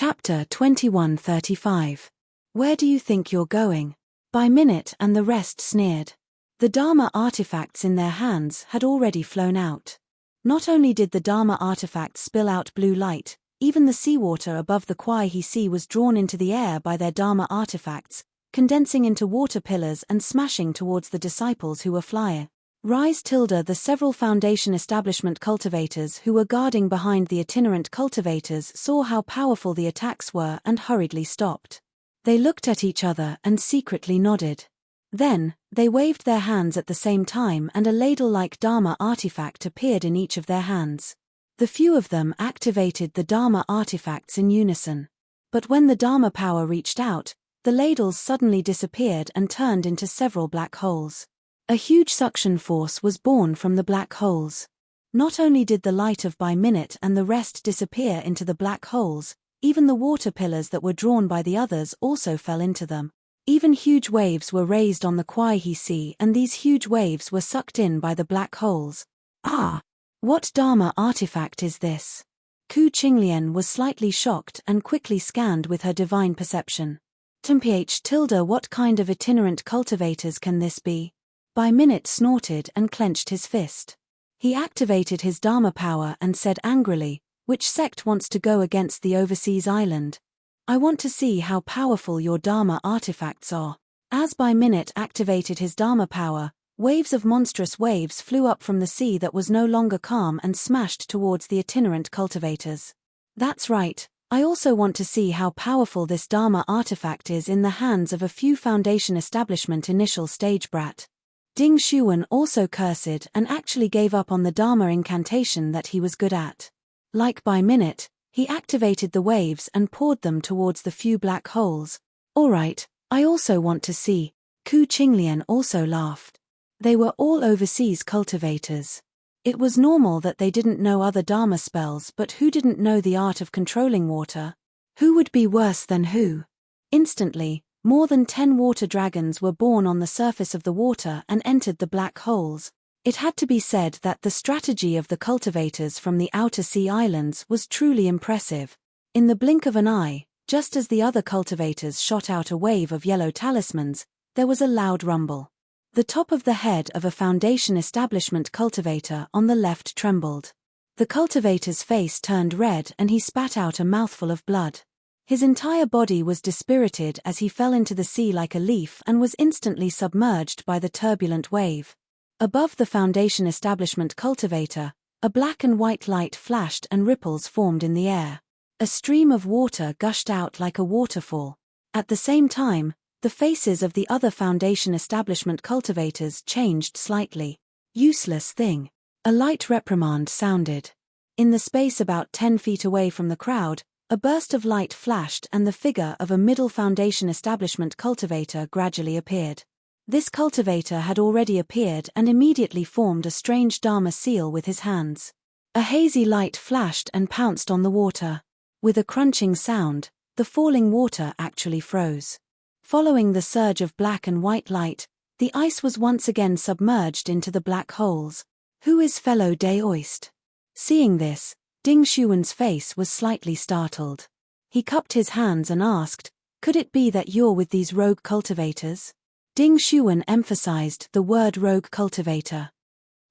Chapter 21:35. Where do you think you're going? By Minute and the rest sneered. The Dharma artifacts in their hands had already flown out. Not only did the Dharma artifacts spill out blue light, even the seawater above the Kwai Sea was drawn into the air by their Dharma artifacts, condensing into water pillars and smashing towards the disciples who were flying. Rise tilde the several Foundation establishment cultivators who were guarding behind the itinerant cultivators saw how powerful the attacks were and hurriedly stopped. They looked at each other and secretly nodded. Then, they waved their hands at the same time and a ladle-like Dharma artifact appeared in each of their hands. The few of them activated the Dharma artifacts in unison. But when the Dharma power reached out, the ladles suddenly disappeared and turned into several black holes. A huge suction force was born from the black holes. Not only did the light of By Minute and the rest disappear into the black holes, even the water pillars that were drawn by the others also fell into them. Even huge waves were raised on the Kwai Sea and these huge waves were sucked in by the black holes. Ah! What Dharma artifact is this? Ku Qinglian was slightly shocked and quickly scanned with her divine perception. What kind of itinerant cultivators can this be? By Minute snorted and clenched his fist. He activated his Dharma power and said angrily, "Which sect wants to go against the overseas island? I want to see how powerful your Dharma artifacts are." As By Minute activated his Dharma power, waves of monstrous waves flew up from the sea that was no longer calm and smashed towards the itinerant cultivators. That's right, I also want to see how powerful this Dharma artifact is in the hands of a few Foundation establishment initial stage brat. Ding Xuan also cursed and actually gave up on the Dharma incantation that he was good at. Like By Minute, he activated the waves and poured them towards the few black holes. Alright, I also want to see. Ku Qinglian also laughed. They were all overseas cultivators. It was normal that they didn't know other Dharma spells, but who didn't know the art of controlling water? Who would be worse than who? Instantly, more than 10 water dragons were born on the surface of the water and entered the black holes. It had to be said that the strategy of the cultivators from the outer sea islands was truly impressive. In the blink of an eye, just as the other cultivators shot out a wave of yellow talismans, there was a loud rumble. The top of the head of a Foundation establishment cultivator on the left trembled. The cultivator's face turned red and he spat out a mouthful of blood. His entire body was dispirited as he fell into the sea like a leaf and was instantly submerged by the turbulent wave. Above the Foundation establishment cultivator, a black and white light flashed and ripples formed in the air. A stream of water gushed out like a waterfall. At the same time, the faces of the other Foundation establishment cultivators changed slightly. Useless thing. A light reprimand sounded. In the space about 10 feet away from the crowd, a burst of light flashed and the figure of a middle Foundation establishment cultivator gradually appeared. This cultivator had already appeared and immediately formed a strange Dharma seal with his hands. A hazy light flashed and pounced on the water. With a crunching sound, the falling water actually froze. Following the surge of black and white light, the ice was once again submerged into the black holes. Who is fellow Daoist? Seeing this, Ding Xuan's face was slightly startled. He cupped his hands and asked, "Could it be that you're with these rogue cultivators?" Ding Xuan emphasized the word rogue cultivator.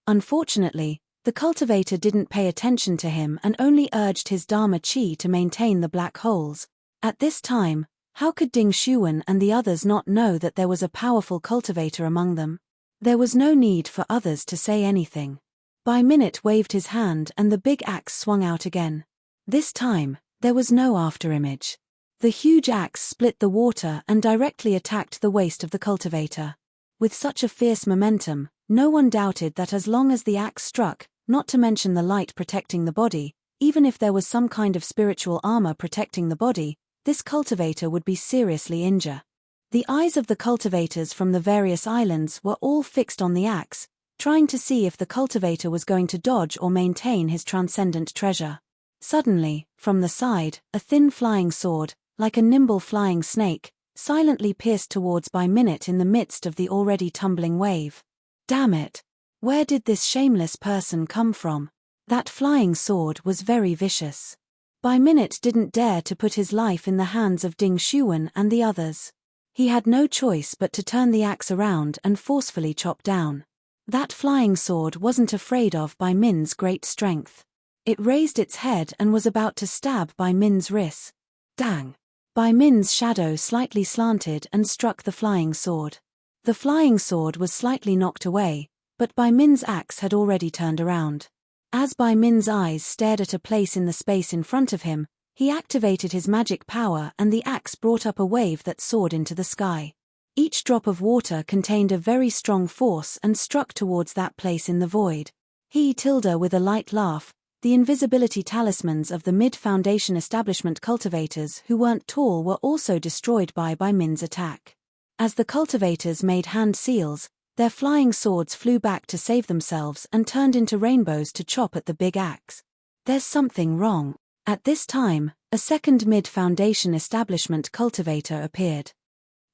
Unfortunately, the cultivator didn't pay attention to him and only urged his Dharma chi to maintain the black holes. At this time, how could Ding Xuan and the others not know that there was a powerful cultivator among them? There was no need for others to say anything. By Minute waved his hand and the big axe swung out again. This time, there was no afterimage. The huge axe split the water and directly attacked the waist of the cultivator. With such a fierce momentum, no one doubted that as long as the axe struck, not to mention the light protecting the body, even if there was some kind of spiritual armor protecting the body, this cultivator would be seriously injured. The eyes of the cultivators from the various islands were all fixed on the axe, trying to see if the cultivator was going to dodge or maintain his transcendent treasure. Suddenly, from the side, a thin flying sword, like a nimble flying snake, silently pierced towards By Minute in the midst of the already tumbling wave. Damn it! Where did this shameless person come from? That flying sword was very vicious. By Minute didn't dare to put his life in the hands of Ding Shuwen and the others. He had no choice but to turn the axe around and forcefully chop down. That flying sword wasn't afraid of Bai Min's great strength. It raised its head and was about to stab Bai Min's wrist. Dang! Bai Min's shadow slightly slanted and struck the flying sword. The flying sword was slightly knocked away, but Bai Min's axe had already turned around. As Bai Min's eyes stared at a place in the space in front of him, he activated his magic power and the axe brought up a wave that soared into the sky. Each drop of water contained a very strong force and struck towards that place in the void. He tilde with a light laugh. The invisibility talismans of the mid-foundation establishment cultivators who weren't tall were also destroyed by Min's attack. As the cultivators made hand seals, their flying swords flew back to save themselves and turned into rainbows to chop at the big axe. There's something wrong. At this time, a second mid-foundation establishment cultivator appeared.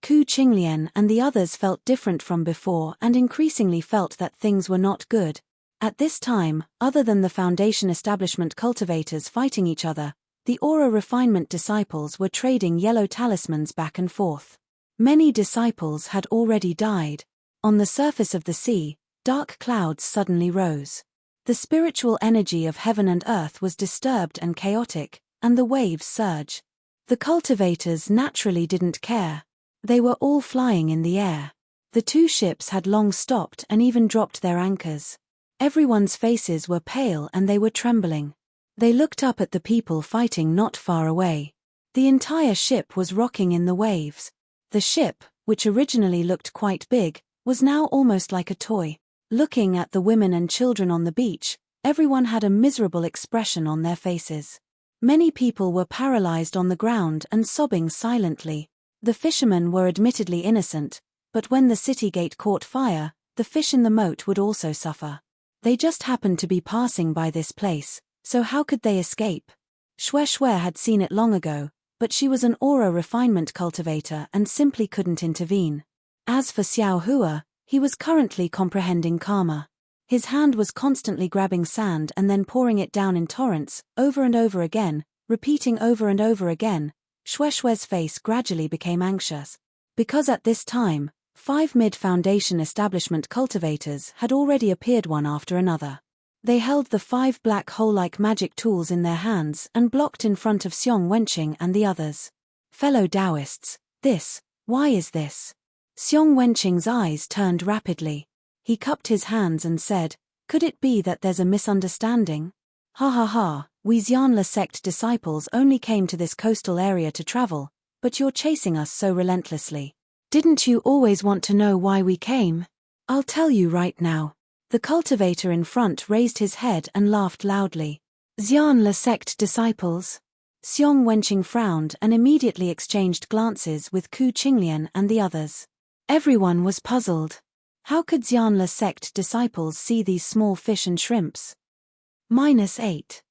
Ku Qinglian and the others felt different from before and increasingly felt that things were not good. At this time, other than the foundation establishment cultivators fighting each other, the aura refinement disciples were trading yellow talismans back and forth. Many disciples had already died. On the surface of the sea, dark clouds suddenly rose. The spiritual energy of heaven and earth was disturbed and chaotic, and the waves surged. The cultivators naturally didn't care. They were all flying in the air. The two ships had long stopped and even dropped their anchors. Everyone's faces were pale and they were trembling. They looked up at the people fighting not far away. The entire ship was rocking in the waves. The ship, which originally looked quite big, was now almost like a toy. Looking at the women and children on the beach, everyone had a miserable expression on their faces. Many people were paralyzed on the ground and sobbing silently. The fishermen were admittedly innocent, but when the city gate caught fire, the fish in the moat would also suffer. They just happened to be passing by this place, so how could they escape? Xue Xue had seen it long ago, but she was an aura refinement cultivator and simply couldn't intervene. As for Xiao Hua, he was currently comprehending karma. His hand was constantly grabbing sand and then pouring it down in torrents, over and over again, repeating over and over again. Xue Xue's face gradually became anxious. Because at this time, 5 mid-foundation establishment cultivators had already appeared one after another. They held the 5 black hole-like magic tools in their hands and blocked in front of Xiong Wenqing and the others. Fellow Taoists, why is this? Xiong Wenqing's eyes turned rapidly. He cupped his hands and said, could it be that there's a misunderstanding? Ha ha ha, we Xianla sect disciples only came to this coastal area to travel, but you're chasing us so relentlessly. Didn't you always want to know why we came? I'll tell you right now. The cultivator in front raised his head and laughed loudly. Xianla sect disciples? Xiong Wenqing frowned and immediately exchanged glances with Ku Qinglian and the others. Everyone was puzzled. How could Xianla sect disciples see these small fish and shrimps? -8.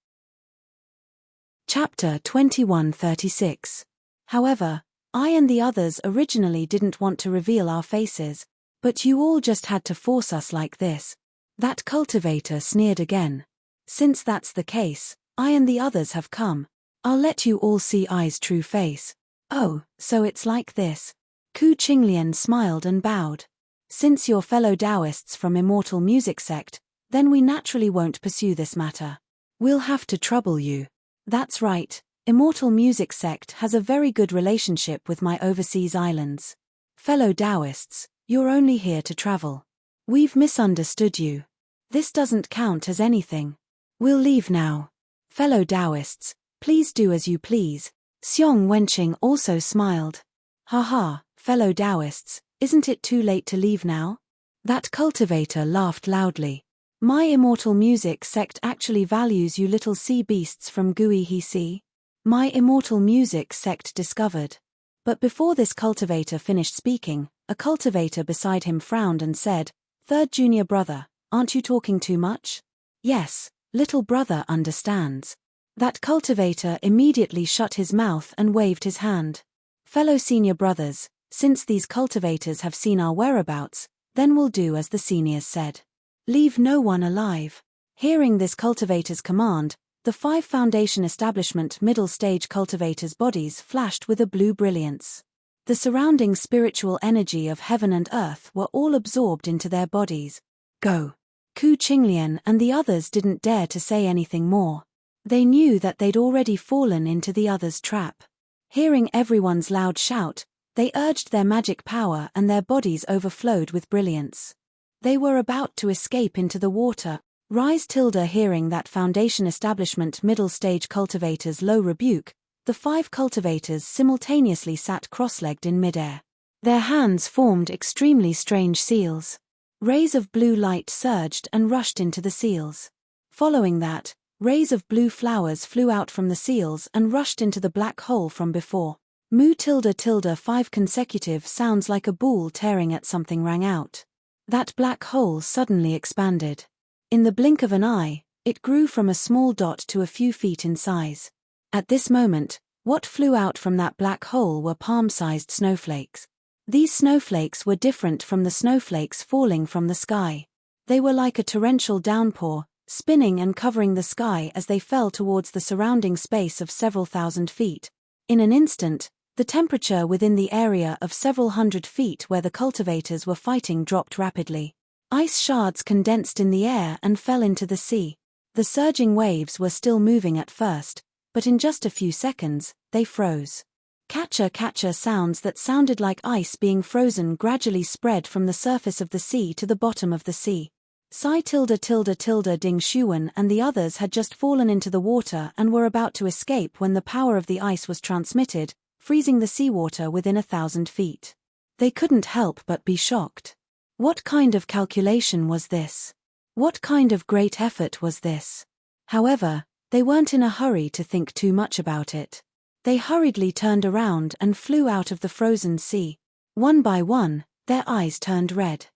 Chapter 2136. However, I and the others originally didn't want to reveal our faces, but you all just had to force us like this. That cultivator sneered again. Since that's the case, I and the others have come. I'll let you all see I's true face. Oh, so it's like this. Ku Qinglian smiled and bowed. Since you're fellow Taoists from Immortal Music Sect, then we naturally won't pursue this matter. We'll have to trouble you. That's right, Immortal Music Sect has a very good relationship with my overseas islands. Fellow Taoists, you're only here to travel. We've misunderstood you. This doesn't count as anything. We'll leave now. Fellow Taoists, please do as you please. Xiong Wenqing also smiled. Haha, fellow Taoists, isn't it too late to leave now? That cultivator laughed loudly. My Immortal Music Sect actually values you little sea beasts from Gui He Si. My Immortal Music Sect discovered. But before this cultivator finished speaking, a cultivator beside him frowned and said, Third junior brother, aren't you talking too much? Yes, little brother understands. That cultivator immediately shut his mouth and waved his hand. Fellow senior brothers, since these cultivators have seen our whereabouts, then we'll do as the seniors said. Leave no one alive. Hearing this cultivator's command, the 5 Foundation Establishment middle stage cultivators' bodies flashed with a blue brilliance. The surrounding spiritual energy of heaven and earth were all absorbed into their bodies. Go! Ku Qinglian and the others didn't dare to say anything more. They knew that they'd already fallen into the others' trap. Hearing everyone's loud shout, they urged their magic power and their bodies overflowed with brilliance. They were about to escape into the water. Rise tilde hearing that Foundation Establishment middle stage cultivators' low rebuke, the 5 cultivators simultaneously sat cross-legged in midair. Their hands formed extremely strange seals. Rays of blue light surged and rushed into the seals. Following that, rays of blue flowers flew out from the seals and rushed into the black hole from before. Mu tilde tilde 5 consecutive sounds like a bull tearing at something rang out. That black hole suddenly expanded. In the blink of an eye, it grew from a small dot to a few feet in size. At this moment, what flew out from that black hole were palm-sized snowflakes. These snowflakes were different from the snowflakes falling from the sky. They were like a torrential downpour, spinning and covering the sky as they fell towards the surrounding space of several thousand feet. In an instant, the temperature within the area of several hundred feet where the cultivators were fighting dropped rapidly. Ice shards condensed in the air and fell into the sea. The surging waves were still moving at first, but in just a few seconds, they froze. Catcher sounds that sounded like ice being frozen gradually spread from the surface of the sea to the bottom of the sea. Psi tilde tilde tilde Ding Shuan and the others had just fallen into the water and were about to escape when the power of the ice was transmitted, freezing the seawater within 1,000 feet. They couldn't help but be shocked. What kind of calculation was this? What kind of great effort was this? However, they weren't in a hurry to think too much about it. They hurriedly turned around and flew out of the frozen sea. One by one, their eyes turned red.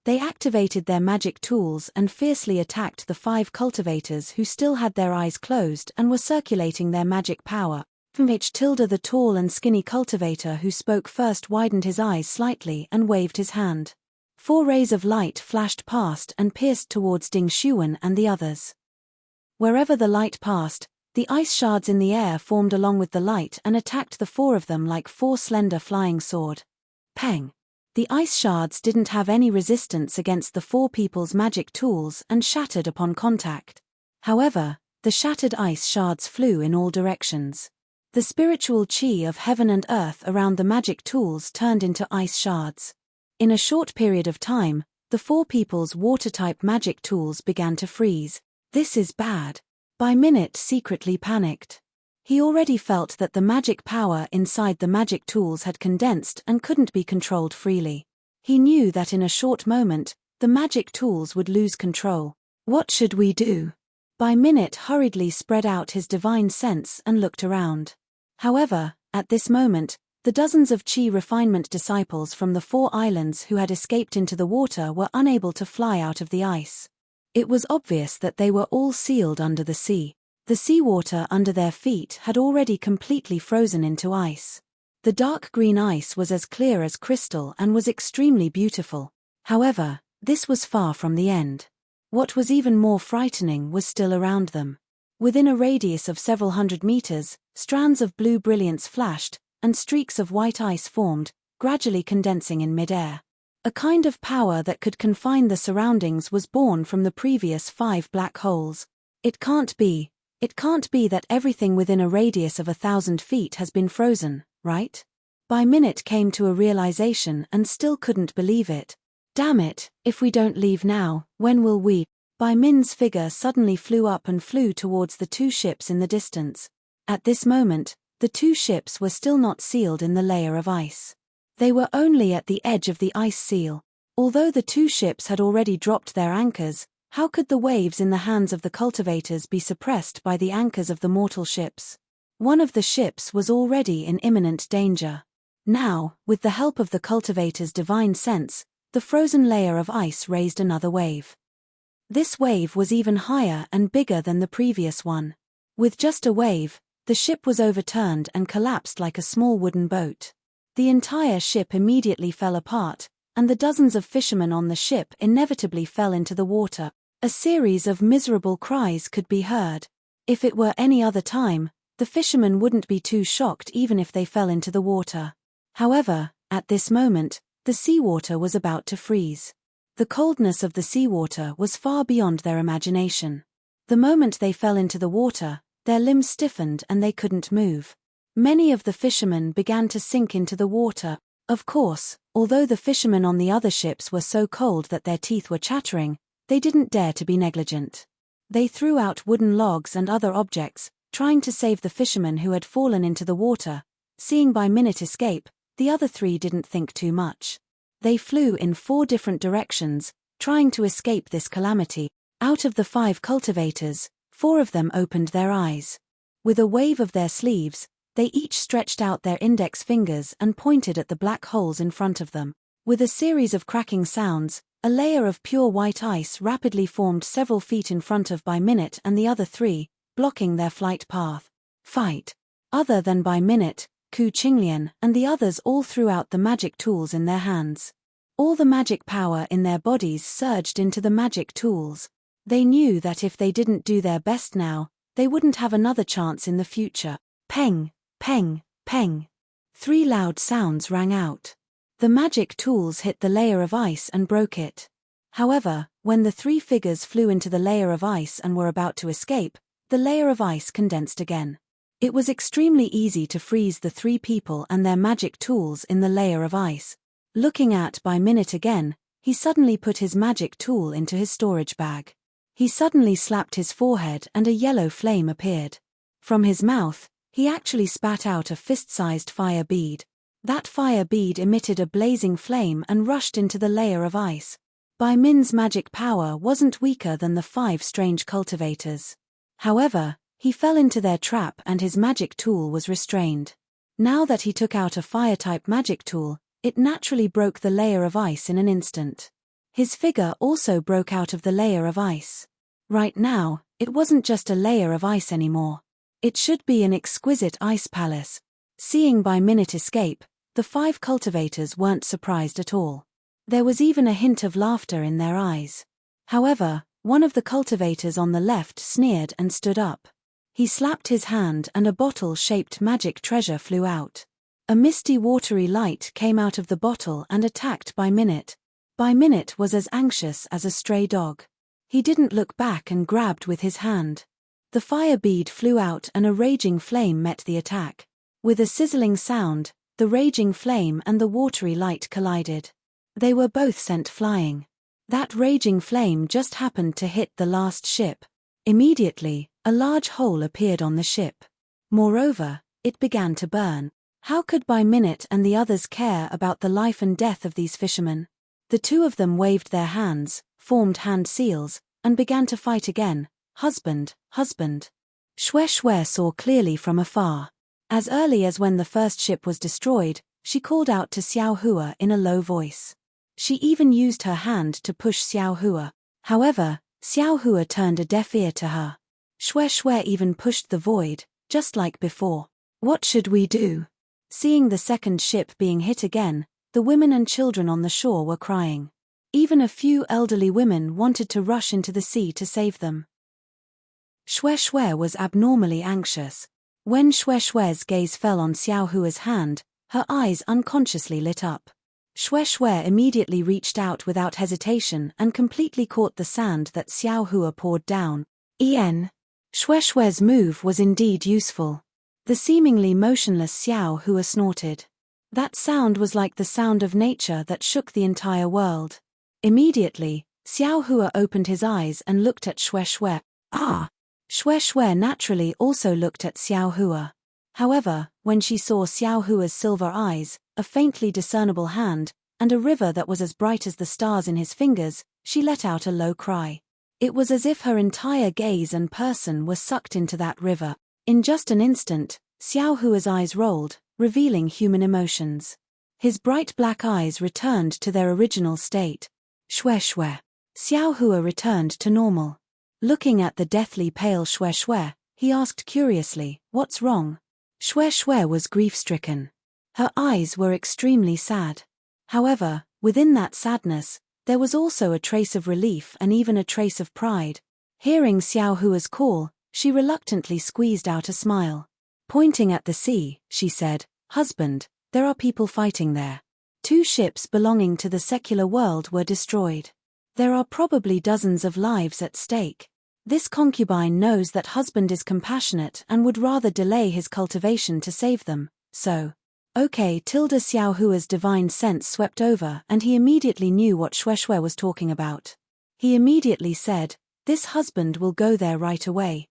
They activated their magic tools and fiercely attacked the 5 cultivators who still had their eyes closed and were circulating their magic power. H tilde the tall and skinny cultivator who spoke first widened his eyes slightly and waved his hand. 4 rays of light flashed past and pierced towards Ding Shuan and the others. Wherever the light passed, the ice shards in the air formed along with the light and attacked the 4 of them like 4 slender flying sword. Peng! The ice shards didn't have any resistance against the 4 people's magic tools and shattered upon contact. However, the shattered ice shards flew in all directions. The spiritual chi of heaven and earth around the magic tools turned into ice shards. In a short period of time, the 4 people's water-type magic tools began to freeze. This is bad. By Minute secretly panicked. He already felt that the magic power inside the magic tools had condensed and couldn't be controlled freely. He knew that in a short moment, the magic tools would lose control. What should we do? By Minute hurriedly spread out his divine sense and looked around. However, at this moment, the dozens of chi refinement disciples from the 4 islands who had escaped into the water were unable to fly out of the ice. It was obvious that they were all sealed under the sea. The seawater under their feet had already completely frozen into ice. The dark green ice was as clear as crystal and was extremely beautiful. However, this was far from the end. What was even more frightening was still around them. Within a radius of several hundred meters, strands of blue brilliance flashed, and streaks of white ice formed, gradually condensing in midair. A kind of power that could confine the surroundings was born from the previous 5 black holes. It can't be that everything within a radius of 1,000 feet has been frozen, right? By Minute came to a realization and still couldn't believe it. Damn it, if we don't leave now, when will we? By Min's figure suddenly flew up and flew towards the 2 ships in the distance. At this moment, the 2 ships were still not sealed in the layer of ice. They were only at the edge of the ice seal. Although the 2 ships had already dropped their anchors, how could the waves in the hands of the cultivators be suppressed by the anchors of the mortal ships? One of the ships was already in imminent danger. Now, with the help of the cultivators' divine sense, the frozen layer of ice raised another wave. This wave was even higher and bigger than the previous one. With just a wave, the ship was overturned and collapsed like a small wooden boat. The entire ship immediately fell apart, and the dozens of fishermen on the ship inevitably fell into the water. A series of miserable cries could be heard. If it were any other time, the fishermen wouldn't be too shocked even if they fell into the water. However, at this moment, the seawater was about to freeze. The coldness of the seawater was far beyond their imagination. The moment they fell into the water, their limbs stiffened and they couldn't move. Many of the fishermen began to sink into the water. Of course, although the fishermen on the other ships were so cold that their teeth were chattering, they didn't dare to be negligent. They threw out wooden logs and other objects, trying to save the fishermen who had fallen into the water. Seeing by minute escape, the other three didn't think too much. They flew in 4 different directions, trying to escape this calamity. Out of the 5 cultivators, 4 of them opened their eyes. With a wave of their sleeves, they each stretched out their index fingers and pointed at the black holes in front of them. With a series of cracking sounds, a layer of pure white ice rapidly formed several feet in front of by minute and the other 3, blocking their flight path. Fight. Other than by minute, Ku Qinglian and the others all threw out the magic tools in their hands. All the magic power in their bodies surged into the magic tools. They knew that if they didn't do their best now, they wouldn't have another chance in the future. Peng, peng, peng. 3 loud sounds rang out. The magic tools hit the layer of ice and broke it. However, when the 3 figures flew into the layer of ice and were about to escape, the layer of ice condensed again. It was extremely easy to freeze the 3 people and their magic tools in the layer of ice. Looking at by minute again, he suddenly put his magic tool into his storage bag. He suddenly slapped his forehead and a yellow flame appeared. From his mouth, he actually spat out a fist-sized fire bead. That fire bead emitted a blazing flame and rushed into the layer of ice. Bai Min's magic power wasn't weaker than the 5 strange cultivators. However, he fell into their trap and his magic tool was restrained. Now that he took out a fire-type magic tool, it naturally broke the layer of ice in an instant. His figure also broke out of the layer of ice. Right now, it wasn't just a layer of ice anymore. It should be an exquisite ice palace. Seeing by minute escape, the 5 cultivators weren't surprised at all. There was even a hint of laughter in their eyes. However, one of the cultivators on the left sneered and stood up. He slapped his hand and a bottle-shaped magic treasure flew out. A misty watery light came out of the bottle and attacked By Minute. By Minute was as anxious as a stray dog. He didn't look back and grabbed with his hand. The fire bead flew out and a raging flame met the attack. With a sizzling sound, the raging flame and the watery light collided. They were both sent flying. That raging flame just happened to hit the last ship. Immediately, a large hole appeared on the ship. Moreover, it began to burn. How could By Minute and the others care about the life and death of these fishermen? The 2 of them waved their hands, formed hand seals, and began to fight again. Husband, husband. Xue Xue saw clearly from afar. As early as when the first ship was destroyed, she called out to Xiao Hua in a low voice. She even used her hand to push Xiao Hua. However, Xiao Hua turned a deaf ear to her. Xue Xue even pushed the void, just like before. What should we do? Seeing the second ship being hit again, the women and children on the shore were crying. Even a few elderly women wanted to rush into the sea to save them. Xue Xue was abnormally anxious. When Xue Xue's gaze fell on Xiao Hua's hand, her eyes unconsciously lit up. Xue Xue immediately reached out without hesitation and completely caught the sand that Xiao Hua poured down. Xue Xue's move was indeed useful. The seemingly motionless Xiao Hua snorted. That sound was like the sound of nature that shook the entire world. Immediately, Xiao Hua opened his eyes and looked at Xue Xue. Ah! Xue Xue naturally also looked at Xiao Hua. However, when she saw Xiao Hua's silver eyes, a faintly discernible hand, and a river that was as bright as the stars in his fingers, she let out a low cry. It was as if her entire gaze and person were sucked into that river. In just an instant, Xiao Hua's eyes rolled, revealing human emotions. His bright black eyes returned to their original state. Xue Xue. Xiao Hua returned to normal. Looking at the deathly pale Xue Xue, he asked curiously, "What's wrong?" Xue Xue was grief-stricken. Her eyes were extremely sad. However, within that sadness, there was also a trace of relief and even a trace of pride. Hearing Xiao Hua's call, She reluctantly squeezed out a smile. Pointing at the sea, she said, "Husband, there are people fighting there. 2 ships belonging to the secular world were destroyed. There are probably dozens of lives at stake. This concubine knows that husband is compassionate and would rather delay his cultivation to save them, so." Okay, Xiao Hua's divine sense swept over and he immediately knew what Shui was talking about. He immediately said, "This husband will go there right away."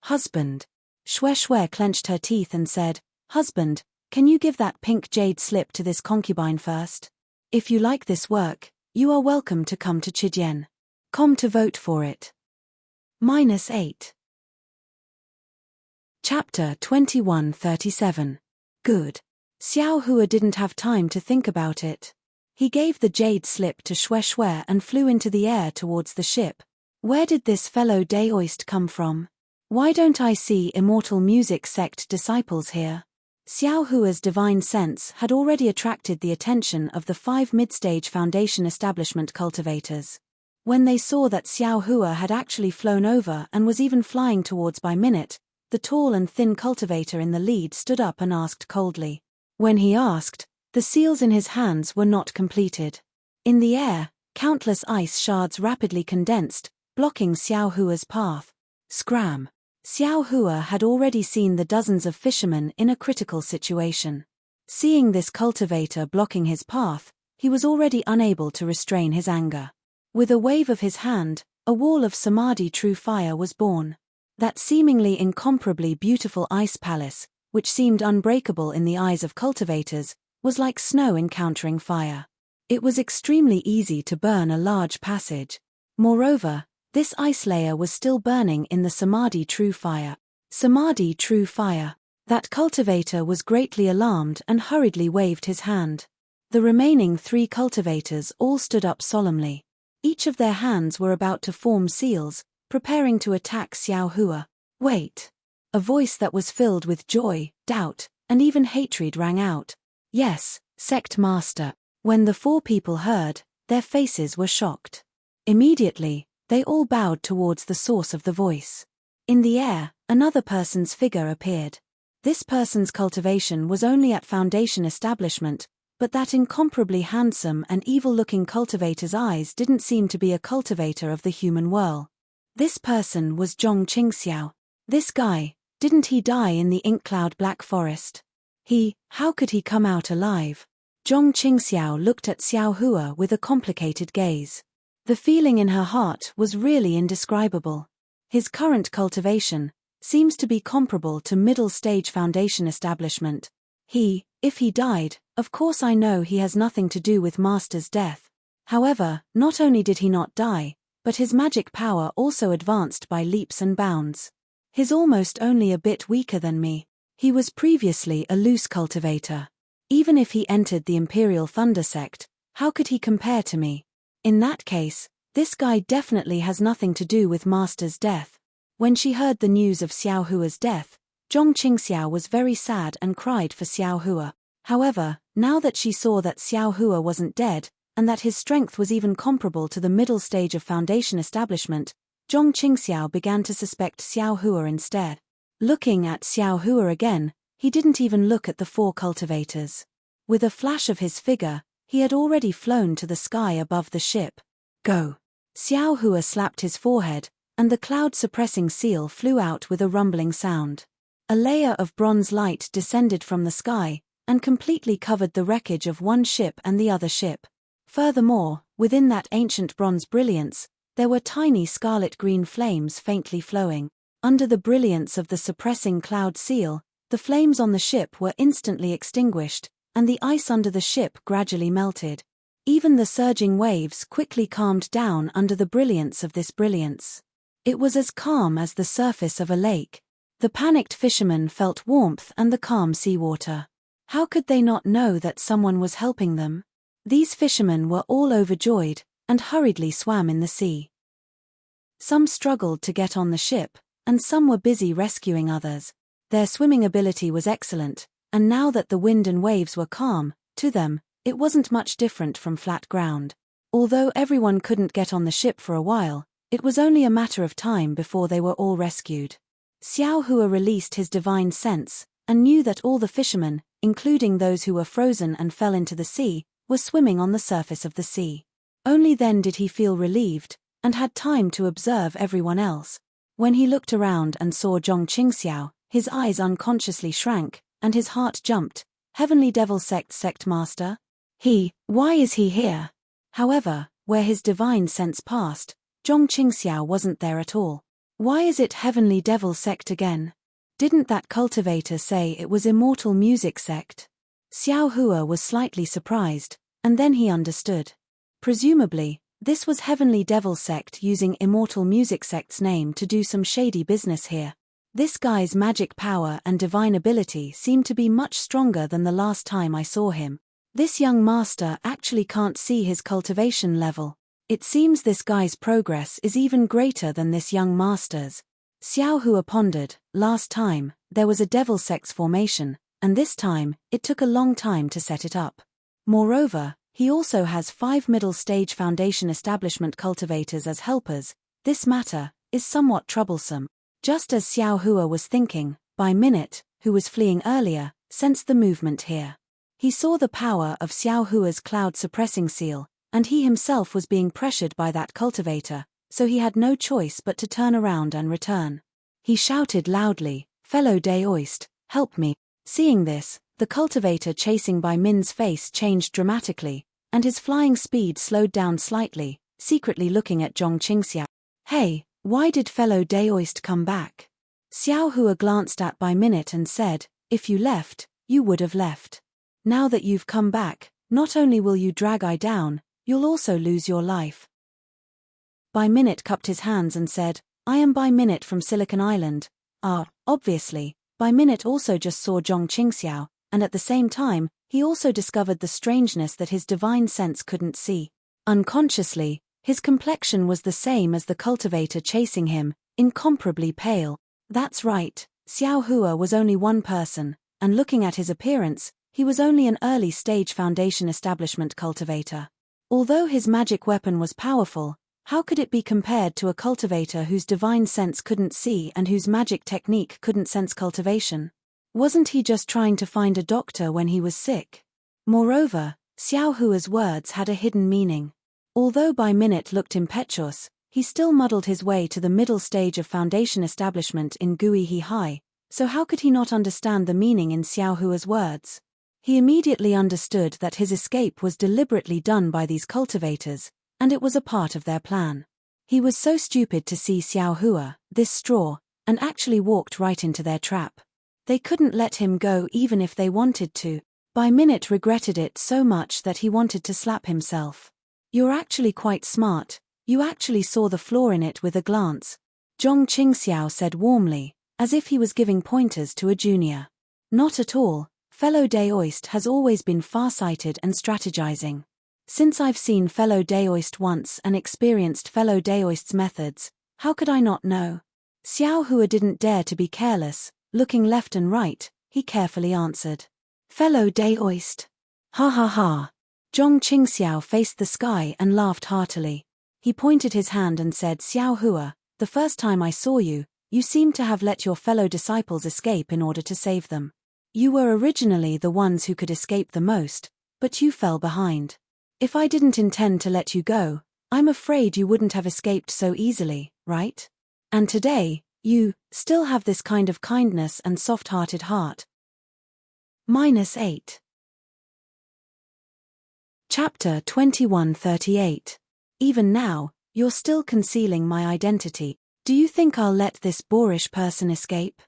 Husband. Shui clenched her teeth and said, "Husband, can you give that pink jade slip to this concubine first? If you like this work, you are welcome to come to Chidian. Come to vote for it." -8. Chapter 2137. Good. Xiao Hua didn't have time to think about it. He gave the jade slip to Shui and flew into the air towards the ship. Where did this fellow Daoist come from? Why don't I see immortal music sect disciples here? Xiao Hua's divine sense had already attracted the attention of the 5 mid-stage foundation establishment cultivators. When they saw that Xiao Hua had actually flown over and was even flying towards by minute, the tall and thin cultivator in the lead stood up and asked coldly. When he asked, the seals in his hands were not completed. In the air, countless ice shards rapidly condensed, blocking Xiao Hua's path. Scram! Xiao Hua had already seen the dozens of fishermen in a critical situation. Seeing this cultivator blocking his path, he was already unable to restrain his anger. With a wave of his hand, a wall of samadhi true fire was born. That seemingly incomparably beautiful ice palace, which seemed unbreakable in the eyes of cultivators, was like snow encountering fire. It was extremely easy to burn a large passage. Moreover, this ice layer was still burning in the samadhi true fire. Samadhi true fire. That cultivator was greatly alarmed and hurriedly waved his hand. The remaining 3 cultivators all stood up solemnly. Each of their hands were about to form seals, preparing to attack Xiao Hua. Wait! A voice that was filled with joy, doubt, and even hatred rang out. Yes, sect master. When the 4 people heard, their faces were shocked. Immediately, they all bowed towards the source of the voice. In the air, another person's figure appeared. This person's cultivation was only at foundation establishment, but that incomparably handsome and evil-looking cultivator's eyes didn't seem to be a cultivator of the human world. This person was Zhong Qingxiao. This guy, didn't he die in the ink cloud black forest? How could he come out alive? Zhong Qingxiao looked at Xiao Hua with a complicated gaze. The feeling in her heart was really indescribable. His current cultivation seems to be comparable to middle-stage foundation establishment. If he died, of course I know he has nothing to do with Master's death. However, not only did he not die, but his magic power also advanced by leaps and bounds. He's almost only a bit weaker than me. He was previously a loose cultivator. Even if he entered the Imperial Thunder sect, how could he compare to me? In that case, this guy definitely has nothing to do with Master's death. When she heard the news of Xiao Hua's death, Zhong Qingxiao was very sad and cried for Xiao Hua. However, now that she saw that Xiao Hua wasn't dead, and that his strength was even comparable to the middle stage of foundation establishment, Zhong Qingxiao began to suspect Xiao Hua instead. Looking at Xiao Hua again, he didn't even look at the 4 cultivators. With a flash of his figure, he had already flown to the sky above the ship. Go! Xiao Hua slapped his forehead, and the cloud-suppressing seal flew out with a rumbling sound. A layer of bronze light descended from the sky, and completely covered the wreckage of one ship and the other ship. Furthermore, within that ancient bronze brilliance, there were tiny scarlet-green flames faintly flowing. Under the brilliance of the suppressing cloud seal, the flames on the ship were instantly extinguished, and the ice under the ship gradually melted. Even the surging waves quickly calmed down under the brilliance of this brilliance. It was as calm as the surface of a lake. The panicked fishermen felt warmth and the calm seawater. How could they not know that someone was helping them? These fishermen were all overjoyed, and hurriedly swam in the sea. Some struggled to get on the ship, and some were busy rescuing others. Their swimming ability was excellent, and now that the wind and waves were calm, to them, it wasn't much different from flat ground. Although everyone couldn't get on the ship for a while, It was only a matter of time before they were all rescued. Xiao Hua released his divine sense, and knew that all the fishermen, including those who were frozen and fell into the sea, were swimming on the surface of the sea. Only then did he feel relieved, and had time to observe everyone else. When he looked around and saw Zhong Qingxiao, his eyes unconsciously shrank, and his heart jumped. Heavenly Devil Sect Master? Why is he here? However, where his divine sense passed, Zhong Qingxiao wasn't there at all. Why is it Heavenly Devil Sect again? Didn't that cultivator say it was Immortal Music Sect? Xiao Hua was slightly surprised, and then he understood. Presumably, this was Heavenly Devil Sect using Immortal Music Sect's name to do some shady business here. This guy's magic power and divine ability seemed to be much stronger than the last time I saw him. This young master actually can't see his cultivation level. It seems this guy's progress is even greater than this young master's. Xiao Hua pondered. Last time, there was a Devil Sect's formation, and this time, it took a long time to set it up. Moreover, he also has 5 middle-stage foundation establishment cultivators as helpers. This matter is somewhat troublesome. Just as Xiao Hua was thinking, By Minute, who was fleeing earlier, sensed the movement here. He saw the power of Xiao Hua's cloud-suppressing seal, and he himself was being pressured by that cultivator, so he had no choice but to turn around and return. He shouted loudly, "Fellow Daoist, help me." Seeing this, the cultivator chasing Bai Min's face changed dramatically, and his flying speed slowed down slightly, secretly looking at Zhong Qingxiao. "Hey, why did fellow Daoist come back?" Xiao Hua glanced at Bai Minute and said, "If you left, you would have left. Now that you've come back, not only will you drag I down, you'll also lose your life." Bai Minute cupped his hands and said, "I am Bai Minute from Silicon Island." Obviously, Bai Minute also just saw Zhong Qingxiao, and at the same time, he also discovered the strangeness that his divine sense couldn't see. Unconsciously, his complexion was the same as the cultivator chasing him, incomparably pale. That's right, Xiao Hua was only one person, and looking at his appearance, he was only an early-stage foundation establishment cultivator. Although his magic weapon was powerful, how could it be compared to a cultivator whose divine sense couldn't see and whose magic technique couldn't sense cultivation? Wasn't he just trying to find a doctor when he was sick? Moreover, Xiao Hua's words had a hidden meaning. Although Bai Minute looked impetuous, he still muddled his way to the middle stage of foundation establishment in Guihe High, so how could he not understand the meaning in Xiao Hua's words? He immediately understood that his escape was deliberately done by these cultivators, and it was a part of their plan. He was so stupid to see Xiao Hua, this straw, and actually walked right into their trap. They couldn't let him go even if they wanted to. Bai Minute regretted it so much that he wanted to slap himself. "You're actually quite smart, you actually saw the flaw in it with a glance," Zhong Qingxiao said warmly, as if he was giving pointers to a junior. "Not at all. Fellow Daoist has always been far-sighted and strategizing. Since I've seen fellow Daoist once and experienced fellow Daoist's methods, how could I not know?" Xiao Hua didn't dare to be careless. Looking left and right, he carefully answered, "Fellow Daoist." "Ha ha ha." Zhong Qingxiao faced the sky and laughed heartily. He pointed his hand and said, "Xiao Hua, the first time I saw you, you seemed to have let your fellow disciples escape in order to save them. You were originally the ones who could escape the most, but you fell behind. If I didn't intend to let you go, I'm afraid you wouldn't have escaped so easily, right? And today, you still have this kind of kindness and soft-hearted heart." -8. Chapter 2138. Even now, you're still concealing my identity. Do you think I'll let this boorish person escape?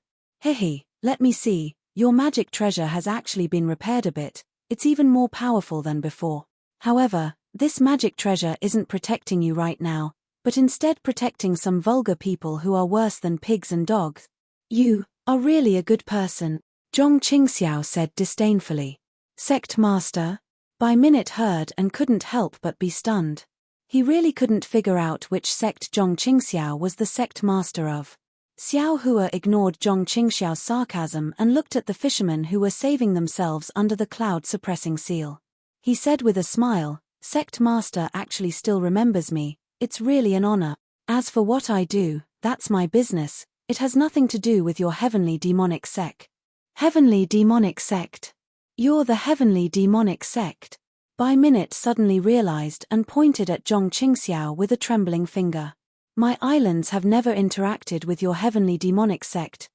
Hehe, let me see. Your magic treasure has actually been repaired a bit. It's even more powerful than before. However, this magic treasure isn't protecting you right now, but instead protecting some vulgar people who are worse than pigs and dogs. You are really a good person, Zhong Qingxiao said disdainfully. "Sect Master?" Bai Minute heard and couldn't help but be stunned. He really couldn't figure out which sect Zhong Qingxiao was the sect master of. Xiao Hua ignored Zhong Qingxiao's sarcasm and looked at the fishermen who were saving themselves under the cloud-suppressing seal. He said with a smile, "Sect Master actually still remembers me. It's really an honor." As for what I do, that's my business, it has nothing to do with your heavenly demonic sect. Heavenly demonic sect? You're the heavenly demonic sect? By Minute suddenly realized and pointed at Zhong Qingxiao with a trembling finger. My islands have never interacted with your heavenly demonic sect.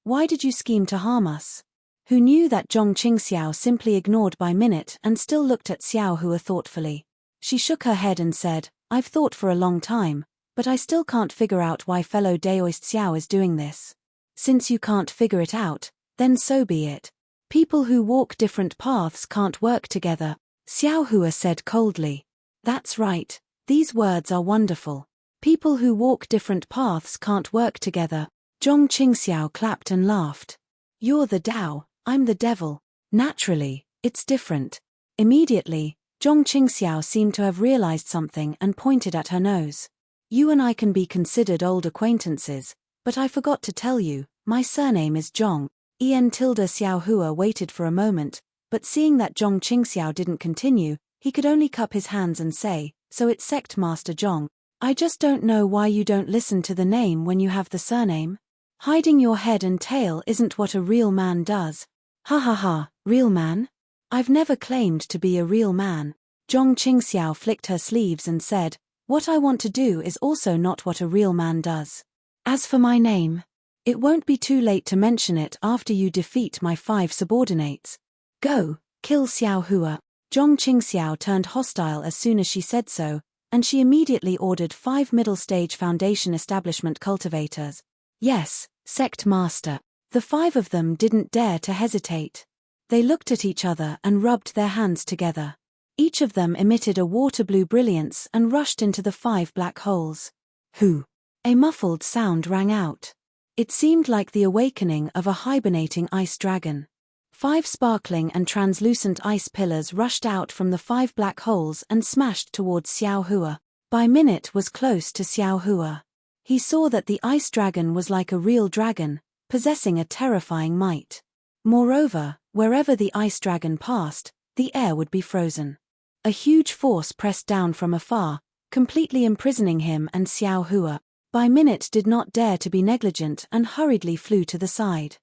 Why did you scheme to harm us? Who knew that Zhong Qingxiao simply ignored By Minute and still looked at Xiao Hua thoughtfully. She shook her head and said, I've thought for a long time, but I still can't figure out why fellow Daoist Xiao is doing this. Since you can't figure it out, then so be it. People who walk different paths can't work together, Xiao Hua said coldly. That's right, these words are wonderful. People who walk different paths can't work together. Zhong Qingxiao clapped and laughed. You're the Tao, I'm the devil. Naturally, it's different. Immediately, Zhong Qingxiao seemed to have realized something and pointed at her nose. You and I can be considered old acquaintances, but I forgot to tell you, my surname is Zhong. Xiao Hua waited for a moment, but seeing that Zhong Qingxiao didn't continue, he could only cup his hands and say, so it's Sect Master Zhong. I just don't know why you don't listen to the name when you have the surname. Hiding your head and tail isn't what a real man does. Ha ha ha, real man? I've never claimed to be a real man. Zhong Qingxiao flicked her sleeves and said, what I want to do is also not what a real man does. As for my name, it won't be too late to mention it after you defeat my 5 subordinates. Go, kill Xiao Hua. Zhong Qingxiao turned hostile as soon as she said so, and she immediately ordered 5 middle-stage Foundation establishment cultivators. Yes, Sect Master. The 5 of them didn't dare to hesitate. They looked at each other and rubbed their hands together. Each of them emitted a water-blue brilliance and rushed into the 5 black holes. Who? A muffled sound rang out. It seemed like the awakening of a hibernating ice dragon. 5 sparkling and translucent ice pillars rushed out from the 5 black holes and smashed towards Xiao Hua. By Minute was close to Xiao Hua. He saw that the ice dragon was like a real dragon, possessing a terrifying might. Moreover, wherever the ice dragon passed, the air would be frozen. A huge force pressed down from afar, completely imprisoning him and Xiao Hua. By Minute did not dare to be negligent and hurriedly flew to the side.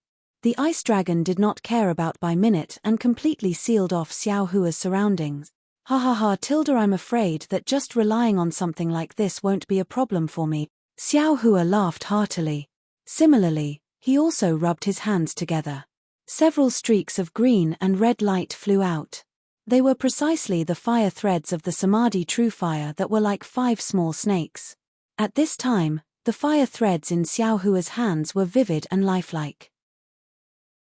The ice dragon did not care about By Minute and completely sealed off Xiao Hua's surroundings. Ha ha ha, Tilda, I'm afraid that just relying on something like this won't be a problem for me. Xiao Hua laughed heartily. Similarly, he also rubbed his hands together. Several streaks of green and red light flew out. They were precisely the fire threads of the Samadhi true fire that were like 5 small snakes. At this time, the fire threads in Xiao Hua's hands were vivid and lifelike.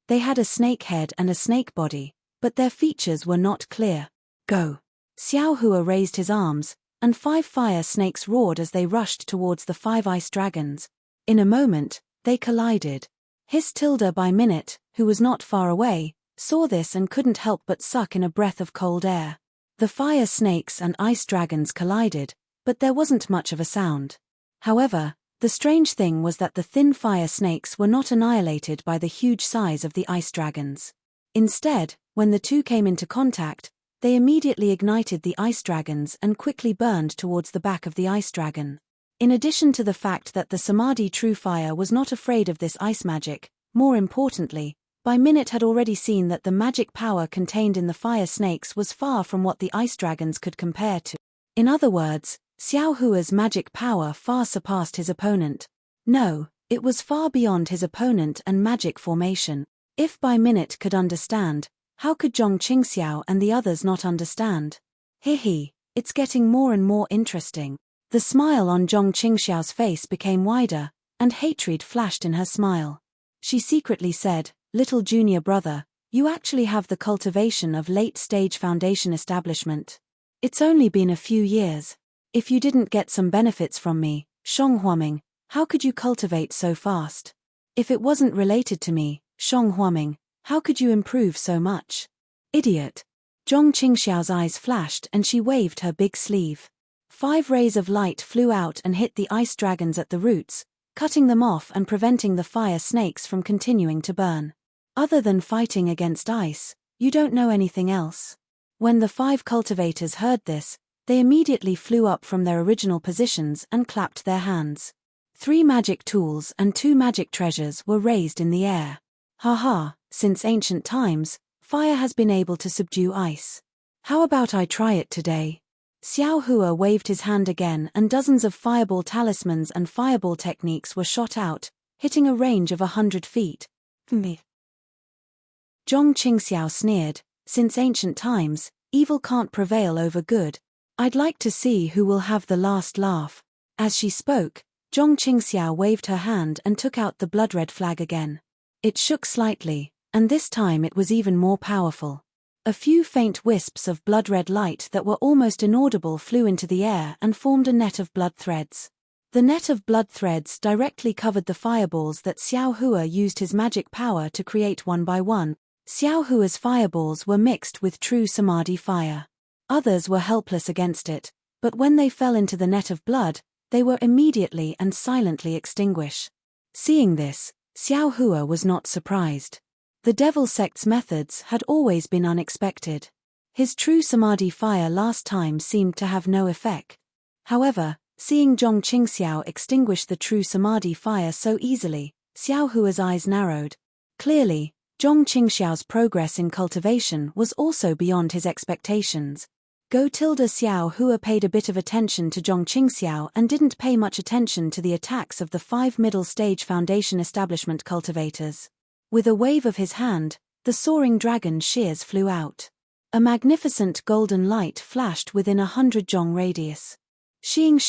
They had a snake head and a snake body, but their features were not clear. Go! Xiao Hua raised his arms, and 5 fire snakes roared as they rushed towards the 5 ice dragons. In a moment, they collided. His Tilda By Minute, who was not far away, saw this and couldn't help but suck in a breath of cold air. The fire snakes and ice dragons collided, but there wasn't much of a sound. However, the strange thing was that the thin fire snakes were not annihilated by the huge size of the ice dragons. Instead, when the 2 came into contact, they immediately ignited the ice dragons and quickly burned towards the back of the ice dragon. In addition to the fact that the Samadhi true fire was not afraid of this ice magic, more importantly, By Minute had already seen that the magic power contained in the fire snakes was far from what the ice dragons could compare to. In other words, Xiao Hua's magic power far surpassed his opponent. No, it was far beyond his opponent and magic formation. If By Minute could understand, how could Zhong Qingxiao and the others not understand? He, it's getting more and more interesting. The smile on Zhong Qingxiao's face became wider, and hatred flashed in her smile. She secretly said, little junior brother, you actually have the cultivation of late-stage foundation establishment. It's only been a few years. If you didn't get some benefits from me, Shong Huaming, how could you cultivate so fast? If it wasn't related to me, Shong Huaming, how could you improve so much? Idiot. Zhong Qingxiao's eyes flashed and she waved her big sleeve. 5 rays of light flew out and hit the ice dragons at the roots, cutting them off and preventing the fire snakes from continuing to burn. Other than fighting against ice, you don't know anything else. When the 5 cultivators heard this, they immediately flew up from their original positions and clapped their hands. 3 magic tools and 2 magic treasures were raised in the air. Haha, since ancient times, fire has been able to subdue ice. How about I try it today? Xiao Hua waved his hand again and dozens of fireball talismans and fireball techniques were shot out, hitting a range of 100 feet. Me. Zhong Qingxiao sneered, since ancient times, evil can't prevail over good. I'd like to see who will have the last laugh. As she spoke, Zhong Qingxiao waved her hand and took out the blood-red flag again. It shook slightly, and this time it was even more powerful. A few faint wisps of blood-red light that were almost inaudible flew into the air and formed a net of blood threads. The net of blood threads directly covered the fireballs that Xiao Hua used his magic power to create one by one. Xiao Hua's fireballs were mixed with true samadhi fire. Others were helpless against it, but when they fell into the net of blood, they were immediately and silently extinguished. Seeing this, Xiao Hua was not surprised. The devil sect's methods had always been unexpected. His true samadhi fire last time seemed to have no effect. However, seeing Zhong Qingxiao extinguish the true samadhi fire so easily, Xiao Hua's eyes narrowed. Clearly, Zhong Qingxiao's progress in cultivation was also beyond his expectations. Xiao Hua paid a bit of attention to Zhong Qingxiao and didn't pay much attention to the attacks of the 5 middle-stage foundation establishment cultivators. With a wave of his hand, the soaring dragon shears flew out. A magnificent golden light flashed within 100 zhong radius. Shing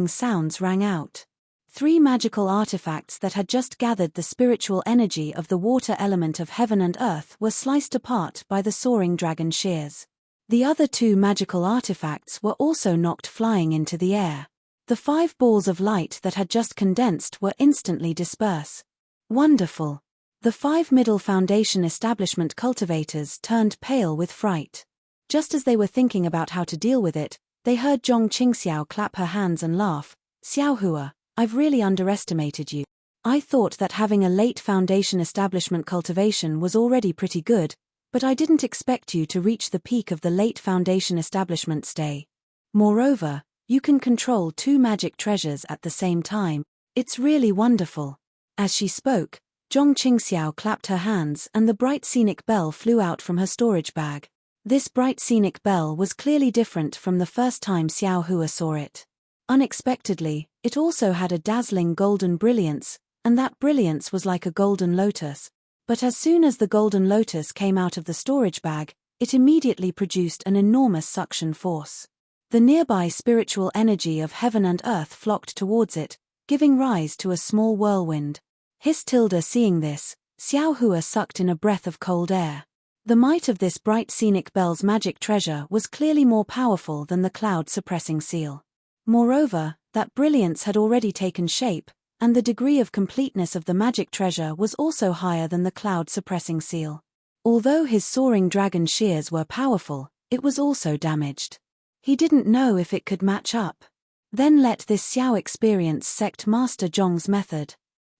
sounds rang out. 3 magical artifacts that had just gathered the spiritual energy of the water element of heaven and earth were sliced apart by the soaring dragon shears. The other 2 magical artifacts were also knocked flying into the air. The 5 balls of light that had just condensed were instantly dispersed. Wonderful! The 5 middle foundation establishment cultivators turned pale with fright. Just as they were thinking about how to deal with it, they heard Zhong Qingxiao clap her hands and laugh. Xiao Hua, I've really underestimated you. I thought that having a late foundation establishment cultivation was already pretty good, but I didn't expect you to reach the peak of the late foundation establishment stay. Moreover, you can control 2 magic treasures at the same time. It's really wonderful. As she spoke, Zhong Qingxiao clapped her hands and the bright scenic bell flew out from her storage bag. This bright scenic bell was clearly different from the first time Xiao Hua saw it. Unexpectedly, it also had a dazzling golden brilliance, and that brilliance was like a golden lotus. But as soon as the golden lotus came out of the storage bag, it immediately produced an enormous suction force. The nearby spiritual energy of heaven and earth flocked towards it, giving rise to a small whirlwind. Seeing this, Xiao Hua sucked in a breath of cold air. The might of this bright scenic bell's magic treasure was clearly more powerful than the cloud-suppressing seal. Moreover, that brilliance had already taken shape, and the degree of completeness of the magic treasure was also higher than the cloud-suppressing seal. Although his soaring dragon shears were powerful, it was also damaged. He didn't know if it could match up. Then let this Xiao experience sect master Zhong's method.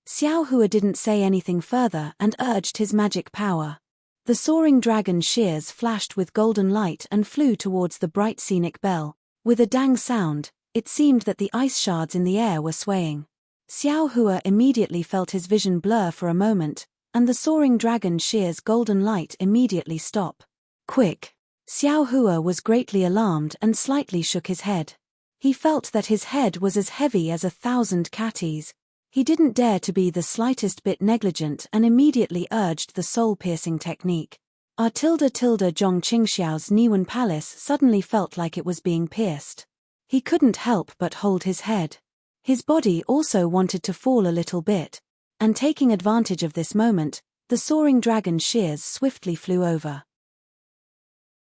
Xiao Hua didn't say anything further and urged his magic power. The soaring dragon shears flashed with golden light and flew towards the bright scenic bell. With a dang sound, it seemed that the ice shards in the air were swaying. Xiao Hua immediately felt his vision blur for a moment, and the soaring dragon shears' golden light immediately stop. Quick! Xiao Hua was greatly alarmed and slightly shook his head. He felt that his head was as heavy as 1,000 catties. He didn't dare to be the slightest bit negligent and immediately urged the soul-piercing technique. Zhong Qingxiao's Niwen Palace suddenly felt like it was being pierced. He couldn't help but hold his head. His body also wanted to fall a little bit. And taking advantage of this moment, the soaring dragon shears swiftly flew over.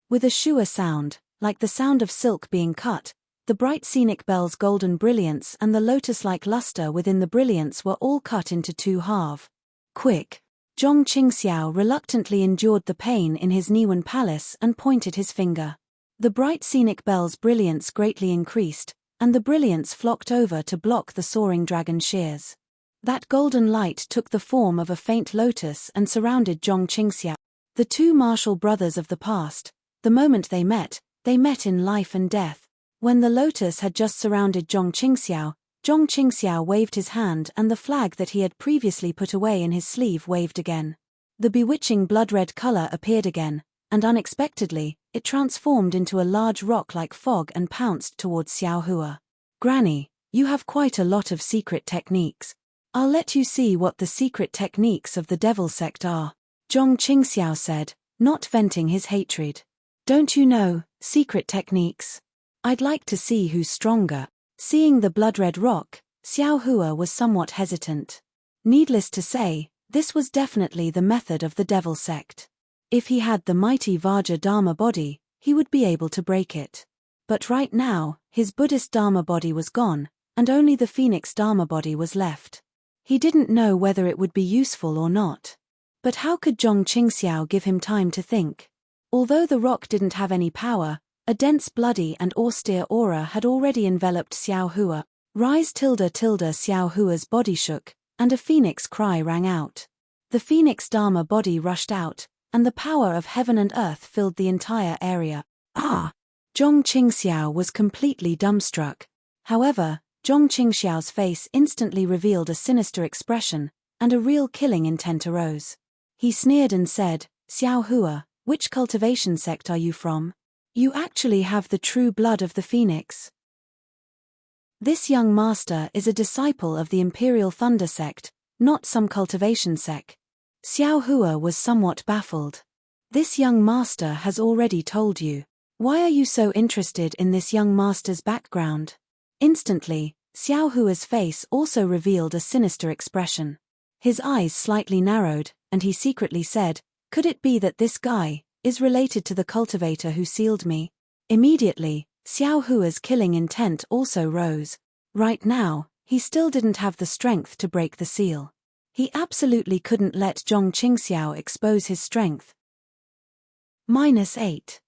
With a shua sound, like the sound of silk being cut, the bright scenic bell's golden brilliance and the lotus-like luster within the brilliance were all cut into 2 halves. Quick! Zhong Qingxiao reluctantly endured the pain in his Niwen Palace and pointed his finger. The bright scenic bell's brilliance greatly increased, and the brilliance flocked over to block the soaring dragon shears. That golden light took the form of a faint lotus and surrounded Zhong Qingxiao. The 2 martial brothers of the past, the moment they met in life and death. When the lotus had just surrounded Zhong Qingxiao waved his hand, and the flag that he had previously put away in his sleeve waved again. The bewitching blood-red color appeared again, and unexpectedly, it transformed into a large rock like fog and pounced towards Xiao Hua. "Granny, you have quite a lot of secret techniques. I'll let you see what the secret techniques of the devil sect are," Zhong Qingxiao said, not venting his hatred. "Don't you know, secret techniques? I'd like to see who's stronger." Seeing the blood-red rock, Xiao Hua was somewhat hesitant. Needless to say, this was definitely the method of the devil sect. If he had the mighty Vajra Dharma body, he would be able to break it. But right now, his Buddhist Dharma body was gone, and only the Phoenix Dharma body was left. He didn't know whether it would be useful or not. But how could Zhong Qingxiao give him time to think? Although the rock didn't have any power, a dense bloody and austere aura had already enveloped Xiao Hua. Rise .. Xiao Hua's body shook, and a phoenix cry rang out. The Phoenix Dharma body rushed out, and the power of heaven and earth filled the entire area. Ah! Zhong Qingxiao was completely dumbstruck. However, Zhong Qingxiao's face instantly revealed a sinister expression, and a real killing intent arose. He sneered and said, "Xiao Hua, which cultivation sect are you from? You actually have the true blood of the phoenix." This young master is a disciple of the Imperial Thunder sect, not some cultivation sect. Xiao Hua was somewhat baffled. "This young master has already told you. Why are you so interested in this young master's background?" Instantly, Xiao Hua's face also revealed a sinister expression. His eyes slightly narrowed, and he secretly said, "Could it be that this guy is related to the cultivator who sealed me?" Immediately, Xiao Hua's killing intent also rose. Right now, he still didn't have the strength to break the seal. He absolutely couldn't let Zhong Qingxiao expose his strength. -8.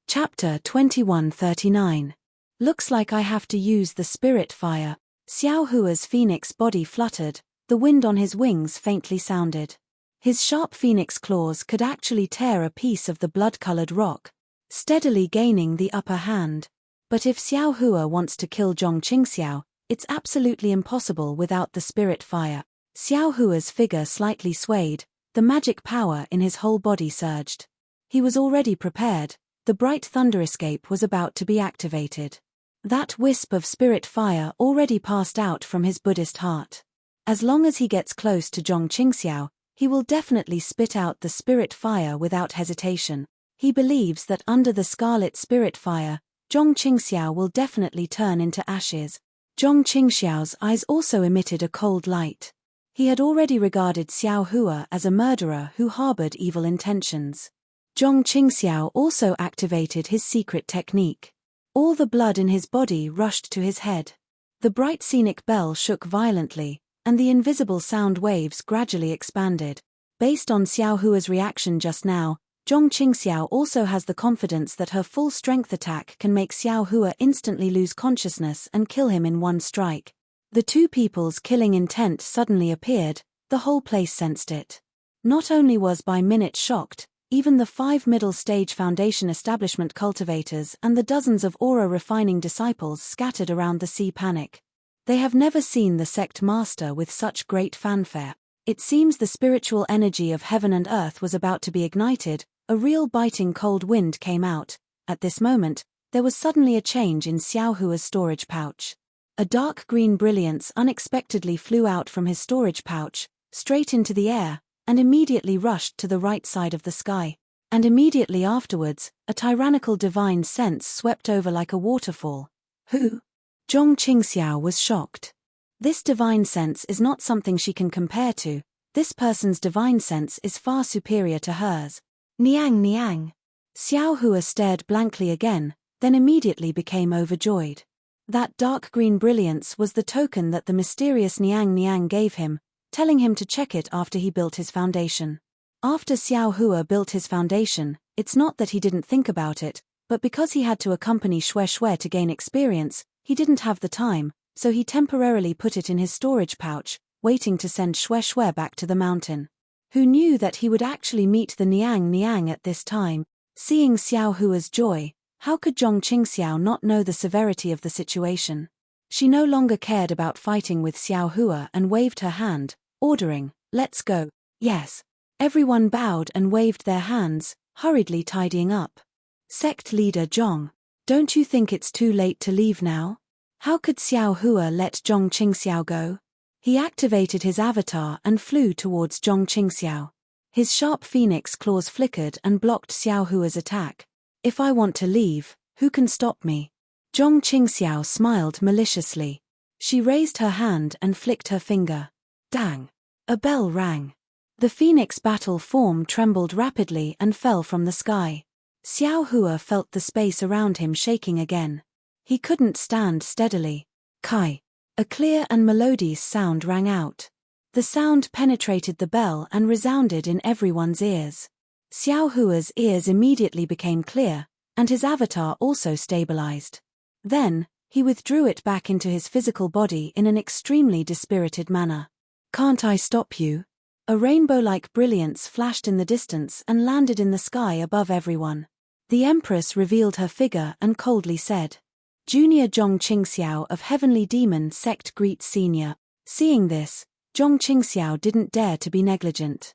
Chapter 2139. Looks like I have to use the spirit fire. Xiao Hua's phoenix body fluttered, the wind on his wings faintly sounded. His sharp phoenix claws could actually tear a piece of the blood-colored rock, steadily gaining the upper hand. But if Xiao Hua wants to kill Zhong Qingxiao, it's absolutely impossible without the spirit fire. Xiao Hua's figure slightly swayed, the magic power in his whole body surged. He was already prepared, the bright thunder escape was about to be activated. That wisp of spirit fire already passed out from his Buddhist heart. As long as he gets close to Zhong Qingxiao, he will definitely spit out the spirit fire without hesitation. He believes that under the scarlet spirit fire, Zhong Qingxiao will definitely turn into ashes. Zhong Qingxiao's eyes also emitted a cold light. He had already regarded Xiao Hua as a murderer who harbored evil intentions. Zhong Qingxiao also activated his secret technique. All the blood in his body rushed to his head. The bright scenic bell shook violently, and the invisible sound waves gradually expanded. Based on Xiao Hua's reaction just now, Zhong Qingxiao also has the confidence that her full-strength attack can make Xiao Hua instantly lose consciousness and kill him in one strike. The two people's killing intent suddenly appeared, the whole place sensed it. Not only was by minute shocked, even the 5 middle-stage foundation establishment cultivators and the dozens of aura-refining disciples scattered around the sea panic. They have never seen the sect master with such great fanfare. It seems the spiritual energy of heaven and earth was about to be ignited. A real biting cold wind came out. At this moment, there was suddenly a change in Xiao Hua's storage pouch. A dark green brilliance unexpectedly flew out from his storage pouch, straight into the air, and immediately rushed to the right side of the sky. And immediately afterwards, a tyrannical divine sense swept over like a waterfall. Who? Zhong Qingxiao was shocked. This divine sense is not something she can compare to. This person's divine sense is far superior to hers. Niang Niang. Xiao Hua stared blankly again, then immediately became overjoyed. That dark green brilliance was the token that the mysterious Niang Niang gave him, telling him to check it after he built his foundation. After Xiao Hua built his foundation, it's not that he didn't think about it, but because he had to accompany Xue Xue to gain experience, he didn't have the time, so he temporarily put it in his storage pouch, waiting to send Xue Xue back to the mountain. Who knew that he would actually meet the Niang Niang at this time? Seeing Xiao Hua's joy, how could Zhong Qingxiao not know the severity of the situation? She no longer cared about fighting with Xiao Hua and waved her hand, ordering, "Let's go." Yes. Everyone bowed and waved their hands, hurriedly tidying up. Sect leader Zhong, don't you think it's too late to leave now? How could Xiao Hua let Zhong Qingxiao go? He activated his avatar and flew towards Zhong Qingxiao. His sharp phoenix claws flickered and blocked Xiao Hua's attack. If I want to leave, who can stop me? Zhong Qingxiao smiled maliciously. She raised her hand and flicked her finger. Dang! A bell rang. The phoenix battle form trembled rapidly and fell from the sky. Xiao Hua felt the space around him shaking again. He couldn't stand steadily. Kai! A clear and melodious sound rang out. The sound penetrated the bell and resounded in everyone's ears. Xiao Hua's ears immediately became clear, and his avatar also stabilized. Then, he withdrew it back into his physical body in an extremely dispirited manner. Can't I stop you? A rainbow-like brilliance flashed in the distance and landed in the sky above everyone. The Empress revealed her figure and coldly said, "Junior Zhong Qingxiao of Heavenly Demon Sect greets Senior." Seeing this, Zhong Qingxiao didn't dare to be negligent.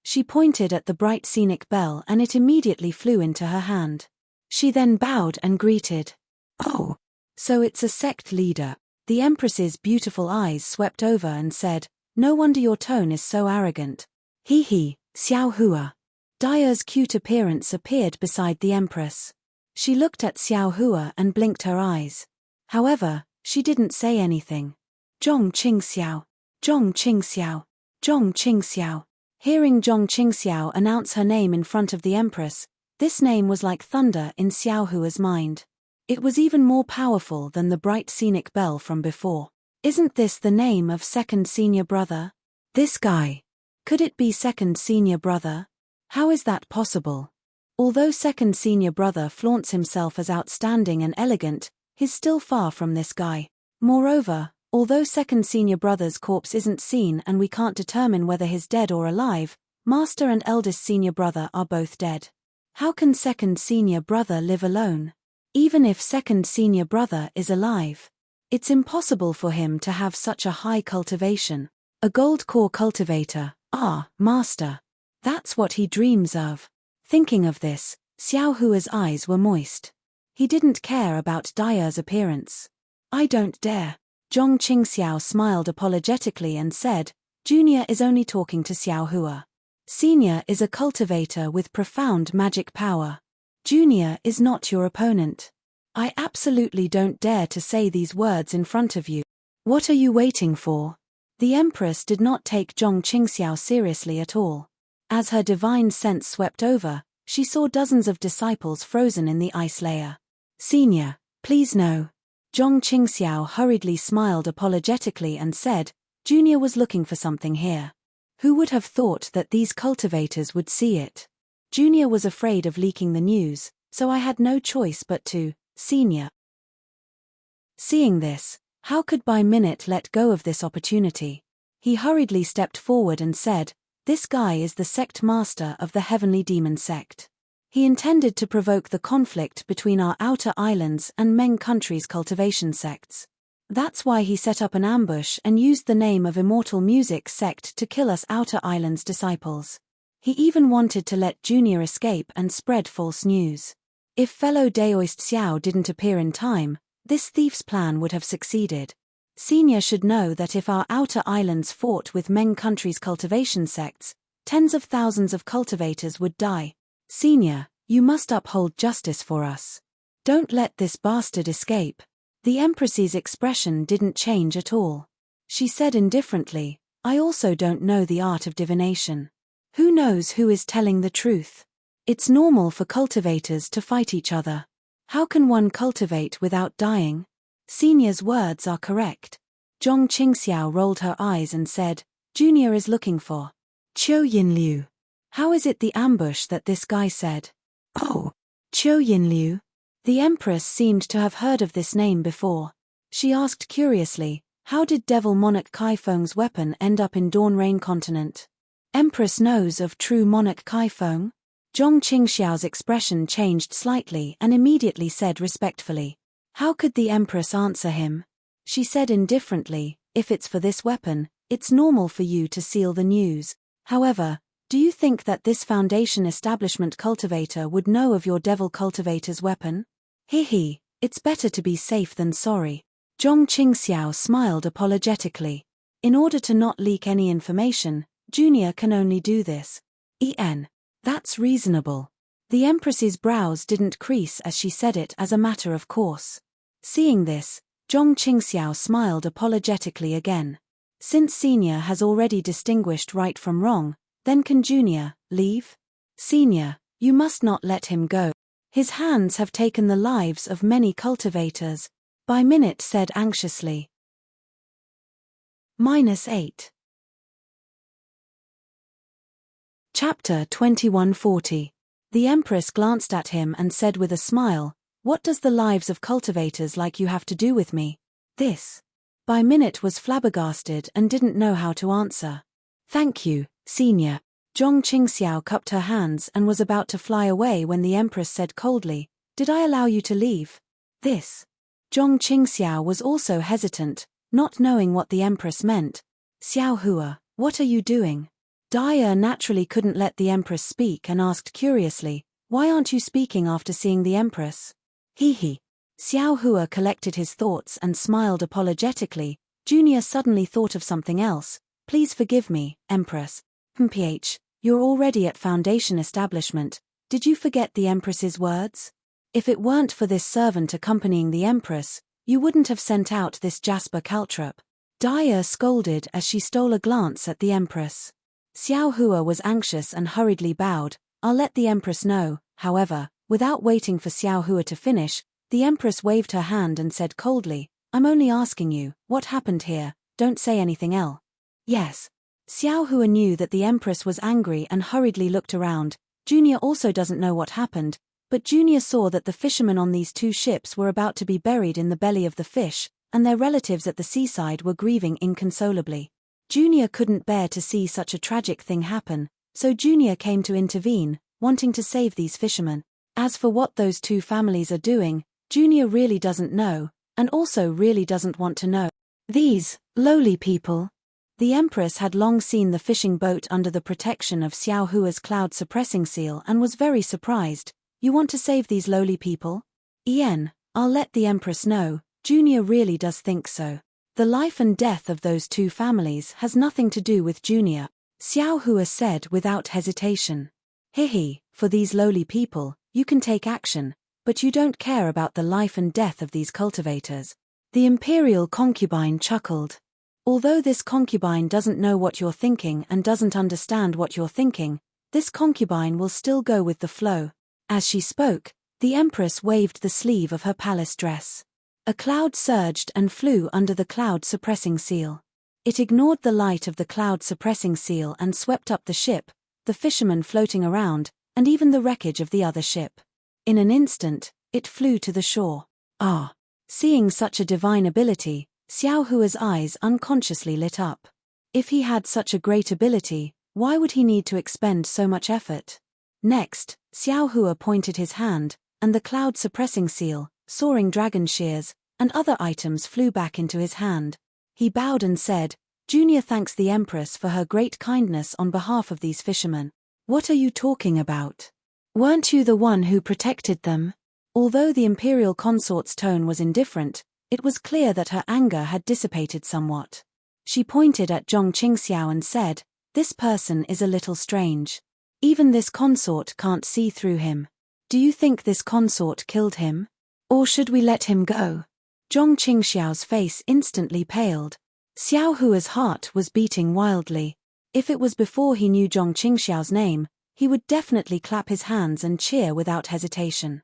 She pointed at the bright scenic bell and it immediately flew into her hand. She then bowed and greeted. "Oh, so it's a sect leader." The Empress's beautiful eyes swept over and said, "No wonder your tone is so arrogant." He, Xiao Hua. Daya's cute appearance appeared beside the Empress. She looked at Xiao Hua and blinked her eyes. However, she didn't say anything. Zhong Qingxiao, Zhong Qingxiao, Zhong Qingxiao. Hearing Zhong Qingxiao announce her name in front of the Empress, this name was like thunder in Xiao Hua's mind. It was even more powerful than the bright scenic bell from before. Isn't this the name of second senior brother? This guy. Could it be second senior brother? How is that possible? Although second senior brother flaunts himself as outstanding and elegant, he's still far from this guy. Moreover, although second senior brother's corpse isn't seen and we can't determine whether he's dead or alive, master and eldest senior brother are both dead. How can second senior brother live alone? Even if second senior brother is alive, it's impossible for him to have such a high cultivation. A gold core cultivator, master. That's what he dreams of. Thinking of this, Xiao Hua's eyes were moist. He didn't care about Daya's appearance. "I don't dare." Zhong Qingxiao smiled apologetically and said, "Junior is only talking to Xiao Hua. Senior is a cultivator with profound magic power. Junior is not your opponent. I absolutely don't dare to say these words in front of you. What are you waiting for?" The Empress did not take Zhong Qingxiao seriously at all. As her divine sense swept over, she saw dozens of disciples frozen in the ice layer. "Senior, please no." Zhong Qingxiao hurriedly smiled apologetically and said, "Junior was looking for something here. Who would have thought that these cultivators would see it? Junior was afraid of leaking the news, so I had no choice but to, Senior." Seeing this, how could By Minute let go of this opportunity? He hurriedly stepped forward and said, "This guy is the sect master of the Heavenly Demon Sect. He intended to provoke the conflict between our outer islands and Meng country's cultivation sects. That's why he set up an ambush and used the name of Immortal Music Sect to kill us outer islands disciples. He even wanted to let Junior escape and spread false news. If fellow Daoist Xiao didn't appear in time, this thief's plan would have succeeded. Senior should know that if our outer islands fought with Meng country's cultivation sects, tens of thousands of cultivators would die. Senior, you must uphold justice for us. Don't let this bastard escape." The Empress's expression didn't change at all. She said indifferently, "I also don't know the art of divination. Who knows who is telling the truth? It's normal for cultivators to fight each other. How can one cultivate without dying?" Senior's words are correct. Zhong Qingxiao rolled her eyes and said, "Junior is looking for Qiu Yinliu. How is it the ambush that this guy said?" "Oh, Qiu Yinliu." The Empress seemed to have heard of this name before. She asked curiously, "How did Devil Monarch Kaifeng's weapon end up in Dawn Rain Continent?" "Empress knows of true Monarch Kaifeng?" Zhong Qingxiao's expression changed slightly and immediately said respectfully. How could the Empress answer him? She said indifferently, if it's for this weapon, it's normal for you to seal the news. However, do you think that this Foundation establishment cultivator would know of your devil cultivator's weapon? He, it's better to be safe than sorry. Zhong Qingxiao smiled apologetically. In order to not leak any information, Junior can only do this. That's reasonable. The Empress's brows didn't crease as she said it as a matter of course. Seeing this, Zhong Qingxiao smiled apologetically again. Since Senior has already distinguished right from wrong, then can Junior leave? Senior, you must not let him go. His hands have taken the lives of many cultivators, By Minute said anxiously. -8. Chapter 2140. The Empress glanced at him and said with a smile, What does the lives of cultivators like you have to do with me? This. By Minute was flabbergasted and didn't know how to answer. Thank you, Senior. Zhong Qingxiao cupped her hands and was about to fly away when the Empress said coldly, Did I allow you to leave? This. Zhong Qingxiao was also hesitant, not knowing what the Empress meant. Xiao Hua, what are you doing? Daya naturally couldn't let the Empress speak and asked curiously, Why aren't you speaking after seeing the Empress? He. Xiao Hua collected his thoughts and smiled apologetically. Junior suddenly thought of something else. Please forgive me, Empress. You're already at Foundation establishment. Did you forget the Empress's words? If it weren't for this servant accompanying the Empress, you wouldn't have sent out this Jasper caltrop. Daya scolded as she stole a glance at the Empress. Xiao Hua was anxious and hurriedly bowed. I'll let the Empress know. However, without waiting for Xiao Hua to finish, the Empress waved her hand and said coldly, I'm only asking you, what happened here? Don't say anything else. Yes. Xiao Hua knew that the Empress was angry and hurriedly looked around. Junior also doesn't know what happened, but Junior saw that the fishermen on these two ships were about to be buried in the belly of the fish, and their relatives at the seaside were grieving inconsolably. Junior couldn't bear to see such a tragic thing happen, so Junior came to intervene, wanting to save these fishermen. As for what those two families are doing, Junior really doesn't know, and also really doesn't want to know. These lowly people. The Empress had long seen the fishing boat under the protection of Xiao Hua's cloud-suppressing seal and was very surprised. You want to save these lowly people? I'll let the Empress know, Junior really does think so. The life and death of those two families has nothing to do with Junior, Xiao Hua said without hesitation. For these lowly people, you can take action, but you don't care about the life and death of these cultivators. The imperial concubine chuckled. Although this concubine doesn't know what you're thinking and doesn't understand what you're thinking, this concubine will still go with the flow. As she spoke, the Empress waved the sleeve of her palace dress. A cloud surged and flew under the cloud-suppressing seal. It ignored the light of the cloud-suppressing seal and swept up the ship, the fishermen floating around, and even the wreckage of the other ship. In an instant, it flew to the shore. Seeing such a divine ability, Xiao Hua's eyes unconsciously lit up. If he had such a great ability, why would he need to expend so much effort? Next, Xiao Hua pointed his hand, and the cloud-suppressing seal, soaring dragon shears, and other items flew back into his hand. He bowed and said, Junior thanks the Empress for her great kindness on behalf of these fishermen. What are you talking about? Weren't you the one who protected them? Although the imperial consort's tone was indifferent, it was clear that her anger had dissipated somewhat. She pointed at Zhong Qingxiao and said, This person is a little strange. Even this consort can't see through him. Do you think this consort killed him? Or should we let him go? Zhong Qingxiao's face instantly paled. Xiao Hua's heart was beating wildly. If it was before he knew Zhong Qingxiao's name, he would definitely clap his hands and cheer without hesitation.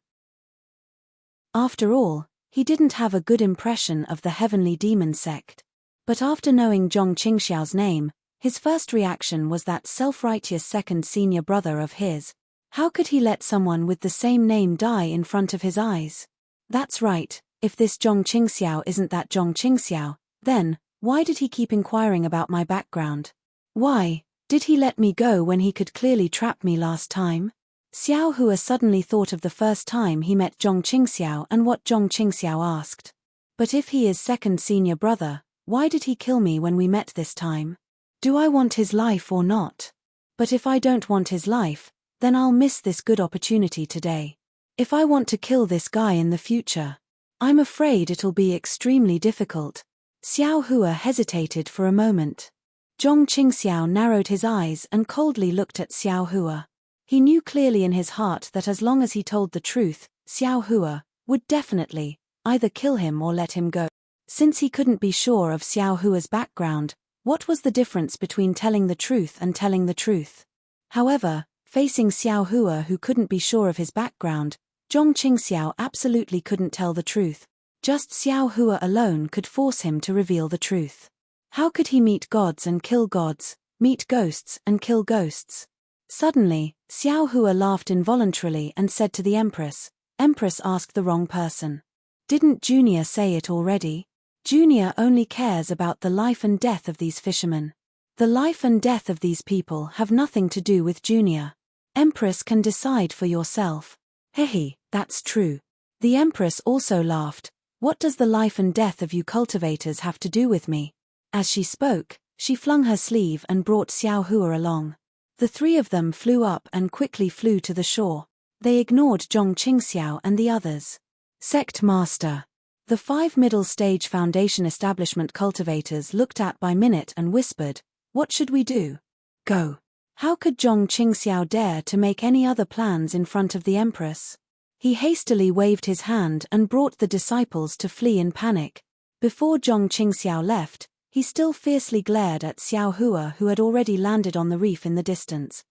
After all, he didn't have a good impression of the heavenly demon sect. But after knowing Zhong Qingxiao's name, his first reaction was that self-righteous second senior brother of his. How could he let someone with the same name die in front of his eyes? That's right, if this Zhong Qingxiao isn't that Zhong Qingxiao, then, why did he keep inquiring about my background? Why did he let me go when he could clearly trap me last time? Xiao Hua suddenly thought of the first time he met Zhong Qingxiao and what Zhong Qingxiao asked. But if he is second senior brother, why did he kill me when we met this time? Do I want his life or not? But if I don't want his life, then I'll miss this good opportunity today. If I want to kill this guy in the future, I'm afraid it'll be extremely difficult. Xiao Hua hesitated for a moment. Zhong Qingxiao narrowed his eyes and coldly looked at Xiao Hua. He knew clearly in his heart that as long as he told the truth, Xiao Hua would definitely either kill him or let him go. Since he couldn't be sure of Xiao Hua's background, what was the difference between telling the truth and telling the truth? However, facing Xiao Hua who couldn't be sure of his background, Zhong Qingxiao absolutely couldn't tell the truth. Just Xiao Hua alone could force him to reveal the truth. How could he meet gods and kill gods, meet ghosts and kill ghosts? Suddenly, Xiao Hua laughed involuntarily and said to the Empress, "Empress asked the wrong person. Didn't Junior say it already? Junior only cares about the life and death of these fishermen. The life and death of these people have nothing to do with Junior. Empress can decide for yourself." Hehe, that's true. The Empress also laughed. What does the life and death of you cultivators have to do with me? As she spoke, she flung her sleeve and brought Xiao Hua along. The three of them flew up and quickly flew to the shore. They ignored Zhong Qingxiao and the others. Sect Master. The 5 middle stage foundation establishment cultivators looked at by minute and whispered, "What should we do?" Go. How could Zhong Qingxiao dare to make any other plans in front of the Empress? He hastily waved his hand and brought the disciples to flee in panic. Before Zhong Qingxiao left, he still fiercely glared at Xiao Hua who had already landed on the reef in the distance.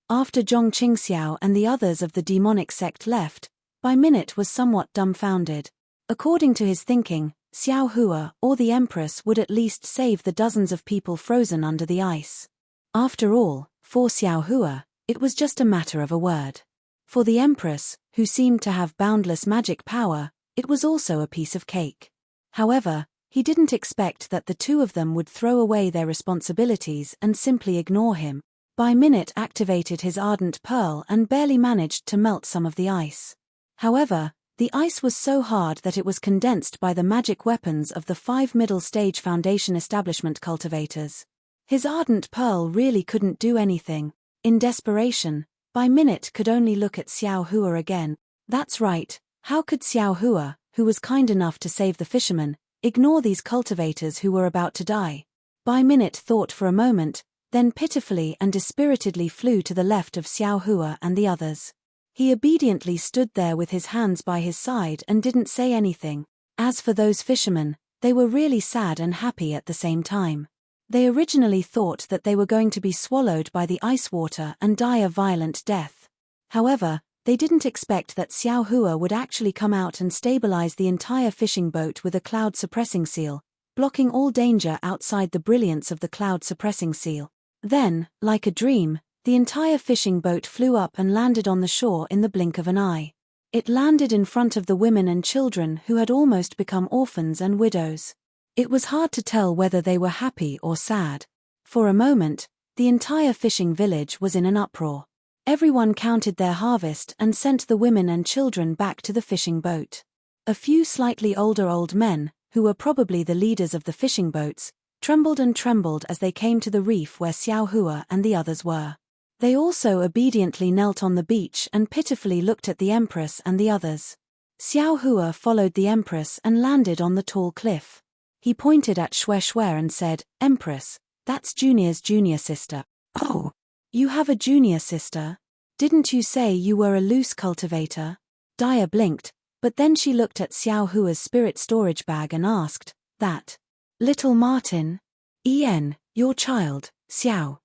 After Zhong Qingxiao and the others of the demonic sect left, by minute was somewhat dumbfounded. According to his thinking, Xiao Hua or the Empress would at least save the dozens of people frozen under the ice. After all, for Xiao Hua, it was just a matter of a word. For the Empress, who seemed to have boundless magic power, it was also a piece of cake. However, he didn't expect that the two of them would throw away their responsibilities and simply ignore him. By minute activated his ardent pearl and barely managed to melt some of the ice. However, the ice was so hard that it was condensed by the magic weapons of the 5 middle stage foundation establishment cultivators. His ardent pearl really couldn't do anything. In desperation, by minute could only look at Xiao Hua again. That's right, how could Xiao Hua, who was kind enough to save the fishermen, ignore these cultivators who were about to die? By minute thought for a moment, then pitifully and dispiritedly flew to the left of Xiao Hua and the others. He obediently stood there with his hands by his side and didn't say anything. As for those fishermen, they were really sad and happy at the same time. They originally thought that they were going to be swallowed by the ice water and die a violent death. However, they didn't expect that Xiao Hua would actually come out and stabilize the entire fishing boat with a cloud suppressing seal, blocking all danger outside the brilliance of the cloud suppressing seal. Then, like a dream, the entire fishing boat flew up and landed on the shore in the blink of an eye. It landed in front of the women and children who had almost become orphans and widows. It was hard to tell whether they were happy or sad. For a moment, the entire fishing village was in an uproar. Everyone counted their harvest and sent the women and children back to the fishing boat. A few slightly older old men, who were probably the leaders of the fishing boats, trembled as they came to the reef where Xiao Hua and the others were. They also obediently knelt on the beach and pitifully looked at the Empress and the others. Xiao Hua followed the Empress and landed on the tall cliff. He pointed at Shui and said, "Empress, that's Junior's junior sister." "Oh, you have a junior sister? Didn't you say you were a loose cultivator?" Dia blinked, but then she looked at Xiao Hua's spirit storage bag and asked, "That little Martin? Your child, Xiao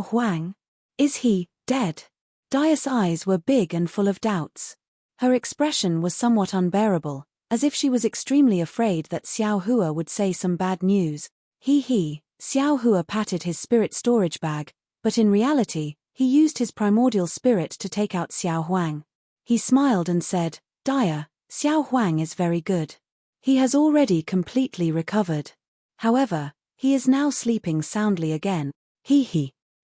Huang? Is he dead?" Dia's eyes were big and full of doubts. Her expression was somewhat unbearable, as if she was extremely afraid that Xiao Hua would say some bad news. Xiao Hua patted his spirit storage bag, but in reality, he used his primordial spirit to take out Xiao Huang. He smiled and said, "Dia, Xiao Huang is very good. He has already completely recovered. However, he is now sleeping soundly again."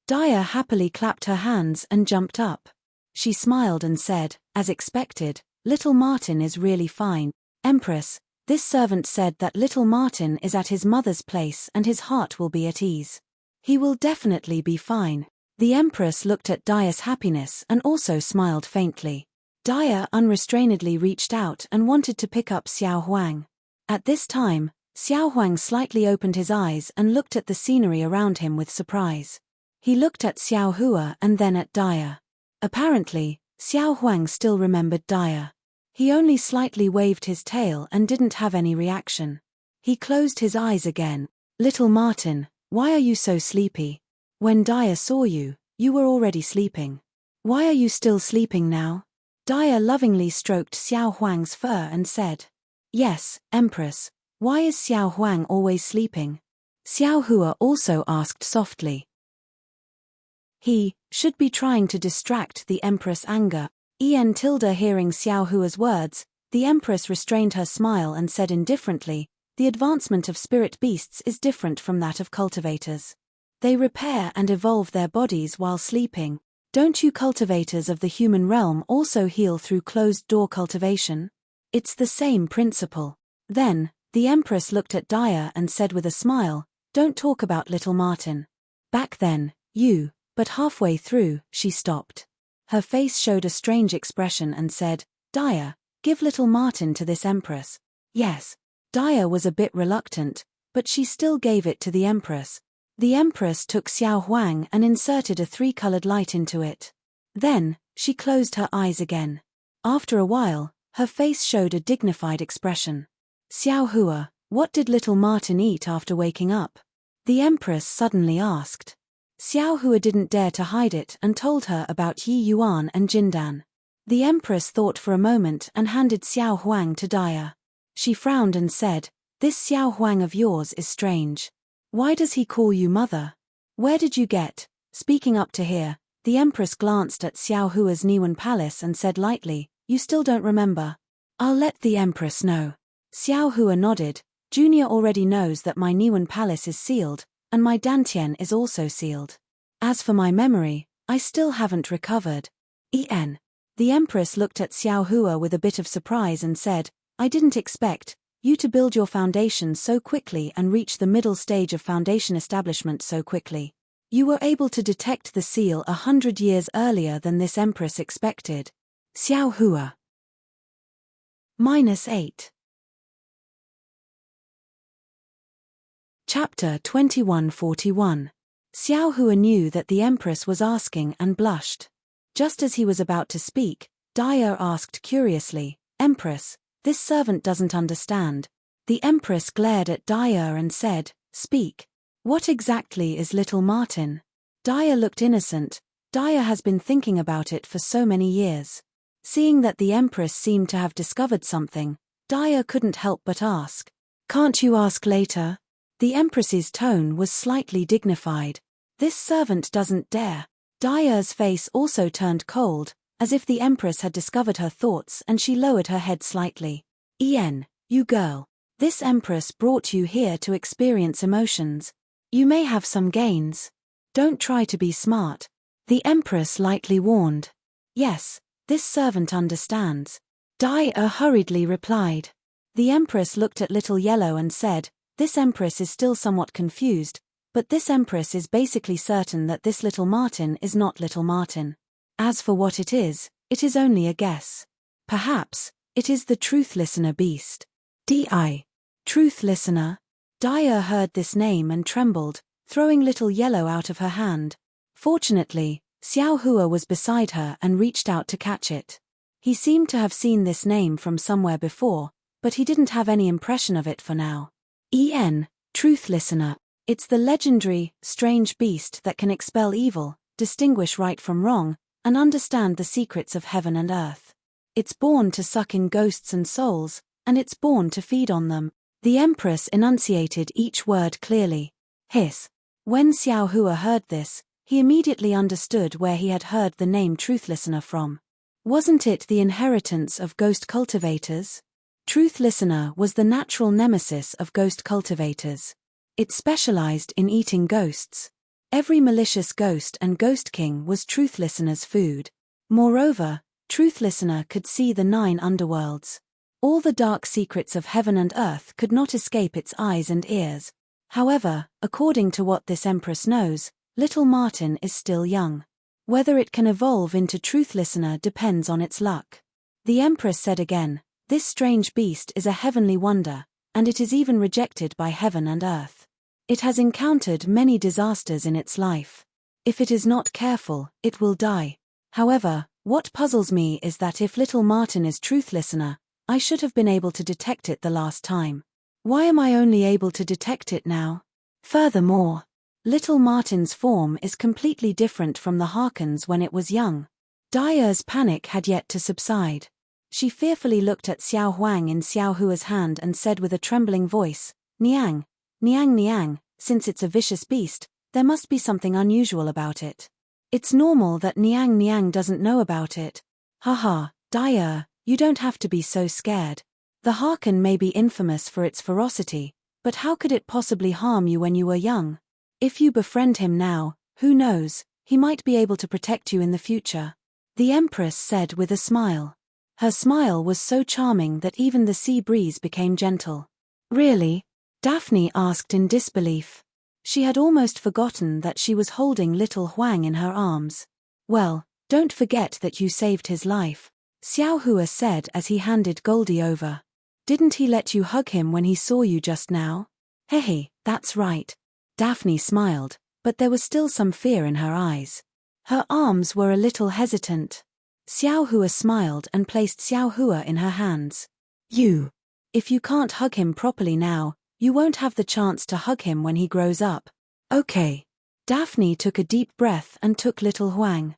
Daya happily clapped her hands and jumped up. She smiled and said, as expected, "Little Martin is really fine. Empress, this servant said that little Martin is at his mother's place and his heart will be at ease. He will definitely be fine." The Empress looked at Daya's happiness and also smiled faintly. Daya unrestrainedly reached out and wanted to pick up Xiao Huang. At this time, Xiao Huang slightly opened his eyes and looked at the scenery around him with surprise. He looked at Xiao Hua and then at Daya. Apparently, Xiao Huang still remembered Daya. He only slightly waved his tail and didn't have any reaction. He closed his eyes again. "Little Martin, why are you so sleepy? When Daya saw you, you were already sleeping. Why are you still sleeping now?" Daya lovingly stroked Xiao Huang's fur and said, "Yes, Empress, why is Xiao Huang always sleeping?" Xiao Hua also asked softly. He should be trying to distract the Empress' anger. Hearing Xiao Hua's words, the Empress restrained her smile and said indifferently, "The advancement of spirit beasts is different from that of cultivators. They repair and evolve their bodies while sleeping. Don't you cultivators of the human realm also heal through closed-door cultivation? It's the same principle." Then, the Empress looked at Daya and said with a smile, "Don't talk about little Martin. Back then, you," but halfway through, she stopped. Her face showed a strange expression and said, "Daya, give little Martin to this Empress." "Yes." Daya was a bit reluctant, but she still gave it to the Empress. The Empress took Xiao Huang and inserted a 3-colored light into it. Then, she closed her eyes again. After a while, her face showed a dignified expression. "Xiao Hua, what did little Martin eat after waking up?" the Empress suddenly asked. Xiao Hua didn't dare to hide it and told her about Yi Yuan and Jindan. The Empress thought for a moment and handed Xiao Huang to Daya. She frowned and said, "This Xiao Huang of yours is strange. Why does he call you mother? Where did you get?" Speaking up to here, the Empress glanced at Xiao Hua's Niwen Palace and said lightly, "You still don't remember? I'll let the Empress know." Xiao Hua nodded. "Junior already knows that my Niwen Palace is sealed, and my Dantian is also sealed. As for my memory, I still haven't recovered." The Empress looked at Xiao Hua with a bit of surprise and said, "I didn't expect you to build your foundation so quickly and reach the middle stage of foundation establishment so quickly. You were able to detect the seal 100 years earlier than this Empress expected." Xiao Hua. -8. Chapter 2141. Xiao Hua knew that the Empress was asking and blushed. Just as he was about to speak, Daya asked curiously, "Empress, this servant doesn't understand." The Empress glared at Daya and said, "Speak. What exactly is little Martin?" Daya looked innocent. Daya has been thinking about it for so many years. Seeing that the Empress seemed to have discovered something, Daya couldn't help but ask, "Can't you ask later?" The Empress's tone was slightly dignified. "This servant doesn't dare." Daya's face also turned cold, as if the Empress had discovered her thoughts, and she lowered her head slightly. You girl. This Empress brought you here to experience emotions. You may have some gains. Don't try to be smart." The Empress lightly warned. "Yes, this servant understands." Daya hurriedly replied. The Empress looked at Little Yellow and said, "This Empress is still somewhat confused, but this Empress is basically certain that this little Martin is not little Martin. As for what it is only a guess. Perhaps, it is the Truth Listener beast." Truth Listener? Daya heard this name and trembled, throwing Little Yellow out of her hand. Fortunately, Xiao Hua was beside her and reached out to catch it. He seemed to have seen this name from somewhere before, but he didn't have any impression of it for now. Truth Listener. It's the legendary, strange beast that can expel evil, distinguish right from wrong, and understand the secrets of heaven and earth. It's born to suck in ghosts and souls, and it's born to feed on them. The Empress enunciated each word clearly. Hiss. When Xiao Hua heard this, he immediately understood where he had heard the name Truth Listener from. Wasn't it the inheritance of ghost cultivators? Truth Listener was the natural nemesis of ghost cultivators. It specialized in eating ghosts. Every malicious ghost and ghost king was Truth Listener's food. Moreover, Truth Listener could see the 9 underworlds. All the dark secrets of heaven and earth could not escape its eyes and ears. However, according to what this Empress knows, little Martin is still young. Whether it can evolve into Truth Listener depends on its luck. The Empress said again, "This strange beast is a heavenly wonder, and it is even rejected by heaven and earth. It has encountered many disasters in its life. If it is not careful, it will die. However, what puzzles me is that if little Martin is Truth Listener, I should have been able to detect it the last time. Why am I only able to detect it now? Furthermore, little Martin's form is completely different from the Harkins when it was young." Daya's panic had yet to subside. She fearfully looked at Xiao Huang in Xiao Hua's hand and said with a trembling voice, "Niang, Niang Niang, since it's a vicious beast, there must be something unusual about it. It's normal that Niang Niang doesn't know about it. Haha, Daya, you don't have to be so scared. The Harkin may be infamous for its ferocity, but how could it possibly harm you when you were young? If you befriend him now, who knows, he might be able to protect you in the future," the Empress said with a smile. Her smile was so charming that even the sea breeze became gentle. "Really?" Daphne asked in disbelief. She had almost forgotten that she was holding little Huang in her arms. "Well, don't forget that you saved his life," Xiao Hua said as he handed Goldie over. "Didn't he let you hug him when he saw you just now?" "Hehe, that's right." Daphne smiled, but there was still some fear in her eyes. Her arms were a little hesitant. Xiao Hua smiled and placed Xiao Hua in her hands. If you can't hug him properly now, you won't have the chance to hug him when he grows up. Okay." Daphne took a deep breath and took little Huang.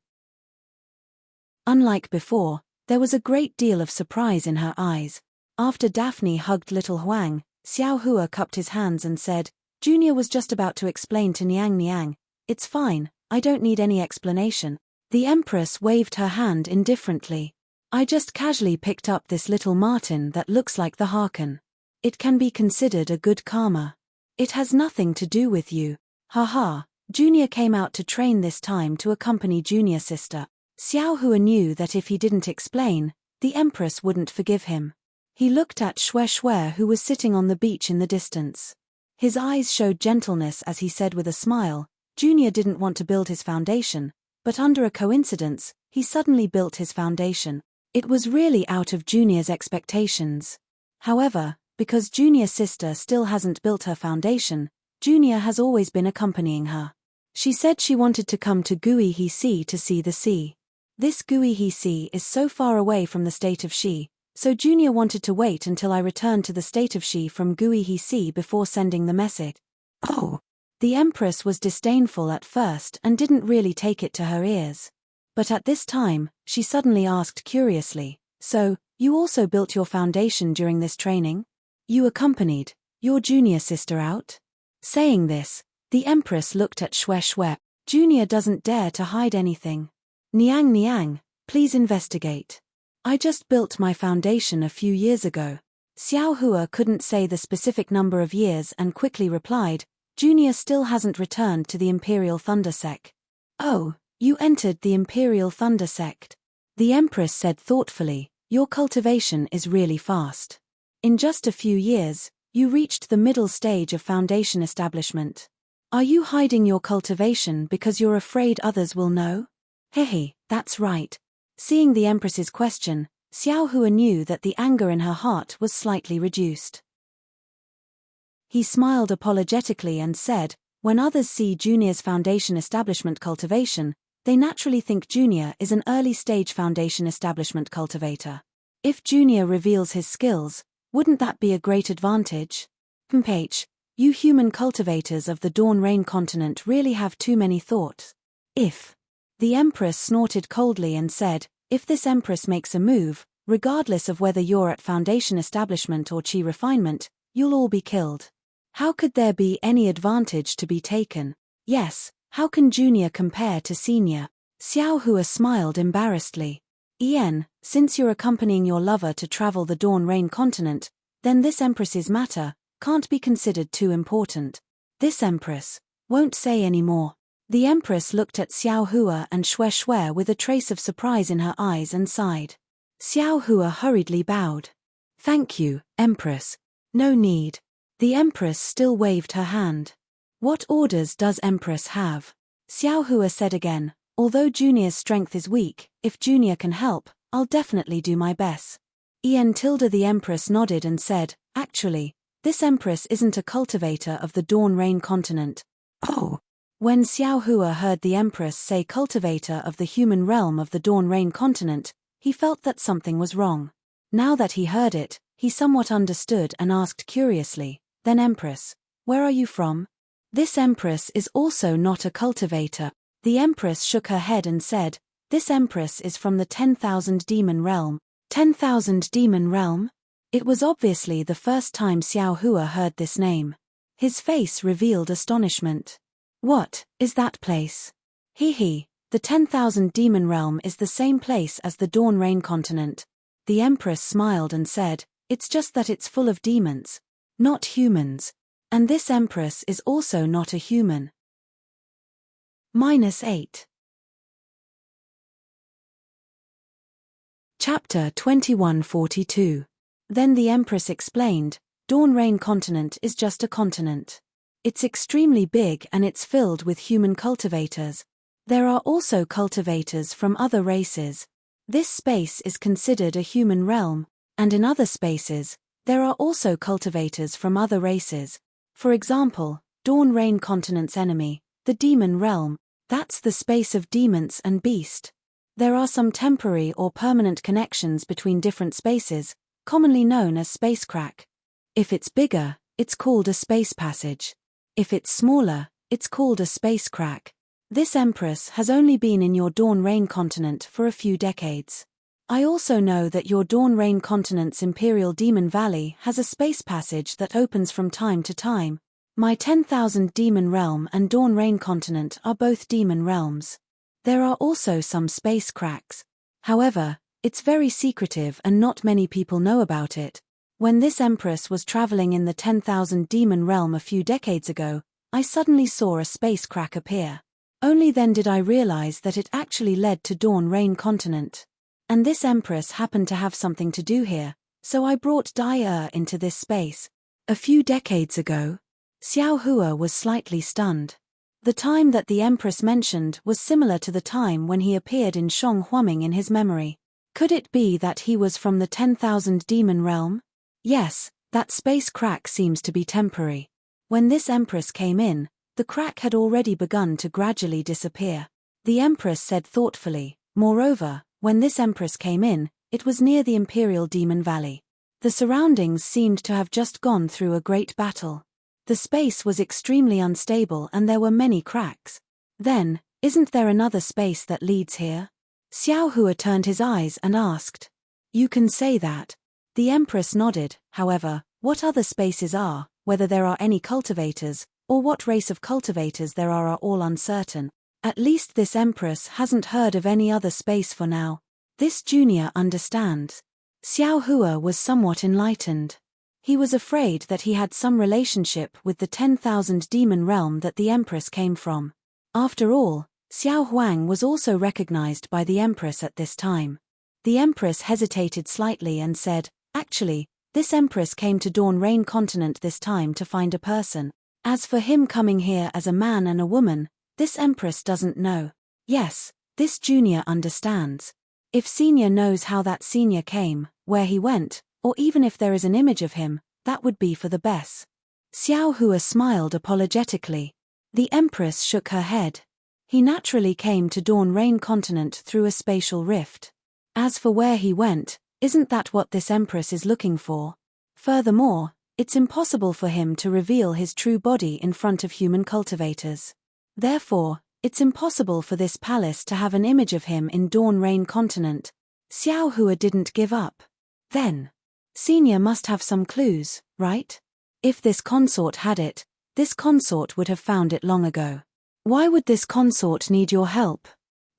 Unlike before, there was a great deal of surprise in her eyes. After Daphne hugged little Huang, Xiao Hua cupped his hands and said, "Junior was just about to explain to Niang Niang. It's fine, I don't need any explanation." The Empress waved her hand indifferently. "I just casually picked up this little Martin that looks like the Harkin. It can be considered a good karma. It has nothing to do with you. Haha, Junior came out to train this time to accompany Junior sister." Xiao Hua knew that if he didn't explain, the Empress wouldn't forgive him. He looked at Xue Xue who was sitting on the beach in the distance. His eyes showed gentleness as he said with a smile, "Junior didn't want to build his foundation, but under a coincidence, he suddenly built his foundation. It was really out of Junior's expectations. However, because Junior's sister still hasn't built her foundation, Junior has always been accompanying her. She said she wanted to come to Gui He Sea to see the sea. This Gui He Sea is so far away from the state of Shi, so Junior wanted to wait until I returned to the state of Shi from Gui He Sea before sending the message." "Oh." The Empress was disdainful at first and didn't really take it to her ears. But at this time, she suddenly asked curiously, "So, you also built your foundation during this training? You accompanied your Junior sister out?" Saying this, the Empress looked at Xue Xue. "Junior doesn't dare to hide anything. Niang Niang, please investigate. I just built my foundation a few years ago." Xiao Hua couldn't say the specific number of years and quickly replied, "Junior still hasn't returned to the Imperial Thunder Sect." "Oh, you entered the Imperial Thunder Sect," the Empress said thoughtfully. "Your cultivation is really fast. In just a few years, you reached the middle stage of foundation establishment. Are you hiding your cultivation because you're afraid others will know?" "Hehe, that's right." Seeing the Empress's question, Xiao Hua knew that the anger in her heart was slightly reduced. He smiled apologetically and said, "When others see Junior's foundation establishment cultivation, they naturally think Junior is an early-stage foundation establishment cultivator. If Junior reveals his skills, wouldn't that be a great advantage? You human cultivators of the Dawn Rain continent really have too many thoughts. If." The Empress snorted coldly and said, "If this Empress makes a move, regardless of whether you're at foundation establishment or chi refinement, you'll all be killed. How could there be any advantage to be taken? Yes, how can Junior compare to Senior?" Xiao Hua smiled embarrassedly. Since you're accompanying your lover to travel the Dawn Rain continent, then this Empress's matter can't be considered too important. This Empress won't say any more." The Empress looked at Xiao Hua and Xue Xue with a trace of surprise in her eyes and sighed. Xiao Hua hurriedly bowed. Thank you, Empress. No need. The Empress still waved her hand. What orders does Empress have? Xiao Hua said again, although Junior's strength is weak, if Junior can help, I'll definitely do my best. The Empress nodded and said, actually, this Empress isn't a cultivator of the Dawn Rain continent. Oh. When Xiao Hua heard the Empress say cultivator of the human realm of the Dawn Rain continent, he felt that something was wrong. Now that he heard it, he somewhat understood and asked curiously, then Empress, where are you from? This Empress is also not a cultivator. The Empress shook her head and said, this Empress is from the 10,000 demon realm. 10,000 demon realm? It was obviously the first time Xiao Hua heard this name. His face revealed astonishment. What is that place? He, the 10,000 demon realm is the same place as the Dawn Rain continent. The Empress smiled and said, it's just that it's full of demons, not humans. And this Empress is also not a human. -8. Chapter 2142. Then the Empress explained, Dawn Rain continent is just a continent. It's extremely big and it's filled with human cultivators. There are also cultivators from other races. This space is considered a human realm, and in other spaces, there are also cultivators from other races. For example, Dawn Rain continent's enemy, the demon realm, that's the space of demons and beast. There are some temporary or permanent connections between different spaces, commonly known as space crack. If it's bigger, it's called a space passage. If it's smaller, it's called a space crack. This Empress has only been in your Dawn Rain continent for a few decades. I also know that your Dawn Rain continent's Imperial Demon Valley has a space passage that opens from time to time. My 10,000 demon realm and Dawn Rain continent are both demon realms. There are also some space cracks. However, it's very secretive and not many people know about it. When this Empress was traveling in the 10,000 demon realm a few decades ago, I suddenly saw a space crack appear. Only then did I realize that it actually led to Dawn Rain continent. And this Empress happened to have something to do here, so I brought Dai into this space. A few decades ago? Xiao Hua was slightly stunned. The time that the Empress mentioned was similar to the time when he appeared in Shong Huaming in his memory. Could it be that he was from the 10,000 demon realm? Yes, that space crack seems to be temporary. When this Empress came in, the crack had already begun to gradually disappear. The Empress said thoughtfully, moreover, when this Empress came in, it was near the Imperial Demon Valley. The surroundings seemed to have just gone through a great battle. The space was extremely unstable and there were many cracks. Then, isn't there another space that leads here? Xiao Hua turned his eyes and asked. You can say that. The Empress nodded, however, what other spaces are, whether there are any cultivators, or what race of cultivators there are all uncertain. At least this Empress hasn't heard of any other space for now. This Junior understands. Xiao Hua was somewhat enlightened. He was afraid that he had some relationship with the 10,000 demon realm that the Empress came from. After all, Xiao Huang was also recognized by the Empress at this time. The Empress hesitated slightly and said, actually, this Empress came to Dawn Rain continent this time to find a person. As for him coming here as a man and a woman, this Empress doesn't know. Yes, this Junior understands. If Senior knows how that Senior came, where he went, or even if there is an image of him, that would be for the best. Xiao Hua smiled apologetically. The Empress shook her head. He naturally came to Dawn Rain continent through a spatial rift. As for where he went, isn't that what this Empress is looking for? Furthermore, it's impossible for him to reveal his true body in front of human cultivators. Therefore, it's impossible for this palace to have an image of him in Dawn Rain continent. Xiao Hua didn't give up. Then, Senior must have some clues, right? If this consort had it, this consort would have found it long ago. Why would this consort need your help?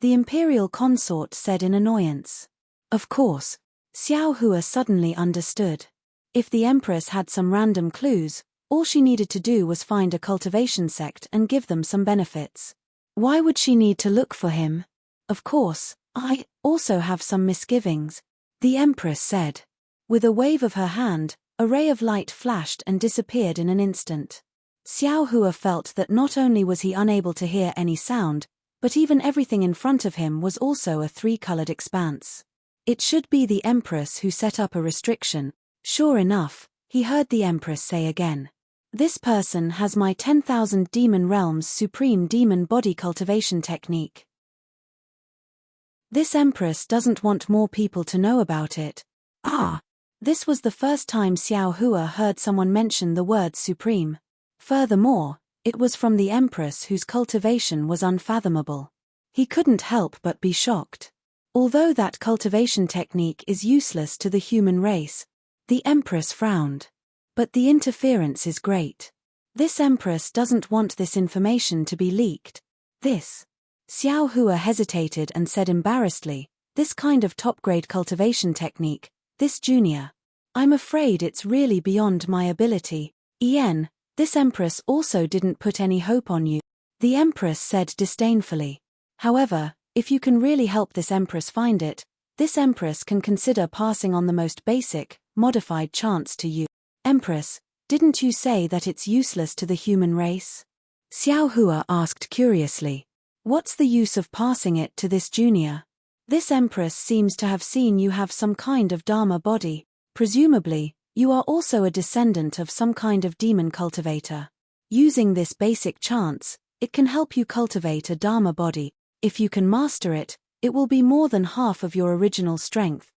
The Imperial consort said in annoyance. Of course, Xiao Hua suddenly understood. If the Empress had some random clues, all she needed to do was find a cultivation sect and give them some benefits. Why would she need to look for him? Of course, I also have some misgivings, the Empress said. With a wave of her hand, a ray of light flashed and disappeared in an instant. Xiao Hua felt that not only was he unable to hear any sound, but even everything in front of him was also a three-colored expanse. It should be the Empress who set up a restriction. Sure enough, he heard the Empress say again. This person has my 10,000 demon realms supreme demon body cultivation technique. This Empress doesn't want more people to know about it. This was the first time Xiao Hua heard someone mention the word supreme. Furthermore, it was from the Empress whose cultivation was unfathomable. He couldn't help but be shocked. Although that cultivation technique is useless to the human race, the Empress frowned. But the interference is great. This Empress doesn't want this information to be leaked. Xiao Hua hesitated and said embarrassedly, this kind of top-grade cultivation technique, this junior. I'm afraid it's really beyond my ability. This Empress also didn't put any hope on you, the Empress said disdainfully. However, if you can really help this Empress find it, this Empress can consider passing on the most basic, modified chance to you. Empress, didn't you say that it's useless to the human race? Xiao Hua asked curiously. What's the use of passing it to this junior? This Empress seems to have seen you have some kind of Dharma body. Presumably, you are also a descendant of some kind of demon cultivator. Using this basic chance, it can help you cultivate a Dharma body. If you can master it, it will be more than half of your original strength.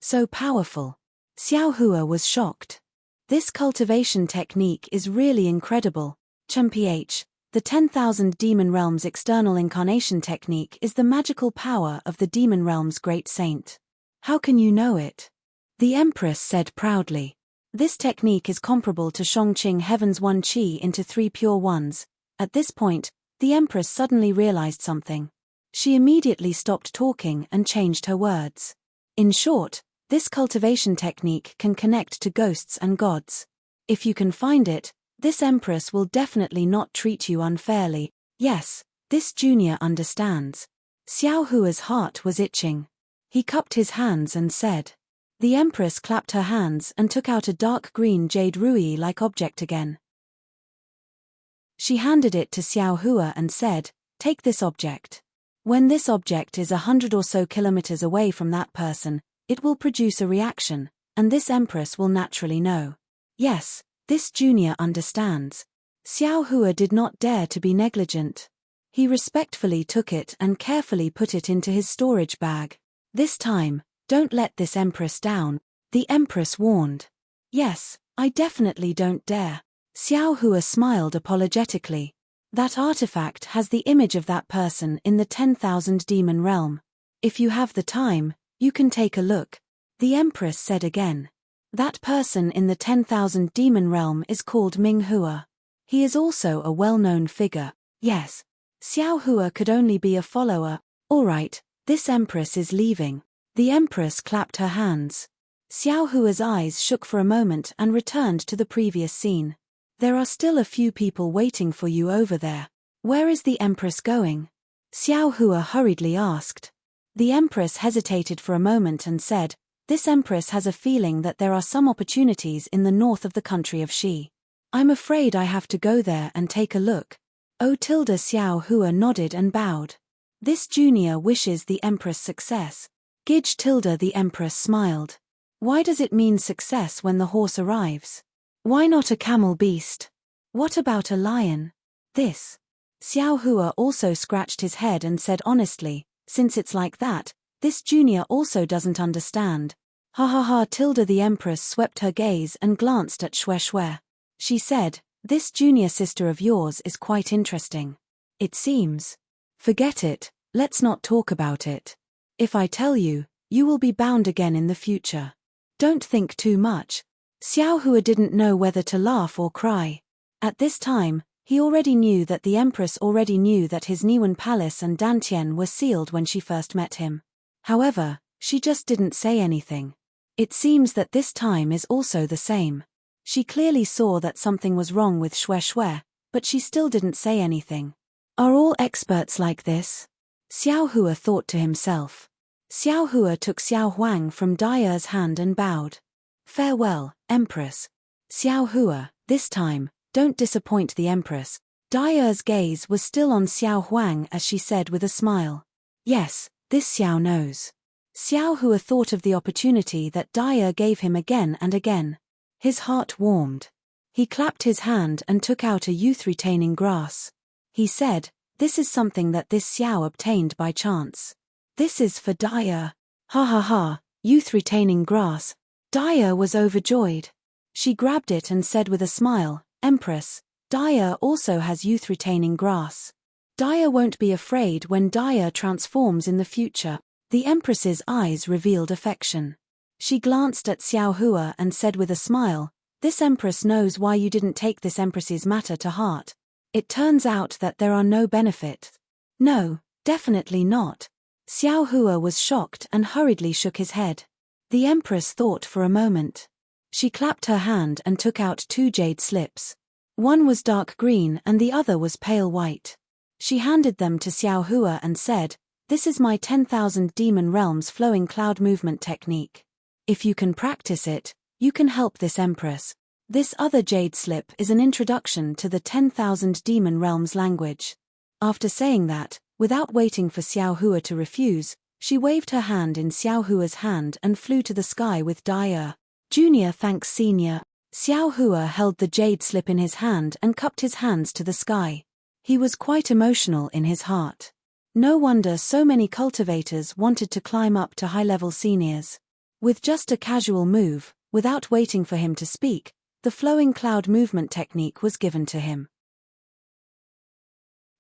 So powerful. Xiao Hua was shocked. This cultivation technique is really incredible. ChMPH, the 10,000 Demon Realms External Incarnation Technique is the magical power of the Demon Realm's great saint. How can you know it? The Empress said proudly. This technique is comparable to Shongqing Heaven's one Qi into 3 pure ones. At this point, the Empress suddenly realized something. She immediately stopped talking and changed her words. In short, this cultivation technique can connect to ghosts and gods. If you can find it, this Empress will definitely not treat you unfairly. Yes, this junior understands. Xiao Hua's heart was itching. He cupped his hands and said. The Empress clapped her hands and took out a dark green jade ruby-like object again. She handed it to Xiao Hua and said, take this object. When this object is 100 or so kilometers away from that person, it will produce a reaction, and this Empress will naturally know. Yes, this junior understands. Xiao Hua did not dare to be negligent. He respectfully took it and carefully put it into his storage bag. This time, don't let this Empress down, the Empress warned. Yes, I definitely don't dare. Xiao Hua smiled apologetically. That artifact has the image of that person in the 10,000 demon realm. If you have the time, you can take a look, the Empress said again. That person in the 10,000 demon realm is called Ming Hua. He is also a well-known figure. Yes. Xiao Hua could only be a follower. All right, this Empress is leaving. The Empress clapped her hands. Xiao Hua's eyes shook for a moment and returned to the previous scene. There are still a few people waiting for you over there. Where is the Empress going? Xiao Hua hurriedly asked. The Empress hesitated for a moment and said, this Empress has a feeling that there are some opportunities in the north of the country of Xi. I'm afraid I have to go there and take a look. Xiao Hua nodded and bowed. This junior wishes the Empress success. The Empress smiled. Why does it mean success when the horse arrives? Why not a camel beast? What about a lion? Xiao Hua also scratched his head and said honestly, since it's like that, this junior also doesn't understand. The Empress swept her gaze and glanced at Xue. She said, this junior sister of yours is quite interesting. It seems. Forget it, let's not talk about it. If I tell you, you will be bound again in the future. Don't think too much. Xiao Hua didn't know whether to laugh or cry. At this time, he already knew that the Empress already knew that his Niwen Palace and Dantian were sealed when she first met him. However, she just didn't say anything. It seems that this time is also the same. She clearly saw that something was wrong with Xue, but she still didn't say anything. Are all experts like this? Xiao Hua thought to himself. Xiao Hua took Xiao Huang from Daye's hand and bowed. Farewell, Empress. Xiao Hua, this time, don't disappoint the Empress. Daye's gaze was still on Xiao Huang as she said with a smile. Yes, this Xiao knows. Xiao Hua thought of the opportunity that Daye gave him again and again. His heart warmed. He clapped his hand and took out a youth-retaining grass. He said, this is something that this Xiao obtained by chance. This is for Daye. Ha ha ha, youth-retaining grass. Daye was overjoyed. She grabbed it and said with a smile, Empress, Daye also has youth-retaining grass. Daye won't be afraid when Daye transforms in the future. The Empress's eyes revealed affection. She glanced at Xiao Hua and said with a smile, this Empress knows why you didn't take this Empress's matter to heart. It turns out that there are no benefits. No, definitely not. Xiao Hua was shocked and hurriedly shook his head. The Empress thought for a moment. She clapped her hand and took out 2 jade slips. One was dark green and the other was pale white. She handed them to Xiao Hua and said, this is my 10,000 demon realms flowing cloud movement technique. If you can practice it, you can help this Empress. This other jade slip is an introduction to the 10,000 demon realms language. After saying that, without waiting for Xiao Hua to refuse, she waved her hand in Xiao Hua's hand and flew to the sky with Daye. Junior thanks Senior. Xiao Hua held the jade slip in his hand and cupped his hands to the sky. He was quite emotional in his heart. No wonder so many cultivators wanted to climb up to high-level seniors. With just a casual move, without waiting for him to speak, the flowing cloud movement technique was given to him.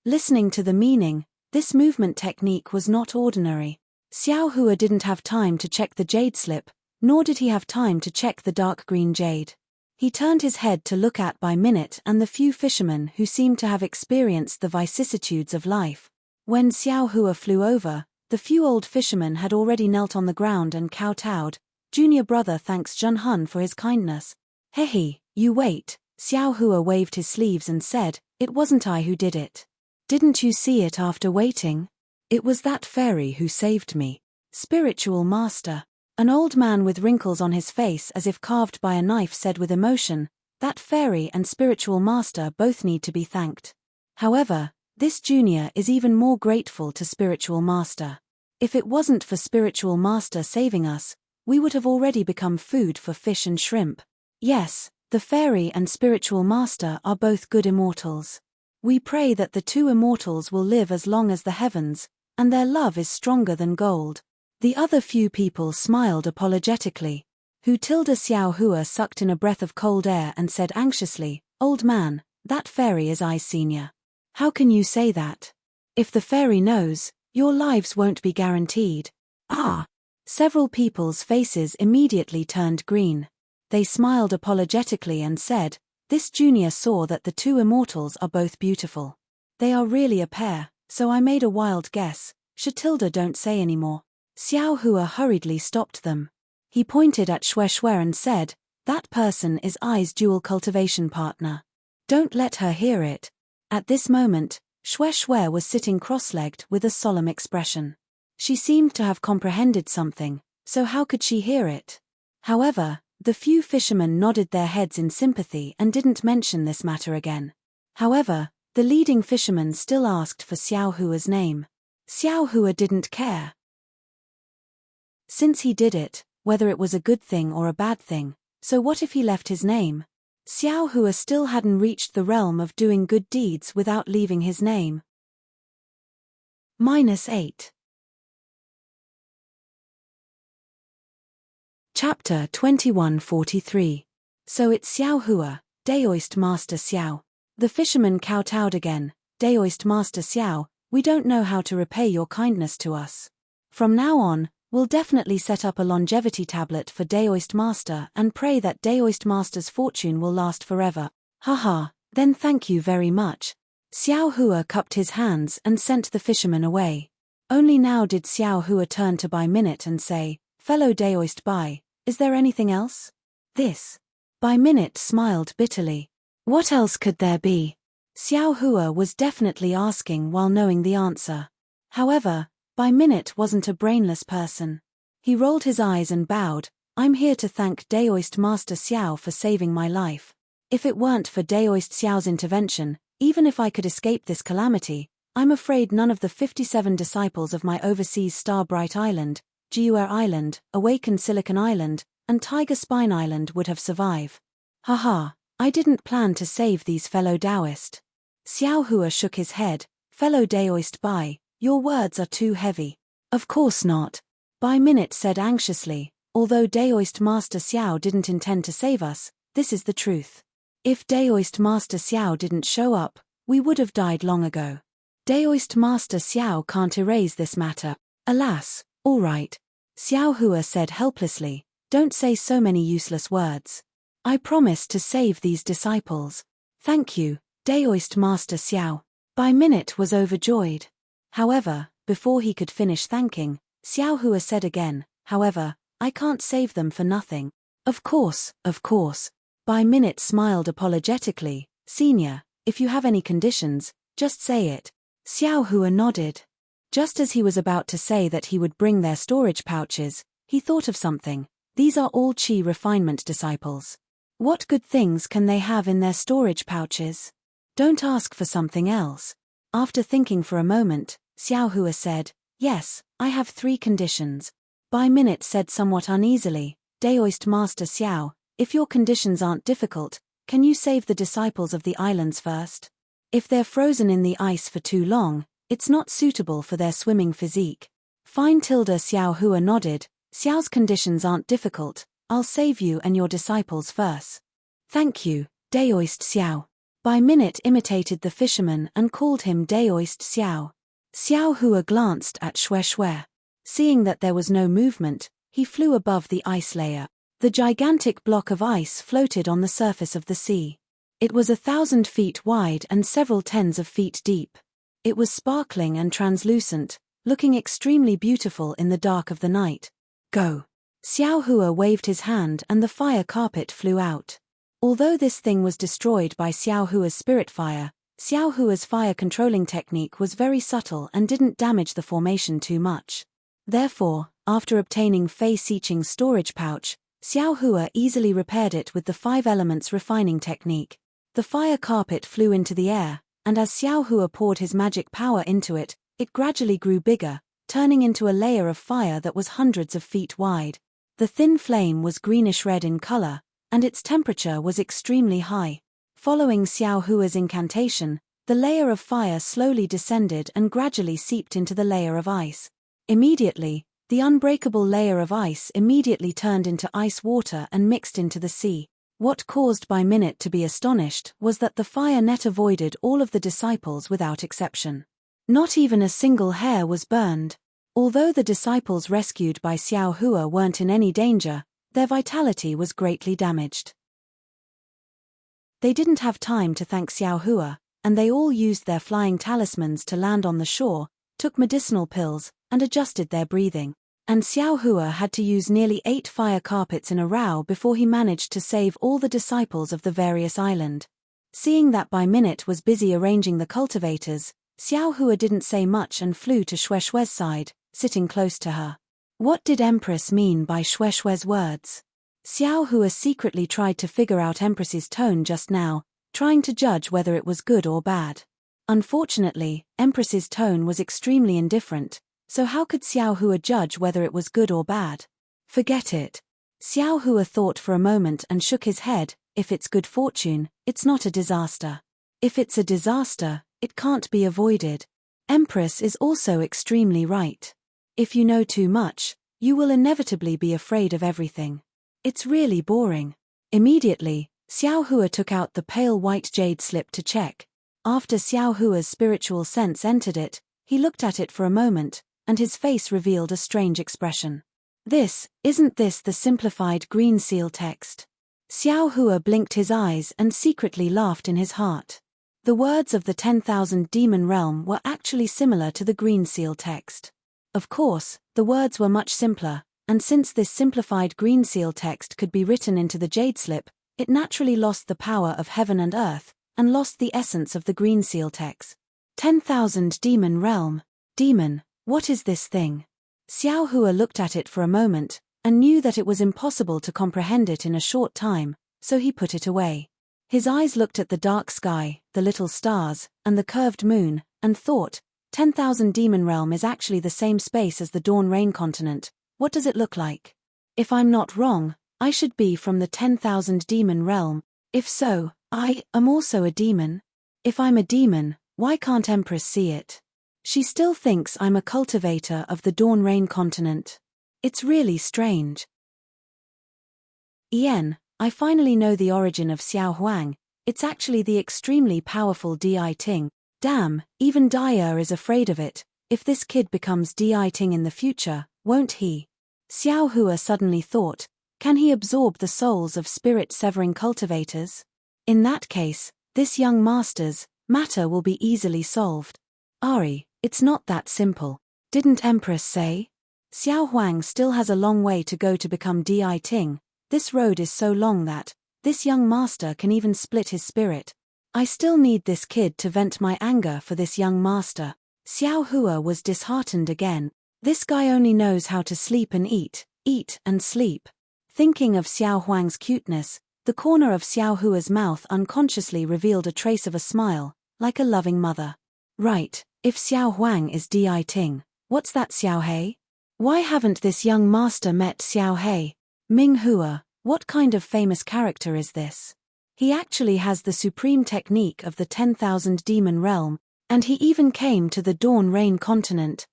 Listening to the meaning, this movement technique was not ordinary. Xiao Hua didn't have time to check the jade slip, nor did he have time to check the dark green jade. He turned his head to look at by minute and the few fishermen who seemed to have experienced the vicissitudes of life. When Xiao Hua flew over, the few old fishermen had already knelt on the ground and kowtowed. Junior brother thanks Jun Hun for his kindness. Hehe, you wait. Xiao Hua waved his sleeves and said, it wasn't I who did it. Didn't you see it after waiting? It was that fairy who saved me. Spiritual master. An old man with wrinkles on his face as if carved by a knife said with emotion, that fairy and spiritual master both need to be thanked. However, this junior is even more grateful to spiritual master. If it wasn't for spiritual master saving us, we would have already become food for fish and shrimp. Yes, the fairy and spiritual master are both good immortals. We pray that the 2 immortals will live as long as the heavens, and their love is stronger than gold. The other few people smiled apologetically. Xiao Hua sucked in a breath of cold air and said anxiously, old man, that fairy is I senior. How can you say that? If the fairy knows, your lives won't be guaranteed. Ah! Several people's faces immediately turned green. They smiled apologetically and said, this junior saw that the 2 immortals are both beautiful. They are really a pair, so I made a wild guess. Shatilda, don't say any more. Xiao Hua hurriedly stopped them. He pointed at Shui and said, that person is I's dual cultivation partner. Don't let her hear it. At this moment, Shui was sitting cross-legged with a solemn expression. She seemed to have comprehended something, so how could she hear it? However, the few fishermen nodded their heads in sympathy and didn't mention this matter again. However, the leading fisherman still asked for Xiao Hua's name. Xiao Hua didn't care. Since he did it, whether it was a good thing or a bad thing, so what if he left his name? Xiao Hua still hadn't reached the realm of doing good deeds without leaving his name. -8. Chapter 2143. So it's Xiao Hua, Daoist Master Xiao. The fisherman kowtowed again. Daoist Master Xiao, we don't know how to repay your kindness to us. From now on, we'll definitely set up a longevity tablet for Daoist Master and pray that Daoist Master's fortune will last forever. Haha, then thank you very much. Xiao Hua cupped his hands and sent the fisherman away. Only now did Xiao Hua turn to Bai Minute and say, fellow Daoist Bai, is there anything else? This. Bai Minute smiled bitterly. What else could there be? Xiao Hua was definitely asking while knowing the answer. However, by minute wasn't a brainless person. He rolled his eyes and bowed. I'm here to thank Daoist Master Xiao for saving my life. If it weren't for Daoist Xiao's intervention, even if I could escape this calamity, I'm afraid none of the 57 disciples of my overseas Star Bright Island, Jiuer Island, Awakened Silicon Island, and Tiger Spine Island would have survived. Haha, I didn't plan to save these fellow Daoist. Xiao Hua shook his head. Fellow Daoist Bai, your words are too heavy. Of course not. Bai Minute said anxiously, although Daoist Master Xiao didn't intend to save us, this is the truth. If Daoist Master Xiao didn't show up, we would have died long ago. Daoist Master Xiao can't erase this matter. Alas, all right. Xiao Hua said helplessly, don't say so many useless words. I promise to save these disciples. Thank you, Daoist Master Xiao. Bai Minute was overjoyed. However, before he could finish thanking, Xiao Hua said again, however, I can't save them for nothing. Of course, of course. Bai Minute smiled apologetically, Senior, if you have any conditions, just say it. Xiao Hua nodded. Just as he was about to say that he would bring their storage pouches, he thought of something. These are all Qi refinement disciples. What good things can they have in their storage pouches? Don't ask for something else. After thinking for a moment, Xiao Hua said, yes, I have 3 conditions. Bai Minute said somewhat uneasily, Daoist Master Xiao, if your conditions aren't difficult, can you save the disciples of the islands first? If they're frozen in the ice for too long, it's not suitable for their swimming physique. Fine. Xiao Hua nodded. Xiao's conditions aren't difficult, I'll save you and your disciples first. Thank you, Daoist Xiao. Bai Minute imitated the fisherman and called him Daoist Xiao. Xiao Hua glanced at Xue Xue. Seeing that there was no movement, he flew above the ice layer. The gigantic block of ice floated on the surface of the sea. It was 1,000 feet wide and several tens of feet deep. It was sparkling and translucent, looking extremely beautiful in the dark of the night. Go! Xiao Hua waved his hand and the fire carpet flew out. Although this thing was destroyed by Xiao Hua's spirit fire, Xiao Hua's fire controlling technique was very subtle and didn't damage the formation too much. Therefore, after obtaining Fei Xiqing's storage pouch, Xiao Hua easily repaired it with the 5 elements refining technique. The fire carpet flew into the air, and as Xiao Hua poured his magic power into it, it gradually grew bigger, turning into a layer of fire that was hundreds of feet wide. The thin flame was greenish-red in color, and its temperature was extremely high. Following Xiao Hua's incantation, the layer of fire slowly descended and gradually seeped into the layer of ice. Immediately, the unbreakable layer of ice immediately turned into ice water and mixed into the sea. What caused Bai Minute to be astonished was that the fire net avoided all of the disciples without exception. Not even a single hair was burned. Although the disciples rescued by Xiao Hua weren't in any danger, their vitality was greatly damaged. They didn't have time to thank Xiao Hua, and they all used their flying talismans to land on the shore, took medicinal pills, and adjusted their breathing. And Xiao Hua had to use nearly 8 fire carpets in a row before he managed to save all the disciples of the various island. Seeing that Bai Minute was busy arranging the cultivators, Xiao Hua didn't say much and flew to Xue Xue's side, sitting close to her. What did Empress mean by Xue Xue's words? Xiao Hua secretly tried to figure out Empress's tone just now, trying to judge whether it was good or bad. Unfortunately, Empress's tone was extremely indifferent, so how could Xiao Hua judge whether it was good or bad? Forget it. Xiao Hua thought for a moment and shook his head. If it's good fortune, it's not a disaster. If it's a disaster, it can't be avoided. Empress is also extremely right. If you know too much, you will inevitably be afraid of everything. It's really boring. Immediately, Xiao Hua took out the pale white jade slip to check. After Xiao Hua's spiritual sense entered it, he looked at it for a moment, and his face revealed a strange expression. Isn't this the simplified green seal text? Xiao Hua blinked his eyes and secretly laughed in his heart. The words of the 10,000 demon realm were actually similar to the green seal text. Of course, the words were much simpler, and since this simplified green seal text could be written into the jade slip, it naturally lost the power of heaven and earth, and lost the essence of the green seal text. 10,000 Demon Realm. Demon, what is this thing? Xiao Hua looked at it for a moment, and knew that it was impossible to comprehend it in a short time, so he put it away. His eyes looked at the dark sky, the little stars, and the curved moon, and thought, 10,000 Demon Realm is actually the same space as the Dawn Rain continent. What does it look like? If I'm not wrong, I should be from the 10,000 Demon Realm. If so, I am also a demon. If I'm a demon, why can't Empress see it? She still thinks I'm a cultivator of the Dawn Rain continent. It's really strange. I finally know the origin of Xiao Huang. It's actually the extremely powerful Deity. Damn, even Daya is afraid of it. If this kid becomes Deity in the future, won't he? Xiao Hua suddenly thought, can he absorb the souls of spirit-severing cultivators? In that case, this young master's matter will be easily solved. Ari, it's not that simple. Didn't Empress say? Xiao Huang still has a long way to go to become Deity. This road is so long that this young master can even split his spirit. I still need this kid to vent my anger for this young master. Xiao Hua was disheartened again. This guy only knows how to sleep and eat and sleep. Thinking of Xiao Huang's cuteness, the corner of Xiao Hua's mouth unconsciously revealed a trace of a smile, like a loving mother. Right, if Xiao Huang is Deity, what's that Xiao Hei? Why haven't this young master met Xiao Hei? Ming Hua, what kind of famous character is this? He actually has the supreme technique of the 10,000 Demon Realm, and he even came to the Dawn Rain continent.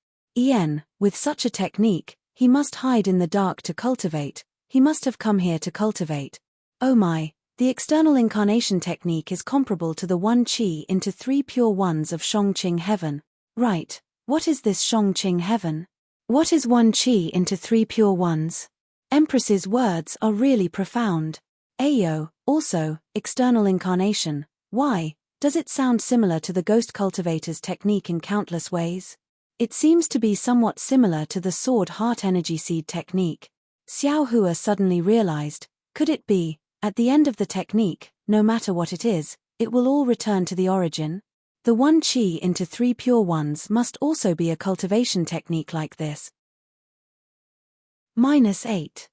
With such a technique, he must hide in the dark to cultivate. He must have come here to cultivate. Oh my, the external incarnation technique is comparable to the 1 Qi into 3 pure ones of Shongqing heaven. Right, what is this Shongqing heaven? What is 1 Qi into 3 pure ones? Empress's words are really profound. Ayo, also, external incarnation. Why, does it sound similar to the ghost cultivator's technique in countless ways? It seems to be somewhat similar to the sword heart energy seed technique. Xiao Hua suddenly realized, could it be, at the end of the technique, no matter what it is, it will all return to the origin? The 1 Qi into 3 pure ones must also be a cultivation technique like this. -8.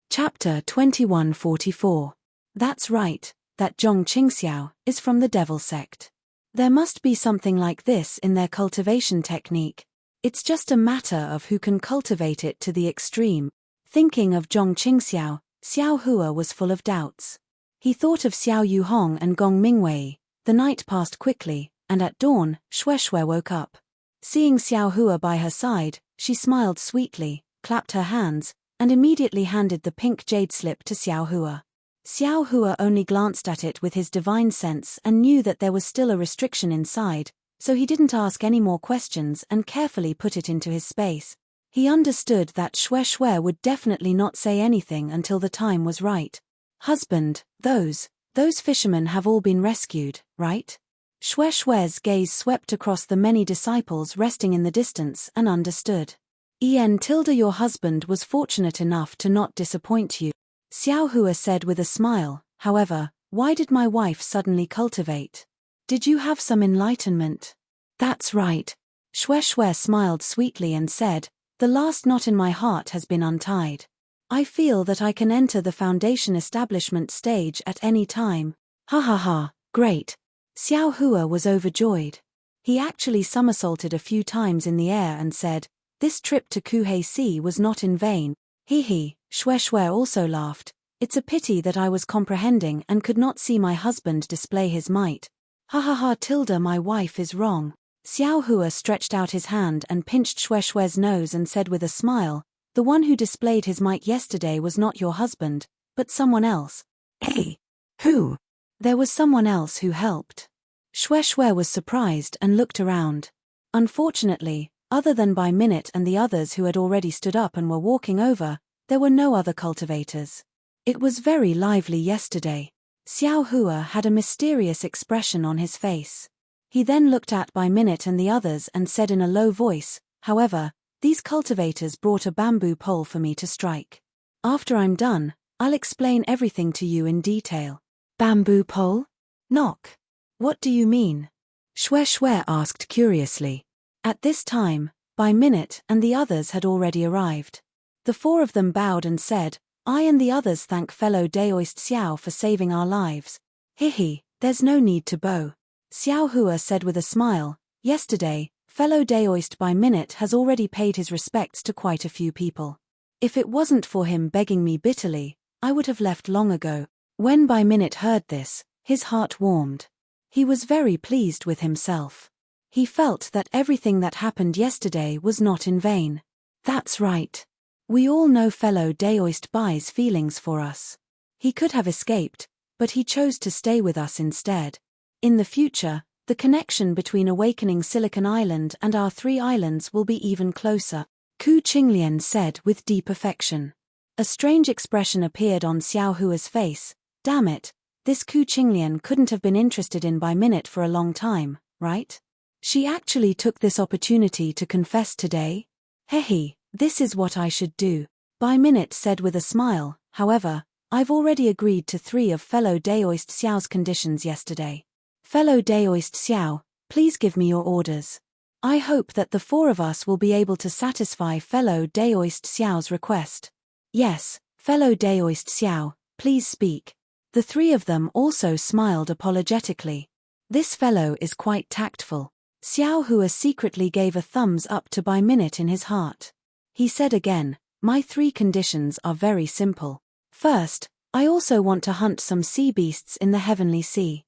Chapter 2144. That's right, that Zhong Qingxiao is from the Devil sect. There must be something like this in their cultivation technique. It's just a matter of who can cultivate it to the extreme. Thinking of Zhong Qingxiao, Xiao Hua was full of doubts. He thought of Xiao Yuhong and Gong Mingwei. The night passed quickly, and at dawn, Shueshue woke up. Seeing Xiao Hua by her side, she smiled sweetly, clapped her hands, and immediately handed the pink jade slip to Xiao Hua. Xiao Hua only glanced at it with his divine sense and knew that there was still a restriction inside, so he didn't ask any more questions and carefully put it into his space. He understood that Shueshue would definitely not say anything until the time was right. Husband, those fishermen have all been rescued, right? Shueshue's gaze swept across the many disciples resting in the distance and understood. Your husband was fortunate enough to not disappoint you. Xiao Hua said with a smile. However, why did my wife suddenly cultivate? Did you have some enlightenment? That's right. Shueshue smiled sweetly and said, the last knot in my heart has been untied. I feel that I can enter the foundation establishment stage at any time. Ha ha ha, great. Xiao Hua was overjoyed. He actually somersaulted a few times in the air and said, this trip to Kuhei Sea was not in vain. He. Shueshue also laughed. It's a pity that I was comprehending and could not see my husband display his might. Ha ha ha tilde my wife is wrong. Xiao Hua stretched out his hand and pinched Shueshue's nose and said with a smile, the one who displayed his might yesterday was not your husband, but someone else. Hey, who? There was someone else who helped. Shueshue was surprised and looked around. Unfortunately, other than by Minute and the others who had already stood up and were walking over, there were no other cultivators. It was very lively yesterday. Xiao Hua had a mysterious expression on his face. He then looked at by Minute and the others and said in a low voice, however, these cultivators brought a bamboo pole for me to strike. After I'm done, I'll explain everything to you in detail. Bamboo pole? Knock. What do you mean? Shwe Shwe asked curiously. At this time, by minute and the others had already arrived. The four of them bowed and said, I and the others thank fellow Daoist Xiao for saving our lives. Hihi, there's no need to bow. Xiao Hua said with a smile, yesterday, fellow Daoist by minute has already paid his respects to quite a few people. If it wasn't for him begging me bitterly, I would have left long ago. When by minute heard this, his heart warmed. He was very pleased with himself. He felt that everything that happened yesterday was not in vain. That's right. We all know fellow Daoist Bai's feelings for us. He could have escaped, but he chose to stay with us instead. In the future, the connection between Awakening Silicon Island and our 3 islands will be even closer, Ku Qinglian said with deep affection. A strange expression appeared on Xiao Hua's face. Damn it, this Ku Qinglian couldn't have been interested in by minute for a long time, right? She actually took this opportunity to confess today? Hehe, this is what I should do, by minute said with a smile. However, I've already agreed to 3 of fellow Daoist Xiao's conditions yesterday. Fellow Daoist Xiao, please give me your orders. I hope that the 4 of us will be able to satisfy fellow Daoist Xiao's request. Yes, fellow Daoist Xiao, please speak. The 3 of them also smiled apologetically. This fellow is quite tactful. Xiao Hua secretly gave a thumbs up to by minute in his heart. He said again, my 3 conditions are very simple. First, I also want to hunt some sea beasts in the heavenly sea.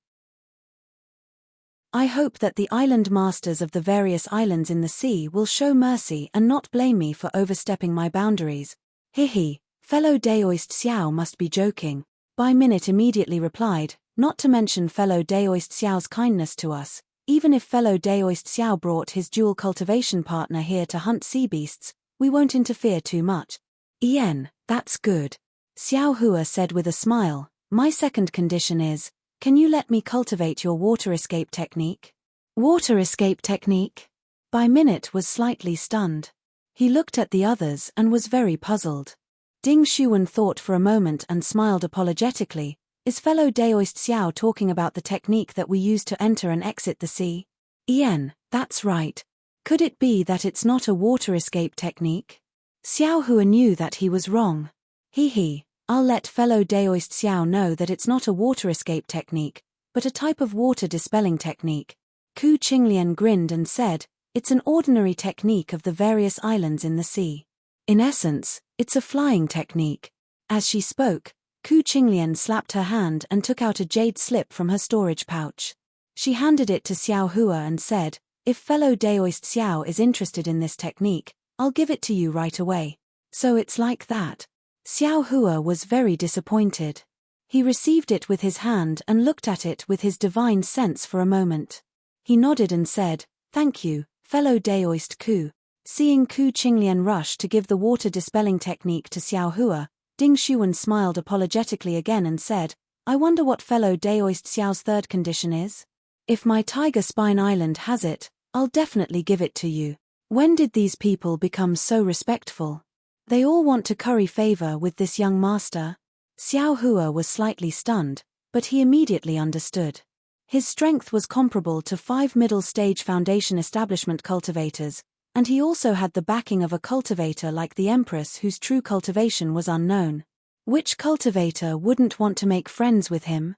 I hope that the island masters of the various islands in the sea will show mercy and not blame me for overstepping my boundaries. Hihi, fellow Daoist Xiao must be joking. By minute immediately replied, not to mention fellow Daoist Xiao's kindness to us, even if fellow Daoist Xiao brought his dual cultivation partner here to hunt sea beasts, we won't interfere too much. Ian, that's good. Xiao Hua said with a smile, my second condition is, can you let me cultivate your water escape technique? Water escape technique? By minute was slightly stunned. He looked at the others and was very puzzled. Ding Shuan thought for a moment and smiled apologetically. Is fellow Daoist Xiao talking about the technique that we use to enter and exit the sea? Ian, that's right. Could it be that it's not a water escape technique? Xiao Hua knew that he was wrong. I'll let fellow Daoist Xiao know that it's not a water escape technique, but a type of water dispelling technique. Ku Qinglian grinned and said, it's an ordinary technique of the various islands in the sea. In essence, it's a flying technique. As she spoke, Ku Qinglian slapped her hand and took out a jade slip from her storage pouch. She handed it to Xiao Hua and said, if fellow Daoist Xiao is interested in this technique, I'll give it to you right away. So it's like that. Xiao Hua was very disappointed. He received it with his hand and looked at it with his divine sense for a moment. He nodded and said, thank you, fellow Daoist Ku. Seeing Ku Qinglian rush to give the water dispelling technique to Xiao Hua, Ding Shuan smiled apologetically again and said, I wonder what fellow Daoist Xiao's third condition is? If my Tiger Spine Island has it, I'll definitely give it to you. When did these people become so respectful? They all want to curry favor with this young master? Xiao Hua was slightly stunned, but he immediately understood. His strength was comparable to 5 middle-stage foundation establishment cultivators, and he also had the backing of a cultivator like the Empress whose true cultivation was unknown. Which cultivator wouldn't want to make friends with him?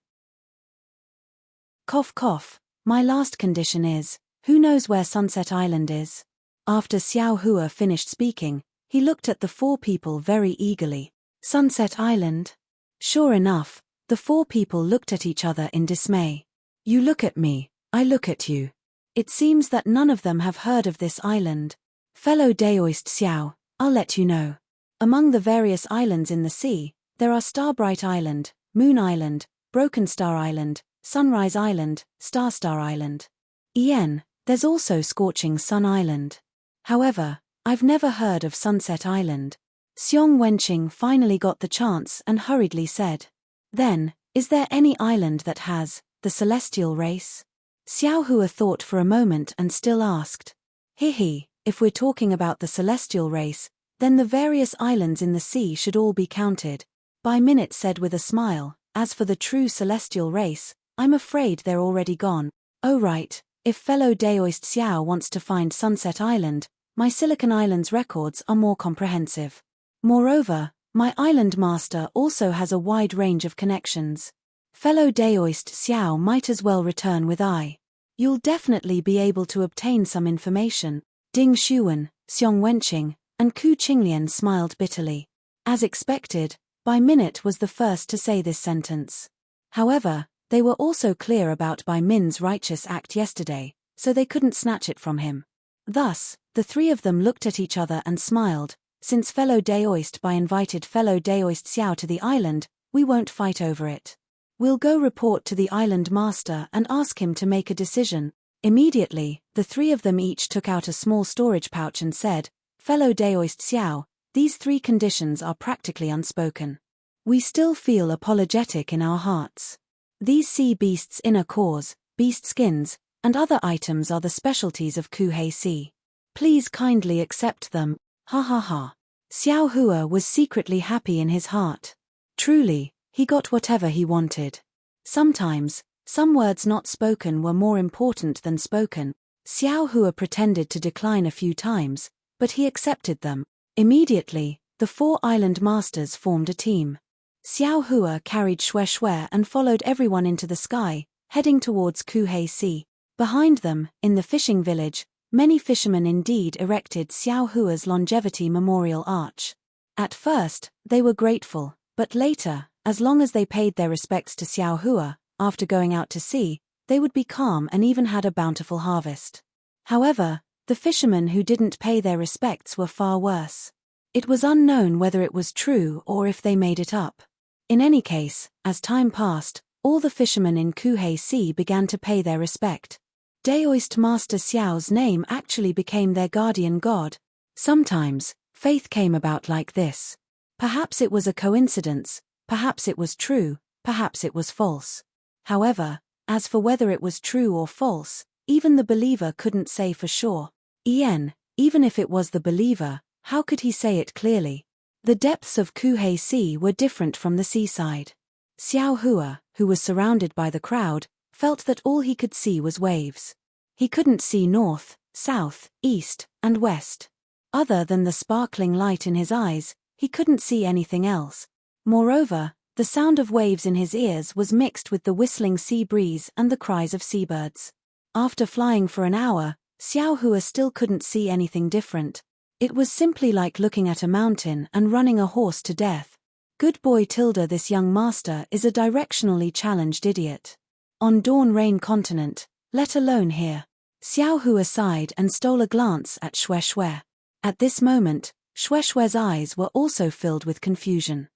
Cough cough, my last condition is, who knows where Sunset Island is? After Xiao Hua finished speaking, he looked at the 4 people very eagerly. Sunset Island? Sure enough, the 4 people looked at each other in dismay. You look at me, I look at you. It seems that none of them have heard of this island. Fellow Daoist Xiao, I'll let you know. Among the various islands in the sea, there are Starbright Island, Moon Island, Broken Star Island, Sunrise Island, Star Island. There's also Scorching Sun Island. However, I've never heard of Sunset Island. Xiong Wenqing finally got the chance and hurriedly said. Then, is there any island that has the celestial race? Xiao Hua thought for a moment and still asked. If we're talking about the celestial race, then the various islands in the sea should all be counted. By Minute said with a smile, as for the true celestial race, I'm afraid they're already gone. Oh right, if fellow Daoist Xiao wants to find Sunset Island, my Silicon Island's records are more comprehensive. Moreover, my island master also has a wide range of connections. Fellow Daoist Xiao might as well return with I. You'll definitely be able to obtain some information. Ding Xuan, Xiong Wenqing, and Ku Qinglian smiled bitterly. As expected, By Minute was the first to say this sentence. However, they were also clear about Bai Min's righteous act yesterday, so they couldn't snatch it from him. Thus, the three of them looked at each other and smiled. Since fellow Daoist Bai invited fellow Daoist Xiao to the island, we won't fight over it. We'll go report to the island master and ask him to make a decision. Immediately, the three of them each took out a small storage pouch and said, Fellow Daoist Xiao, these three conditions are practically unspoken. We still feel apologetic in our hearts. These sea beasts' inner cores, beast skins, and other items are the specialties of Kuhei Sea. Please kindly accept them. Ha ha ha. Xiao Hua was secretly happy in his heart. Truly, he got whatever he wanted. Sometimes, some words not spoken were more important than spoken. Xiao Hua pretended to decline a few times, but he accepted them. Immediately, the four island masters formed a team. Xiao Hua carried Xue Xue and followed everyone into the sky, heading towards Kuhei Sea. Behind them, in the fishing village, many fishermen indeed erected Xiao Hua's longevity memorial arch. At first, they were grateful, but later, as long as they paid their respects to Xiao Hua, after going out to sea, they would be calm and even had a bountiful harvest. However, the fishermen who didn't pay their respects were far worse. It was unknown whether it was true or if they made it up. In any case, as time passed, all the fishermen in Kuhei Sea began to pay their respect. Daoist Master Xiao's name actually became their guardian god. Sometimes, faith came about like this. Perhaps it was a coincidence, perhaps it was true, perhaps it was false. However, as for whether it was true or false, even the believer couldn't say for sure. Even if it was the believer, how could he say it clearly? The depths of Kuhei Sea were different from the seaside. Xiao Hua, who was surrounded by the crowd, felt that all he could see was waves. He couldn't see north, south, east, and west. Other than the sparkling light in his eyes, he couldn't see anything else. Moreover, the sound of waves in his ears was mixed with the whistling sea breeze and the cries of seabirds. After flying for an hour, Xiao Hua still couldn't see anything different. It was simply like looking at a mountain and running a horse to death. Good boy tilde this young master is a directionally challenged idiot. On Dawn Rain Continent, let alone here. Xiao Hua sighed and stole a glance at Xue Xue. At this moment, Xue Xue's eyes were also filled with confusion.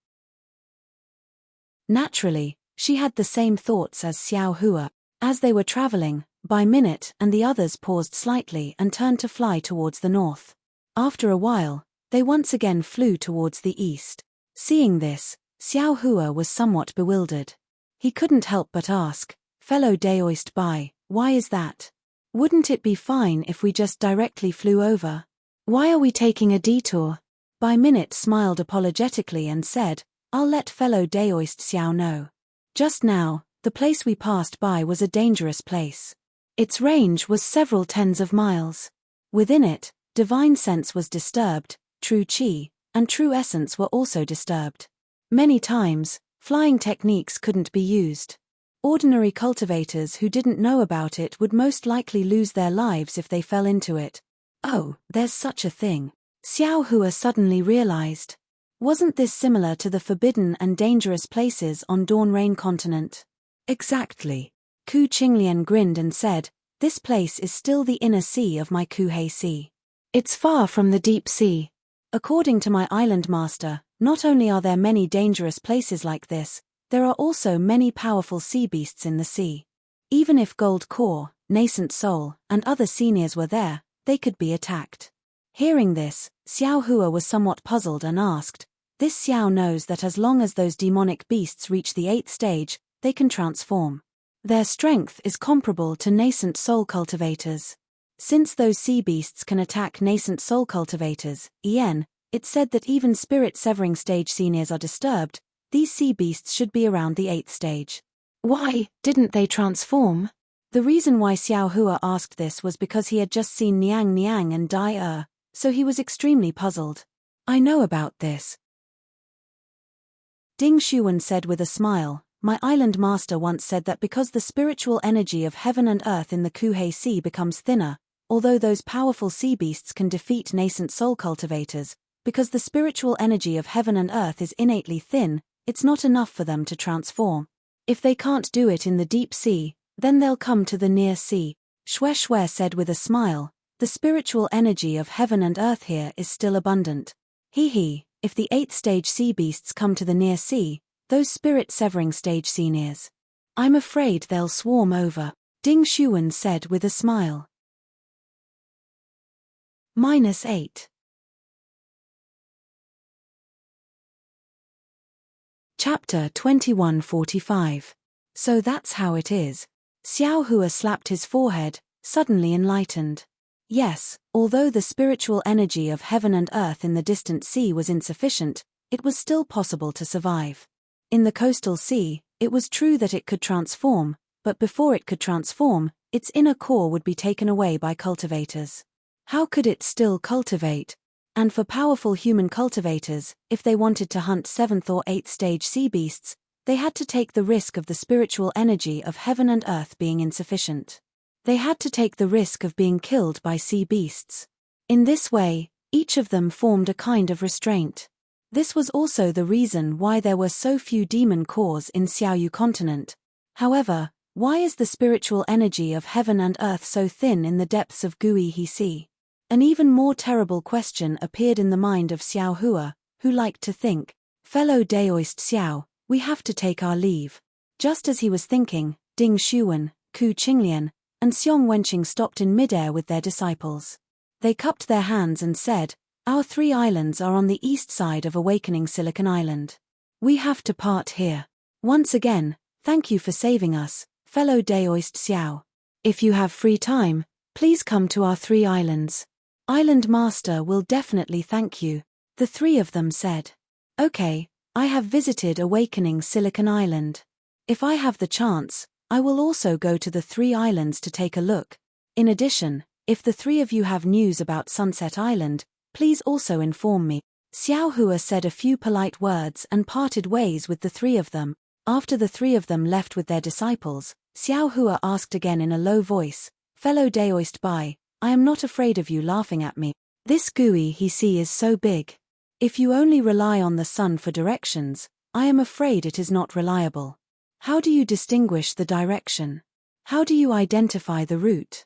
Naturally, she had the same thoughts as Xiao Hua. As they were traveling, By Minute and the others paused slightly and turned to fly towards the north. After a while, they once again flew towards the east. Seeing this, Xiao Hua was somewhat bewildered. He couldn't help but ask, Fellow Daoist Bai, why is that? Wouldn't it be fine if we just directly flew over? Why are we taking a detour? By Minute smiled apologetically and said, I'll let fellow Daoist Xiao know. Just now, the place we passed by was a dangerous place. Its range was several tens of miles. Within it, divine sense was disturbed, true qi, and true essence were also disturbed. Many times, flying techniques couldn't be used. Ordinary cultivators who didn't know about it would most likely lose their lives if they fell into it. Oh, there's such a thing. Xiao Hua suddenly realized. Wasn't this similar to the forbidden and dangerous places on Dawn Rain Continent? Exactly. Ku Qinglian grinned and said, This place is still the inner sea of my Kuhei Sea. It's far from the deep sea. According to my island master, not only are there many dangerous places like this, there are also many powerful sea beasts in the sea. Even if Gold Core, Nascent Soul, and other seniors were there, they could be attacked. Hearing this, Xiao Hua was somewhat puzzled and asked, This Xiao knows that as long as those demonic beasts reach the 8th stage, they can transform. Their strength is comparable to nascent soul cultivators. Since those sea beasts can attack nascent soul cultivators, it's said that even spirit severing stage seniors are disturbed, These sea beasts should be around the 8th stage. Why didn't they transform? The reason why Xiao Hua asked this was because he had just seen Niang Niang and Dai so he was extremely puzzled. I know about this. Ding Xuan said with a smile, my island master once said that because the spiritual energy of heaven and earth in the Kuhei Sea becomes thinner, although those powerful sea beasts can defeat nascent soul cultivators, because the spiritual energy of heaven and earth is innately thin, it's not enough for them to transform. If they can't do it in the deep sea, then they'll come to the near sea. Xue Xue said with a smile, the spiritual energy of heaven and earth here is still abundant. If the 8th stage sea beasts come to the near sea, those spirit-severing stage sea nears, I'm afraid they'll swarm over, Ding Xuan said with a smile. -8. Chapter 2145. So that's how it is. Xiao Hua slapped his forehead, suddenly enlightened. Yes, although the spiritual energy of heaven and earth in the distant sea was insufficient, it was still possible to survive. In the coastal sea, it was true that it could transform, but before it could transform, its inner core would be taken away by cultivators. How could it still cultivate? And for powerful human cultivators, if they wanted to hunt 7th or 8th stage sea beasts, they had to take the risk of the spiritual energy of heaven and earth being insufficient. They had to take the risk of being killed by sea beasts. In this way, each of them formed a kind of restraint. This was also the reason why there were so few demon cores in Xiaoyu continent. However, why is the spiritual energy of heaven and earth so thin in the depths of Guihe Sea? An even more terrible question appeared in the mind of Xiao Hua, who liked to think, fellow Daoist Xiao, we have to take our leave. Just as he was thinking, Ding Xuan, Ku Qinglian, and Xiong Wenqing stopped in midair with their disciples. They cupped their hands and said, our 3 islands are on the east side of Awakening Silicon Island. We have to part here. Once again, thank you for saving us, fellow Daoist Xiao. If you have free time, please come to our 3 islands. Island Master will definitely thank you, the 3 of them said. Okay, I have visited Awakening Silicon Island. If I have the chance, I will also go to the 3 islands to take a look. In addition, if the 3 of you have news about Sunset Island, please also inform me. Xiao Hua said a few polite words and parted ways with the 3 of them. After the 3 of them left with their disciples, Xiao Hua asked again in a low voice, fellow Daoist Bai, I am not afraid of you laughing at me. This Guihe Sea is so big. If you only rely on the sun for directions, I am afraid it is not reliable. How do you distinguish the direction? How do you identify the route?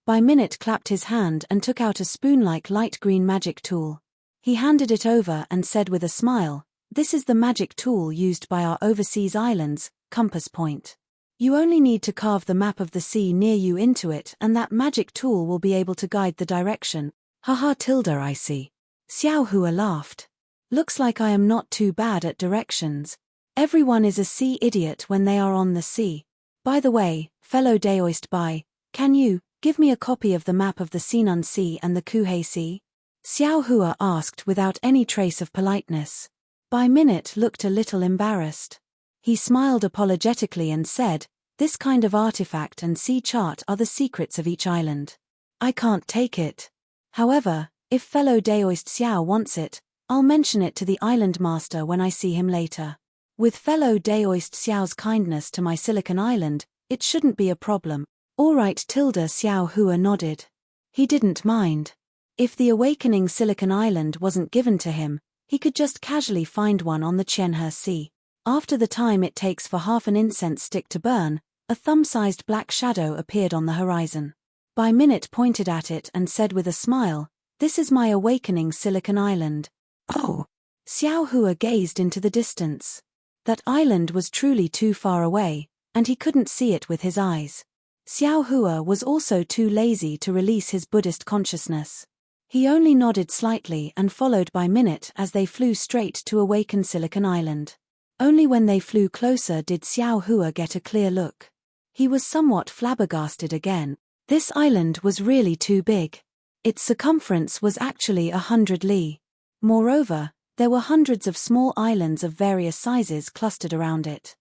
Bai Minute clapped his hand and took out a spoon-like light green magic tool. He handed it over and said with a smile, this is the magic tool used by our overseas islands, Compass Point. You only need to carve the map of the sea near you into it and that magic tool will be able to guide the direction. I see. Xiao Hua laughed. Looks like I am not too bad at directions. Everyone is a sea idiot when they are on the sea. By the way, fellow Daoist Bai, can you give me a copy of the map of the Sinan Sea and the Kuhei Sea? Xiao Hua asked without any trace of politeness. Bai Minute looked a little embarrassed. He smiled apologetically and said, this kind of artifact and sea chart are the secrets of each island. I can't take it. However, if fellow Daoist Xiao wants it, I'll mention it to the island master when I see him later. With fellow Daoist Xiao's kindness to my Silicon Island, it shouldn't be a problem. All right, Xiao Hua nodded. He didn't mind. If the Awakening Silicon Island wasn't given to him, he could just casually find one on the Qianhe Sea. After the time it takes for half an incense stick to burn, a thumb-sized black shadow appeared on the horizon. Bai Minute pointed at it and said with a smile, this is my Awakening Silicon Island. Oh! Xiao Hua gazed into the distance. That island was truly too far away, and he couldn't see it with his eyes. Xiao Hua was also too lazy to release his Buddhist consciousness. He only nodded slightly and followed Bai Minute as they flew straight to Awaken Silicon Island. Only when they flew closer did Xiao Hua get a clear look. He was somewhat flabbergasted again. This island was really too big. Its circumference was actually 100 li. Moreover, There were hundreds of small islands of various sizes clustered around it.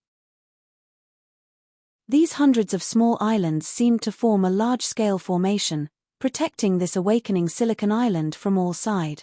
These hundreds of small islands seemed to form a large-scale formation, protecting this awakening silicon island from all sides.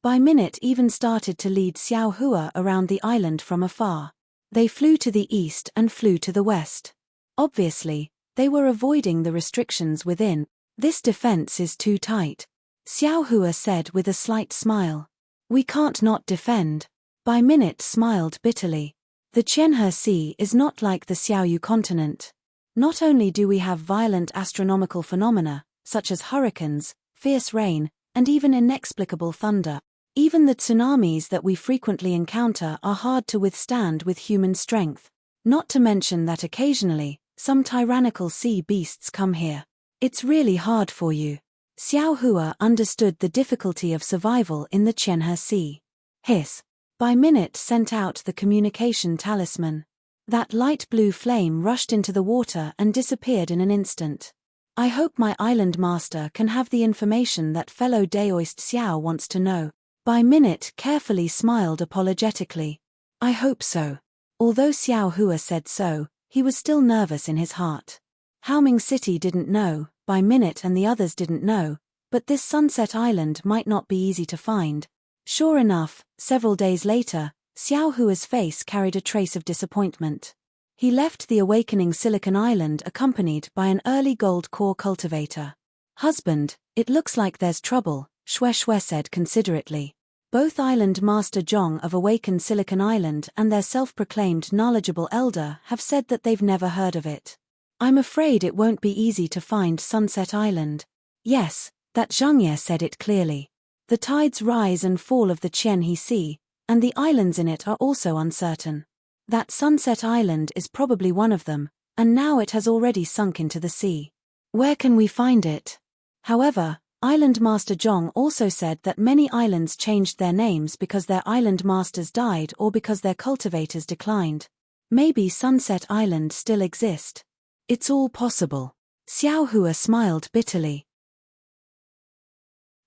By minute even started to lead Xiao Hua around the island from afar. They flew to the east and flew to the west. Obviously, they were avoiding the restrictions within. This defense is too tight, Xiao Hua said with a slight smile. We can't not defend. By minute smiled bitterly. The Qianhe Sea is not like the Xiaoyu continent. Not only do we have violent astronomical phenomena, such as hurricanes, fierce rain, and even inexplicable thunder. Even the tsunamis that we frequently encounter are hard to withstand with human strength. Not to mention that occasionally, some tyrannical sea beasts come here. It's really hard for you. Xiao Hua understood the difficulty of survival in the Qianhe Sea. Hiss. By minute sent out the communication talisman. That light blue flame rushed into the water and disappeared in an instant. I hope my island master can have the information that fellow Daoist Xiao wants to know. By minute carefully smiled apologetically. I hope so. Although Xiao Hua said so, he was still nervous in his heart. Haoming City didn't know, by minute and the others didn't know, but this Sunset Island might not be easy to find. Sure enough, several days later, Xiao Hua's face carried a trace of disappointment. He left the awakening Silicon Island accompanied by an early gold core cultivator. Husband, it looks like there's trouble, Shue Shue said considerately. Both Island Master Zhong of Awakened Silicon Island and their self-proclaimed knowledgeable elder have said that they've never heard of it. I'm afraid it won't be easy to find Sunset Island. Yes, that Zhang Ye said it clearly. The tides rise and fall of the Qianhe Sea, and the islands in it are also uncertain. That Sunset Island is probably one of them, and now it has already sunk into the sea. Where can we find it? However, Island Master Zhong also said that many islands changed their names because their island masters died or because their cultivators declined. Maybe Sunset Island still exists. It's all possible. Xiao Hua smiled bitterly.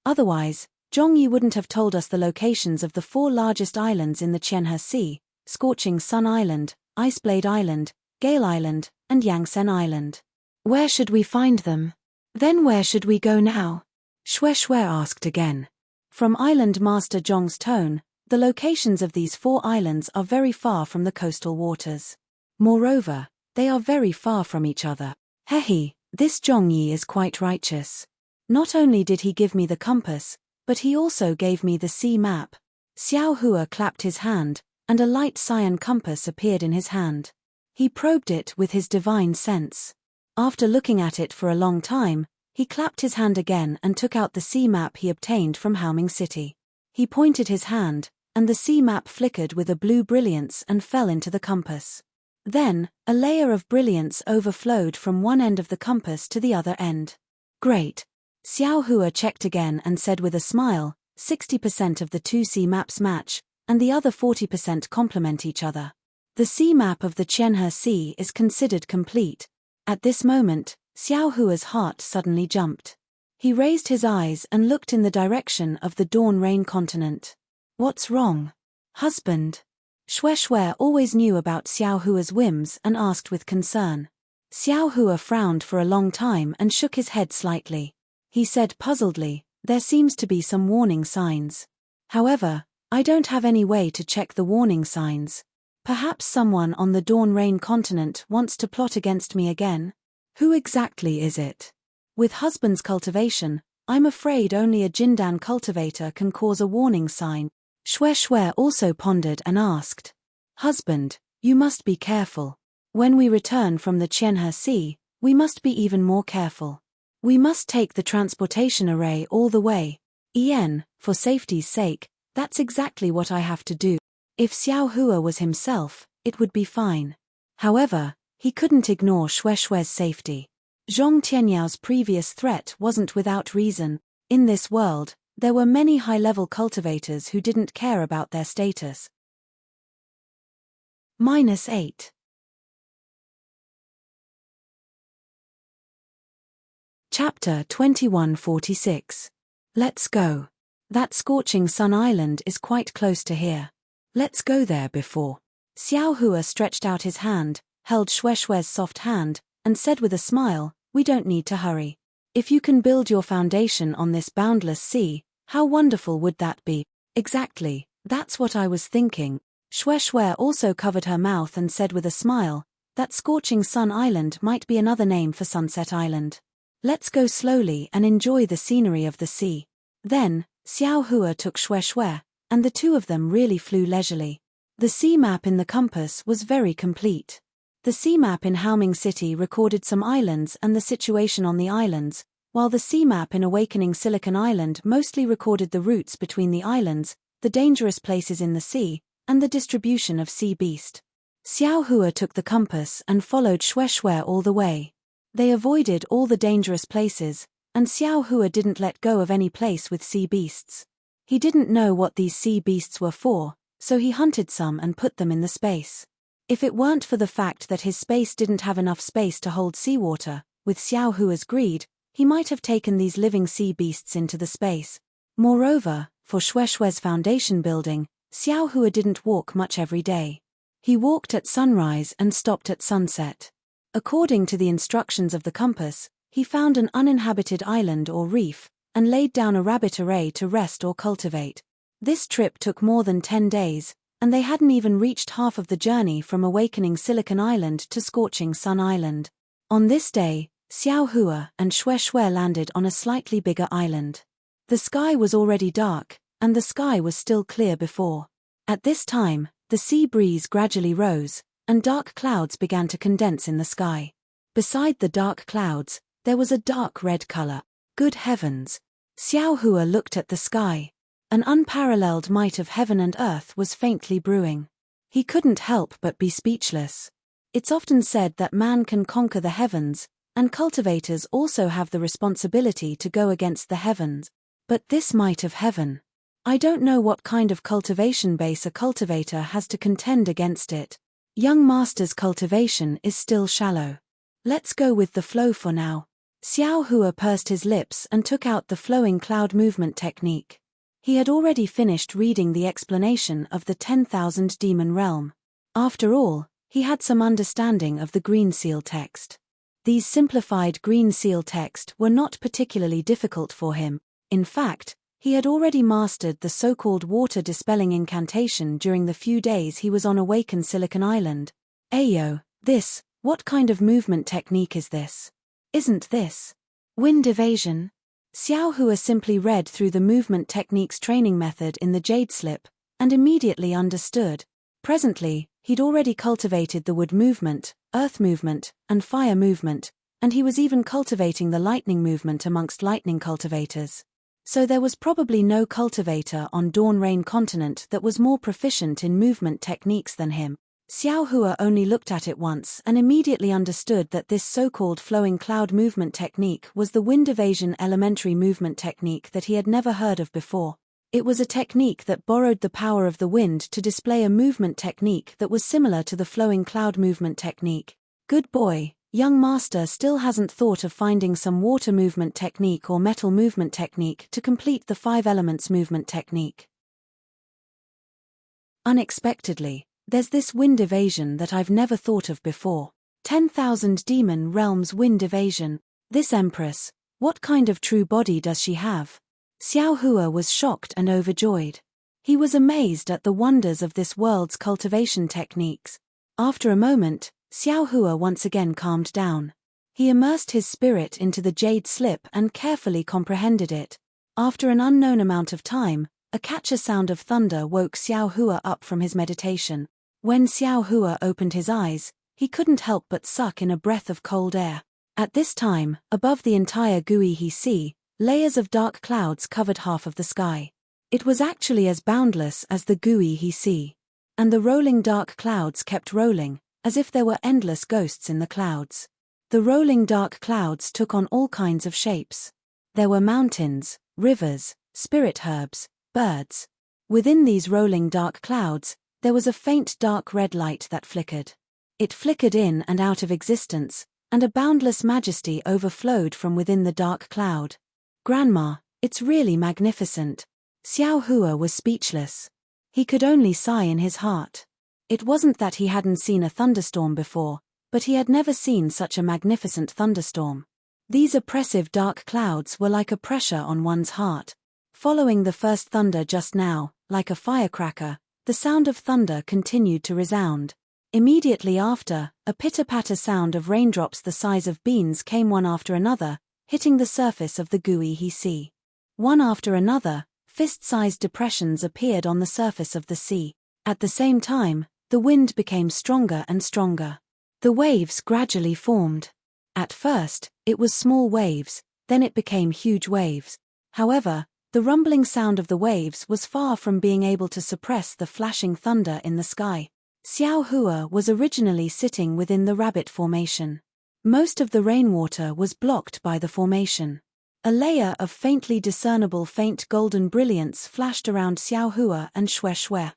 Otherwise, Zhongyi wouldn't have told us the locations of the 4 largest islands in the Qianhe Sea: Scorching Sun Island, Iceblade Island, Gale Island, and Yangtze Island. Where should we find them? Then where should we go now? Shue Shue asked again. From Island Master Zhong's tone, the locations of these 4 islands are very far from the coastal waters. Moreover, they are very far from each other. Hehe, this Zhongyi is quite righteous. Not only did he give me the compass, but he also gave me the sea map. Xiao Hua clapped his hand, and a light cyan compass appeared in his hand. He probed it with his divine sense. After looking at it for a long time, he clapped his hand again and took out the sea map he obtained from Haoming City. He pointed his hand, and the sea map flickered with a blue brilliance and fell into the compass. Then, a layer of brilliance overflowed from one end of the compass to the other end. Great. Xiao Hua checked again and said with a smile, 60% of the 2 sea maps match, and the other 40% complement each other. The sea map of the Qianhe Sea is considered complete. At this moment, Xiao Hua's heart suddenly jumped. He raised his eyes and looked in the direction of the Dawn Rain continent. What's wrong? Husband? Shue Shue always knew about Xiao Hua's whims and asked with concern. Xiao Hua frowned for a long time and shook his head slightly. He said puzzledly, there seems to be some warning signs. However, I don't have any way to check the warning signs. Perhaps someone on the Dawn Rain continent wants to plot against me again? Who exactly is it? With husband's cultivation, I'm afraid only a Jindan cultivator can cause a warning sign. Shue Shue also pondered and asked. Husband, you must be careful. When we return from the Qianhe Sea, we must be even more careful. We must take the transportation array all the way. For safety's sake, that's exactly what I have to do. If Xiao Hua was himself, it would be fine. However, he couldn't ignore Shue Shue's safety. Zhong Tianyao previous threat wasn't without reason. In this world, there were many high-level cultivators who didn't care about their status. -8. Chapter 2146. Let's go. That scorching sun island is quite close to here. Let's go there before. Xiao Hua stretched out his hand, held Shueishue's soft hand, and said with a smile, we don't need to hurry. If you can build your foundation on this boundless sea, how wonderful would that be? Exactly, that's what I was thinking. Shueishue also covered her mouth and said with a smile, that scorching sun island might be another name for Sunset Island. Let's go slowly and enjoy the scenery of the sea. Then, Xiao Hua took Shueishue, and the two of them really flew leisurely. The sea map in the compass was very complete. The sea map in Haoming City recorded some islands and the situation on the islands, while the sea map in Awakening Silicon Island mostly recorded the routes between the islands, the dangerous places in the sea, and the distribution of sea beast. Xiao Hua took the compass and followed Shueishue all the way. They avoided all the dangerous places, and Xiao Hua didn't let go of any place with sea beasts. He didn't know what these sea beasts were for, so he hunted some and put them in the space. If it weren't for the fact that his space didn't have enough space to hold seawater, with Xiao Hua's greed, he might have taken these living sea beasts into the space. Moreover, for Shueishue's foundation building, Xiao Hua didn't walk much every day. He walked at sunrise and stopped at sunset. According to the instructions of the compass, he found an uninhabited island or reef, and laid down a rabbit array to rest or cultivate. This trip took more than 10 days, and they hadn't even reached half of the journey from Awakening Silicon Island to Scorching Sun Island. On this day, Xiao Hua and Shueishue landed on a slightly bigger island. The sky was already dark, and the sky was still clear before. At this time, the sea breeze gradually rose, and dark clouds began to condense in the sky. Beside the dark clouds, there was a dark red color. Good heavens! Xiao Hua looked at the sky. An unparalleled might of heaven and earth was faintly brewing. He couldn't help but be speechless. It's often said that man can conquer the heavens, and cultivators also have the responsibility to go against the heavens. But this might of heaven. I don't know what kind of cultivation base a cultivator has to contend against it. Young master's cultivation is still shallow. Let's go with the flow for now. Xiao Hua pursed his lips and took out the flowing cloud movement technique. He had already finished reading the explanation of the 10,000 demon realm. After all, he had some understanding of the green seal text. These simplified green seal text were not particularly difficult for him. In fact, he had already mastered the so-called water-dispelling incantation during the few days he was on Awaken Silicon Island. Ayo, what kind of movement technique is this? Isn't this wind evasion? Xiao Hua simply read through the movement technique's training method in the jade slip, and immediately understood. Presently, he'd already cultivated the wood movement, earth movement, and fire movement, and he was even cultivating the lightning movement amongst lightning cultivators. So there was probably no cultivator on Dawn Rain continent that was more proficient in movement techniques than him. Xiao Hua only looked at it once and immediately understood that this so-called flowing cloud movement technique was the wind evasion elementary movement technique that he had never heard of before. It was a technique that borrowed the power of the wind to display a movement technique that was similar to the flowing cloud movement technique. Good boy, young master still hasn't thought of finding some water movement technique or metal movement technique to complete the 5 elements movement technique. Unexpectedly, there's this wind evasion that I've never thought of before. 10,000 demon realms wind evasion. This empress, what kind of true body does she have? Xiao Hua was shocked and overjoyed. He was amazed at the wonders of this world's cultivation techniques. After a moment, Xiao Hua once again calmed down. He immersed his spirit into the jade slip and carefully comprehended it. After an unknown amount of time, a catcher sound of thunder woke Xiao Hua up from his meditation. When Xiao Hua opened his eyes, he couldn't help but suck in a breath of cold air. At this time, above the entire Guihe Sea, layers of dark clouds covered half of the sky. It was actually as boundless as the Guihe Sea. And the rolling dark clouds kept rolling, as if there were endless ghosts in the clouds. The rolling dark clouds took on all kinds of shapes. There were mountains, rivers, spirit herbs, birds. Within these rolling dark clouds, there was a faint dark red light that flickered. It flickered in and out of existence, and a boundless majesty overflowed from within the dark cloud. Grandma, it's really magnificent. Xiao Hua was speechless. He could only sigh in his heart. It wasn't that he hadn't seen a thunderstorm before, but he had never seen such a magnificent thunderstorm. These oppressive dark clouds were like a pressure on one's heart. Following the first thunder just now, like a firecracker, the sound of thunder continued to resound. Immediately after, a pitter-patter sound of raindrops the size of beans came one after another, hitting the surface of the gooey sea. One after another, fist-sized depressions appeared on the surface of the sea. At the same time, the wind became stronger and stronger. The waves gradually formed. At first, it was small waves, then it became huge waves. However, the rumbling sound of the waves was far from being able to suppress the flashing thunder in the sky. Xiao Hua was originally sitting within the rabbit formation. Most of the rainwater was blocked by the formation. A layer of faintly discernible faint golden brilliance flashed around Xiao Hua and Xue Xue.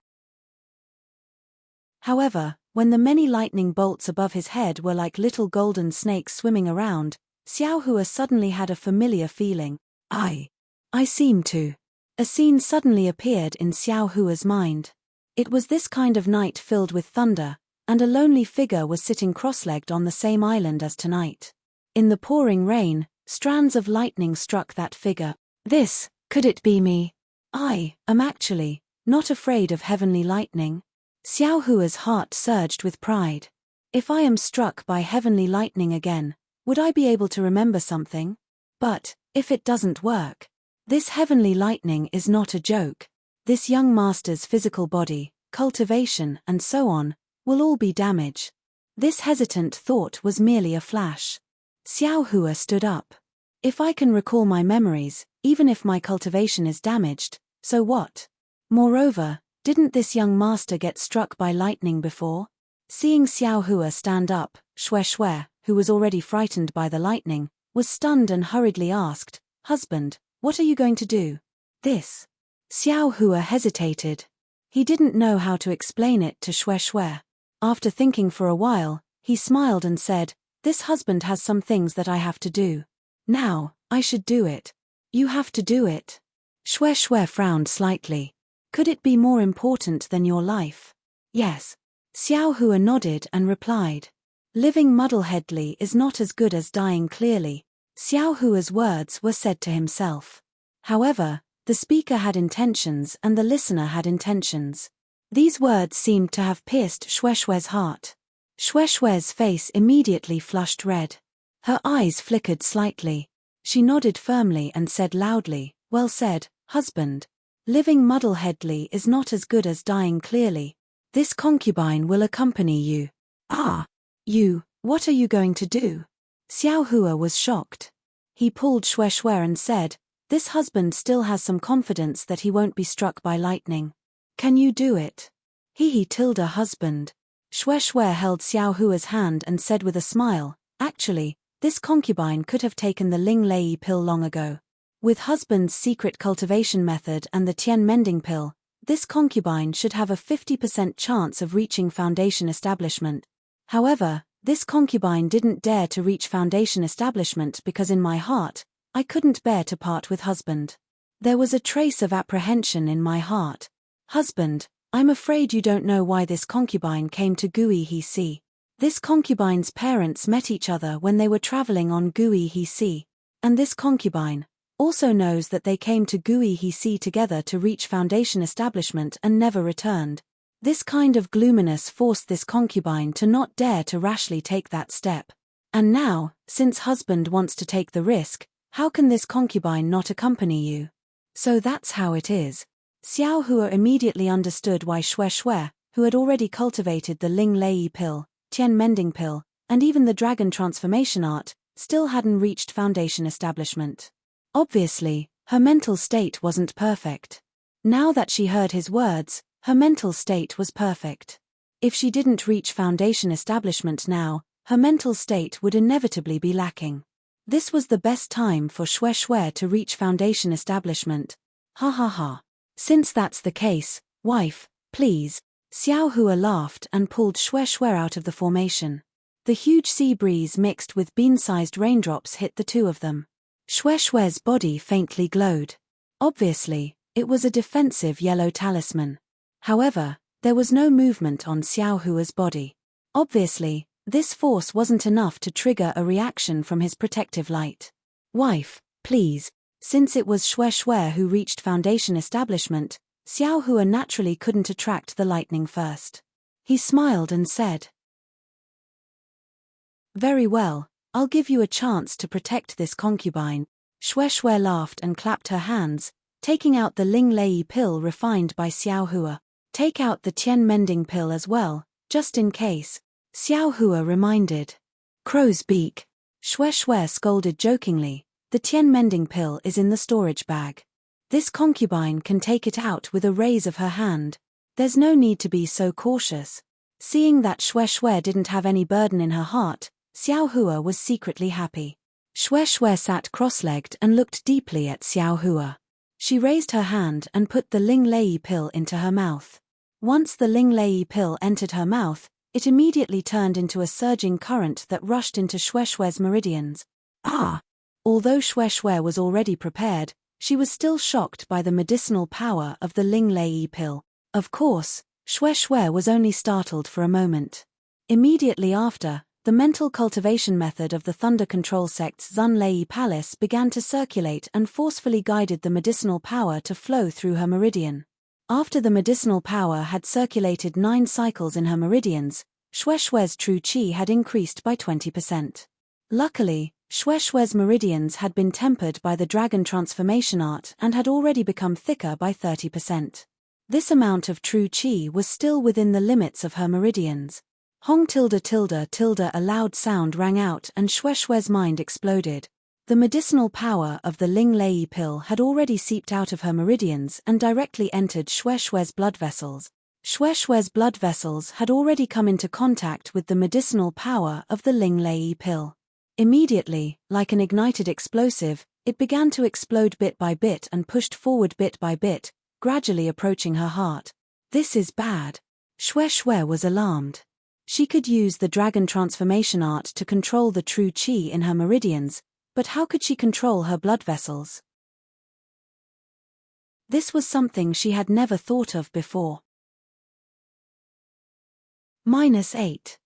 However, when the many lightning bolts above his head were like little golden snakes swimming around, Xiao Hua suddenly had a familiar feeling. I seem to. A scene suddenly appeared in Xiao Hua's mind. It was this kind of night filled with thunder, and a lonely figure was sitting cross-legged on the same island as tonight. In the pouring rain, strands of lightning struck that figure. Could it be me? I am actually not afraid of heavenly lightning. Xiao Hua's heart surged with pride. If I am struck by heavenly lightning again, would I be able to remember something? But, if it doesn't work? This heavenly lightning is not a joke. This young master's physical body, cultivation, and so on, will all be damaged. This hesitant thought was merely a flash. Xiao Hua stood up. If I can recall my memories, even if my cultivation is damaged, so what? Moreover, didn't this young master get struck by lightning before? Seeing Xiao Hua stand up, Xue Xue, who was already frightened by the lightning, was stunned and hurriedly asked, "Husband, what are you going to do?" This. Xiao Hua hesitated. He didn't know how to explain it to Xue Xue. After thinking for a while, he smiled and said, "This husband has some things that I have to do. Now, I should do it." "You have to do it?" Xue Xue frowned slightly. "Could it be more important than your life?" "Yes." Xiao Hua nodded and replied. "Living muddleheadly is not as good as dying clearly." Xiao Hua's words were said to himself. However, the speaker had intentions and the listener had intentions. These words seemed to have pierced Xue Xue's heart. Xue Xue's face immediately flushed red. Her eyes flickered slightly. She nodded firmly and said loudly, "Well said, husband. Living muddleheadly is not as good as dying clearly. This concubine will accompany you." You, what are you going to do?" Xiao Hua was shocked. He pulled Xue Xue and said, "This husband still has some confidence that he won't be struck by lightning. Can you do it?" Husband. Xue Xue held Xiao Hua's hand and said with a smile, "Actually, this concubine could have taken the Ling Lei pill long ago. With husband's secret cultivation method and the Tian mending pill, this concubine should have a 50% chance of reaching foundation establishment. However, this concubine didn't dare to reach foundation establishment because in my heart, I couldn't bear to part with husband. There was a trace of apprehension in my heart. Husband, I'm afraid you don't know why this concubine came to Gooey Sea. This concubine's parents met each other when they were traveling on Gooey Sea. And this concubine also knows that they came to Gooey Sea together to reach foundation establishment and never returned. This kind of gloominess forced this concubine to not dare to rashly take that step. And now, since husband wants to take the risk, how can this concubine not accompany you? So that's how it is." Xiao Hua immediately understood why Xue Xue, who had already cultivated the Ling Lei pill, Tian mending pill, and even the dragon transformation art, still hadn't reached foundation establishment. Obviously, her mental state wasn't perfect. Now that she heard his words, her mental state was perfect. If she didn't reach foundation establishment now, her mental state would inevitably be lacking. This was the best time for Xue Xue to reach foundation establishment. Ha ha ha. Since that's the case, wife, please. Xiao Hua laughed and pulled Xue Xue out of the formation. The huge sea breeze mixed with bean-sized raindrops hit the two of them. Xue Xue's body faintly glowed. Obviously, It was a defensive yellow talisman. However, there was no movement on Xiao Hua's body. Obviously, this force wasn't enough to trigger a reaction from his protective light. Wife, please. Since it was Xue who reached Foundation establishment, Xiao Hua naturally couldn't attract the lightning first. He smiled and said, "Very well, I'll give you a chance to protect this concubine." Xue laughed and clapped her hands, taking out the Ling Lei pill refined by Xiao Hua. "Take out the Tian mending pill as well, just in case," Xiao Hua reminded. "Crow's beak." Xue scolded jokingly, "The Tian mending pill is in the storage bag. This concubine can take it out with a raise of her hand. There's no need to be so cautious." Seeing that Xue didn't have any burden in her heart, Xiao Hua was secretly happy. Xue sat cross-legged and looked deeply at Xiao Hua. She raised her hand and put the Ling Lei pill into her mouth. Once the Ling Lei pill entered her mouth, it immediately turned into a surging current that rushed into Xue's meridians. Ah! Although Xue was already prepared, she was still shocked by the medicinal power of the Ling Lei pill. Of course, Xue was only startled for a moment. Immediately after, the mental cultivation method of the Thunder Control sect's Zun Lei Palace began to circulate and forcefully guided the medicinal power to flow through her meridian. After the medicinal power had circulated 9 cycles in her meridians, Xue's true qi had increased by 20%. Luckily, Xue's meridians had been tempered by the dragon transformation art and had already become thicker by 30%. This amount of true qi was still within the limits of her meridians. Hong tilde tilde tilde, a loud sound rang out and Xue's mind exploded. The medicinal power of the Ling Lei pill had already seeped out of her meridians and directly entered Xue's blood vessels. Xue's blood vessels had already come into contact with the medicinal power of the Ling Lei pill. Immediately, like an ignited explosive, it began to explode bit by bit and pushed forward bit by bit, gradually approaching her heart. "This is bad." Xue was alarmed. She could use the dragon transformation art to control the true qi in her meridians, but how could she control her blood vessels? This was something she had never thought of before. -8.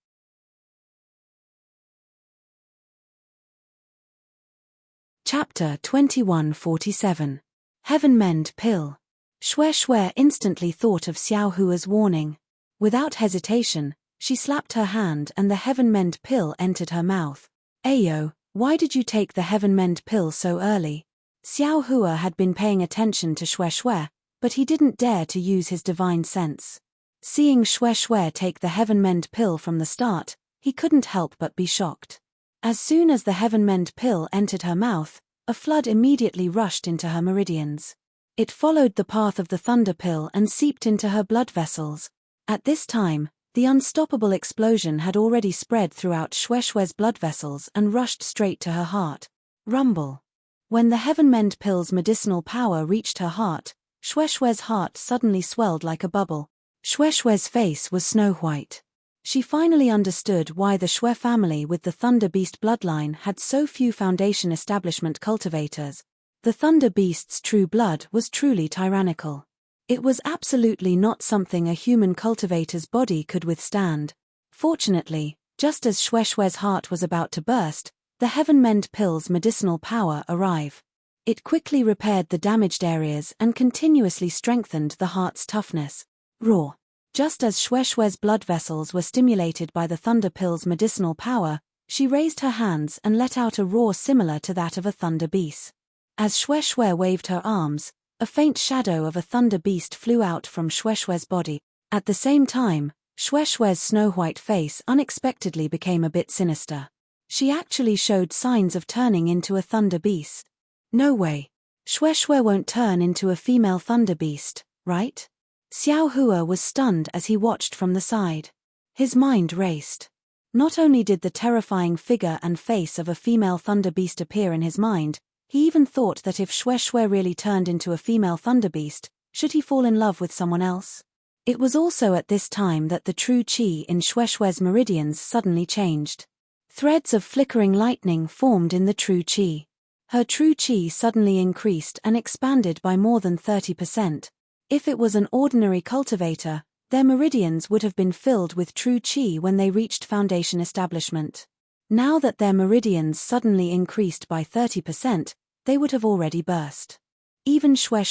Chapter 2147. Heaven Mend Pill. Xue instantly thought of Xiao Hua's warning. Without hesitation, she slapped her hand and the Heaven Mend Pill entered her mouth. "Ayo, why did you take the Heaven Mend Pill so early?" Xiao Hua had been paying attention to Xue, but he didn't dare to use his divine sense. Seeing Xue take the Heaven Mend Pill from the start, he couldn't help but be shocked. As soon as the Heaven Mend Pill entered her mouth, a flood immediately rushed into her meridians. It followed the path of the Thunder Pill and seeped into her blood vessels. At this time, the unstoppable explosion had already spread throughout Xue's blood vessels and rushed straight to her heart. Rumble. When the Heaven Mend Pill's medicinal power reached her heart, Xue's heart suddenly swelled like a bubble. Xue's face was snow white. She finally understood why the Xue family with the Thunder Beast bloodline had so few Foundation establishment cultivators. The Thunder Beast's true blood was truly tyrannical. It was absolutely not something a human cultivator's body could withstand. Fortunately, just as Xue's heart was about to burst, the Heaven Mend Pill's medicinal power arrived. It quickly repaired the damaged areas and continuously strengthened the heart's toughness. Raw. Just as Xue's blood vessels were stimulated by the Thunder Pill's medicinal power, she raised her hands and let out a roar similar to that of a thunder beast. As Xue waved her arms, a faint shadow of a thunder beast flew out from Xue's body. At the same time, Xue's snow-white face unexpectedly became a bit sinister. She actually showed signs of turning into a thunder beast. No way. Xue won't turn into a female thunder beast, right? Xiao Hua was stunned as he watched from the side. His mind raced. Not only did the terrifying figure and face of a female thunder beast appear in his mind, he even thought that if Xue really turned into a female thunder beast, should he fall in love with someone else? It was also at this time that the true qi in Xue's meridians suddenly changed. Threads of flickering lightning formed in the true qi. Her true qi suddenly increased and expanded by more than 30%. If it was an ordinary cultivator, their meridians would have been filled with true qi when they reached foundation establishment. Now that their meridians suddenly increased by 30%, they would have already burst. Even Shui,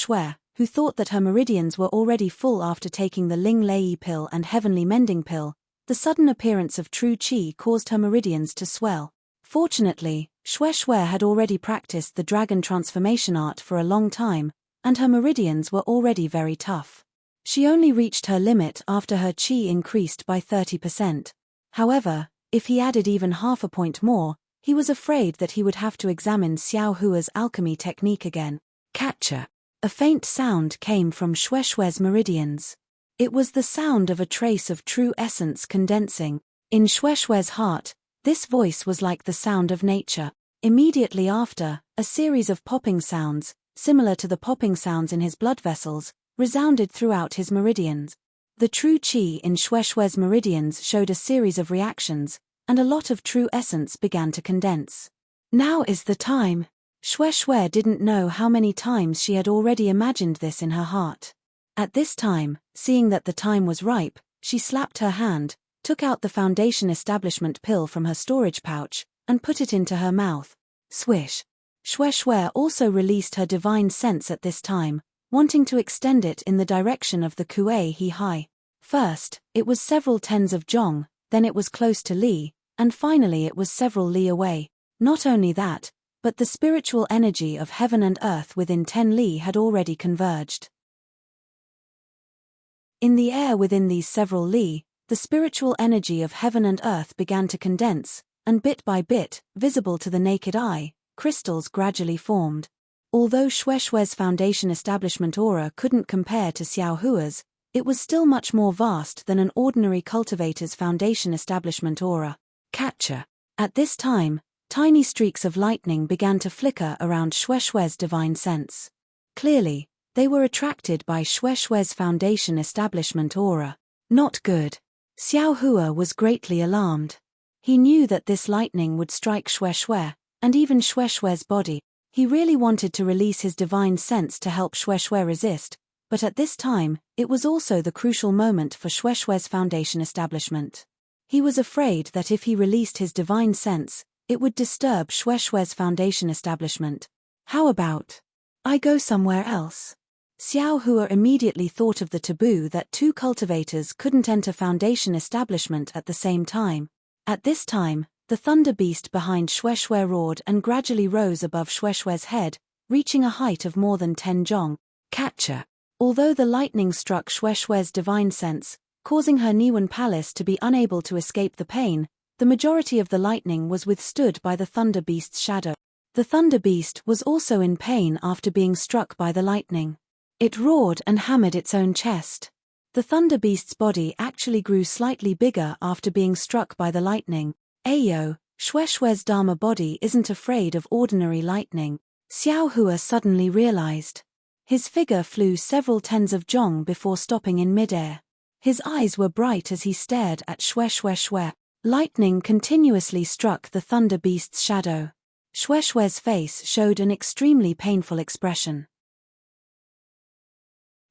who thought that her meridians were already full after taking the Ling Lei pill and Heavenly Mending pill, the sudden appearance of true qi caused her meridians to swell. Fortunately, Shui had already practiced the dragon transformation art for a long time, and her meridians were already very tough. She only reached her limit after her qi increased by 30%. However, if he added even half a point more, he was afraid that he would have to examine Xiao Hua's alchemy technique again. Catcher. A faint sound came from Shui's meridians. It was the sound of a trace of true essence condensing. In Shui's heart, this voice was like the sound of nature. Immediately after, a series of popping sounds, similar to the popping sounds in his blood vessels, resounded throughout his meridians. The true qi in Shui's meridians showed a series of reactions, and a lot of true essence began to condense. Now is the time. Shui didn't know how many times she had already imagined this in her heart. At this time, seeing that the time was ripe, she slapped her hand, took out the foundation establishment pill from her storage pouch, and put it into her mouth. Swish. Shui also released her divine sense at this time, wanting to extend it in the direction of the Kuei He Hai. First, it was several tens of zhong, then it was close to Li, and finally it was several Li away. Not only that, but the spiritual energy of heaven and earth within 10 Li had already converged. In the air within these several Li, the spiritual energy of heaven and earth began to condense, and bit by bit, visible to the naked eye, crystals gradually formed. Although Shui's foundation establishment aura couldn't compare to Xiao Hua's, it was still much more vast than an ordinary cultivator's foundation establishment aura. Catcher. At this time, tiny streaks of lightning began to flicker around Shui's divine sense. Clearly, they were attracted by Shui's foundation establishment aura. Not good. Xiao Hua was greatly alarmed. He knew that this lightning would strike Shui, and even Shui's body. He really wanted to release his divine sense to help Shui resist, but at this time, it was also the crucial moment for Shui's foundation establishment. He was afraid that if he released his divine sense, it would disturb Shui's foundation establishment. How about I go somewhere else? Xiao Hua immediately thought of the taboo that two cultivators couldn't enter foundation establishment at the same time. At this time, the thunder beast behind Shui roared and gradually rose above Shui's head, reaching a height of more than 10 zhong. Catcher. Although the lightning struck Shui's divine sense, causing her Niwen palace to be unable to escape the pain, the majority of the lightning was withstood by the thunder beast's shadow. The thunder beast was also in pain after being struck by the lightning. It roared and hammered its own chest. The thunder beast's body actually grew slightly bigger after being struck by the lightning. Ayo, Shui's Dharma body isn't afraid of ordinary lightning, Xiao Hua suddenly realized. His figure flew several tens of zhong before stopping in midair. His eyes were bright as he stared at Shui. Lightning continuously struck the thunder beast's shadow. Shui's face showed an extremely painful expression.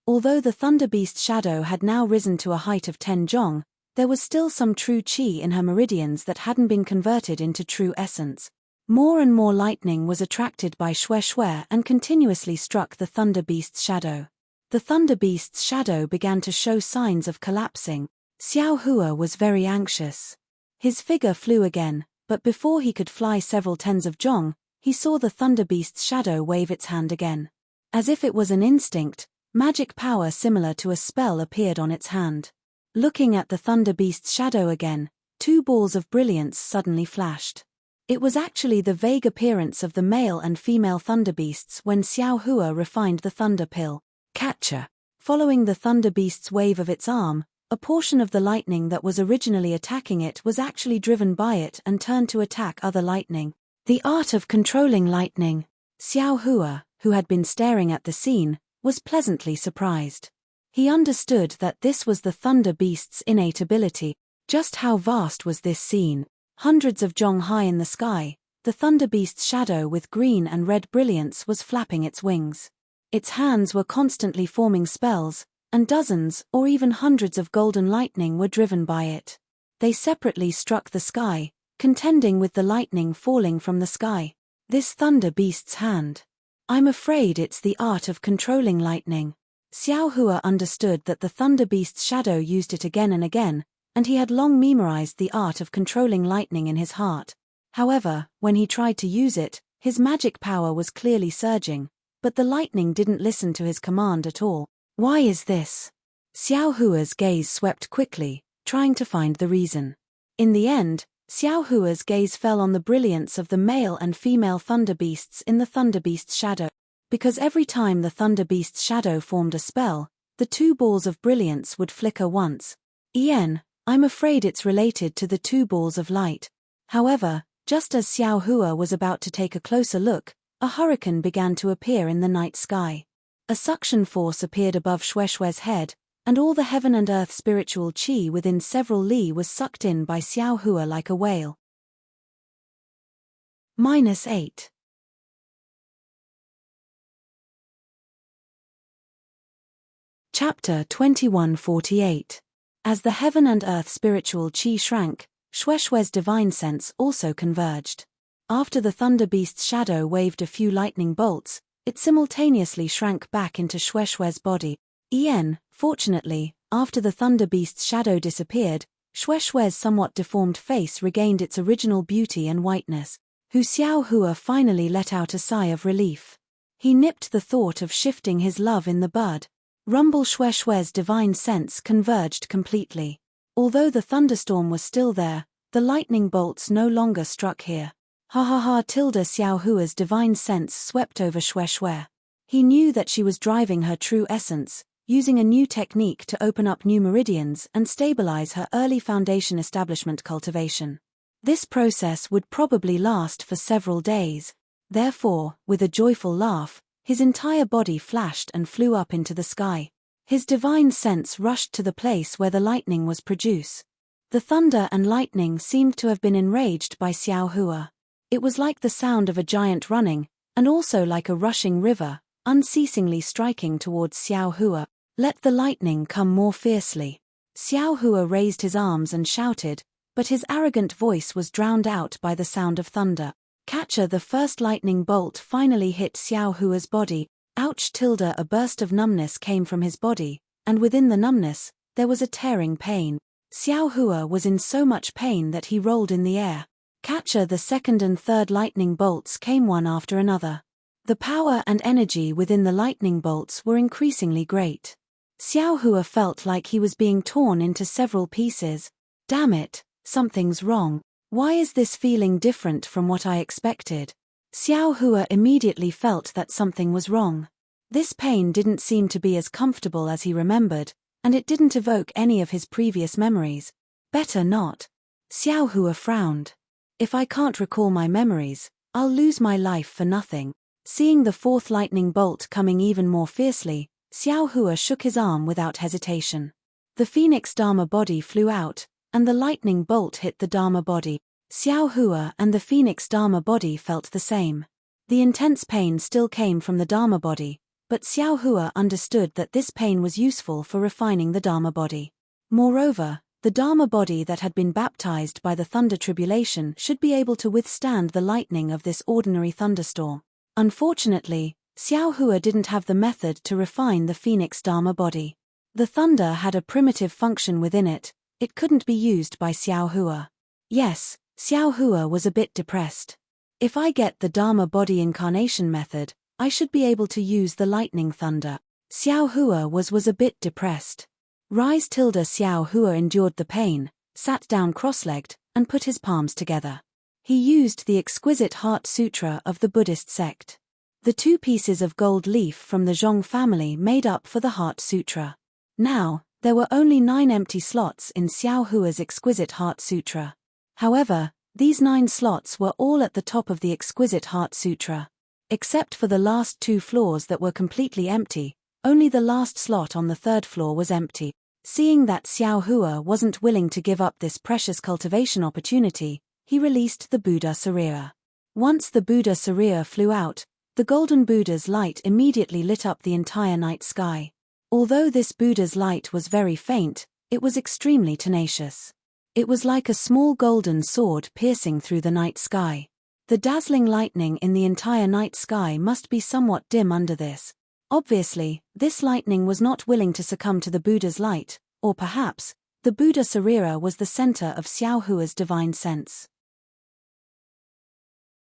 Although the thunder beast's shadow had now risen to a height of 10 zhong, there was still some true qi in her meridians that hadn't been converted into true essence. More and more lightning was attracted by Shui and continuously struck the thunder beast's shadow. The thunder beast's shadow began to show signs of collapsing. Xiao Hua was very anxious. His figure flew again, but before he could fly several tens of zhong, he saw the thunder beast's shadow wave its hand again. As if it was an instinct, magic power similar to a spell appeared on its hand. Looking at the thunder beast's shadow again, two balls of brilliance suddenly flashed. It was actually the vague appearance of the male and female thunder beasts when Xiao Hua refined the thunder pill. Catcher. Following the thunder beast's wave of its arm, a portion of the lightning that was originally attacking it was actually driven by it and turned to attack other lightning. The art of controlling lightning. Xiao Hua, who had been staring at the scene, was pleasantly surprised. He understood that this was the thunder beast's innate ability. Just how vast was this scene? Hundreds of zhong high in the sky, the thunder beast's shadow with green and red brilliance was flapping its wings. Its hands were constantly forming spells, and dozens or even hundreds of golden lightning were driven by it. They separately struck the sky, contending with the lightning falling from the sky. This thunder beast's hand. I'm afraid it's the art of controlling lightning. Xiao Hua understood that the thunder beast's shadow used it again and again, and he had long memorized the art of controlling lightning in his heart. However, when he tried to use it, his magic power was clearly surging, but the lightning didn't listen to his command at all. Why is this? Xiao Hua's gaze swept quickly, trying to find the reason. In the end, Xiao Hua's gaze fell on the brilliance of the male and female thunder beasts in the thunder beast's shadow. Because every time the thunder beast's shadow formed a spell, the two balls of brilliance would flicker once. I'm afraid it's related to the two balls of light. However, just as Xiao Hua was about to take a closer look, a hurricane began to appear in the night sky. A suction force appeared above Xuexue's head, and all the heaven and earth spiritual qi within several li was sucked in by Xiao Hua like a whale. -8. Chapter 2148. As the heaven and earth spiritual qi shrank, Xuexue's divine sense also converged. After the thunder beast's shadow waved a few lightning bolts, it simultaneously shrank back into Xuexue's body. Fortunately, after the thunder beast's shadow disappeared, Xuexue's somewhat deformed face regained its original beauty and whiteness. Xiao Hua finally let out a sigh of relief. He nipped the thought of shifting his love in the bud. Rumble Xuexue's divine sense converged completely. Although the thunderstorm was still there, the lightning bolts no longer struck here. Xiao Hua's divine sense swept over Xuexue. He knew that she was driving her true essence, using a new technique to open up new meridians and stabilize her early foundation establishment cultivation. This process would probably last for several days. Therefore, with a joyful laugh, his entire body flashed and flew up into the sky. His divine sense rushed to the place where the lightning was produced. The thunder and lightning seemed to have been enraged by Xiao Hua. It was like the sound of a giant running, and also like a rushing river, unceasingly striking towards Xiao Hua. Let the lightning come more fiercely. Xiao Hua raised his arms and shouted, but his arrogant voice was drowned out by the sound of thunder. Catcher, the first lightning bolt finally hit Xiao Hua's body. Ouch! A burst of numbness came from his body, and within the numbness, there was a tearing pain. Xiao Hua was in so much pain that he rolled in the air. Catcher, the second and third lightning bolts came one after another. The power and energy within the lightning bolts were increasingly great. Xiao Hua felt like he was being torn into several pieces. Damn it, something's wrong. Why is this feeling different from what I expected? Xiao Hua immediately felt that something was wrong. This pain didn't seem to be as comfortable as he remembered, and it didn't evoke any of his previous memories. Better not. Xiao Hua frowned. If I can't recall my memories, I'll lose my life for nothing. Seeing the fourth lightning bolt coming even more fiercely, Xiao Hua shook his arm without hesitation. The Phoenix Dharma body flew out, and the lightning bolt hit the Dharma body. Xiao Hua and the Phoenix Dharma body felt the same. The intense pain still came from the Dharma body, but Xiao Hua understood that this pain was useful for refining the Dharma body. Moreover, the Dharma body that had been baptized by the thunder tribulation should be able to withstand the lightning of this ordinary thunderstorm. Unfortunately, Xiao Hua didn't have the method to refine the Phoenix Dharma body. The thunder had a primitive function within it. It couldn't be used by Xiao Hua. Yes, Xiao Hua was a bit depressed. If I get the Dharma body incarnation method, I should be able to use the lightning thunder. Xiao Hua was a bit depressed. Xiao Hua endured the pain, sat down cross-legged, and put his palms together. He used the exquisite Heart Sutra of the Buddhist sect. The 2 pieces of gold leaf from the Zhong family made up for the Heart Sutra. Now, there were only 9 empty slots in Xiao Hua's exquisite Heart Sutra. However, these 9 slots were all at the top of the exquisite Heart Sutra. Except for the last 2 floors that were completely empty, only the last slot on the 3rd floor was empty. Seeing that Xiao Hua wasn't willing to give up this precious cultivation opportunity, he released the Buddha Sarira. Once the Buddha Surya flew out, the golden Buddha's light immediately lit up the entire night sky. Although this Buddha's light was very faint, it was extremely tenacious. It was like a small golden sword piercing through the night sky. The dazzling lightning in the entire night sky must be somewhat dim under this. Obviously, this lightning was not willing to succumb to the Buddha's light, or perhaps, the Buddha Surya was the center of Xiao Hua's divine sense.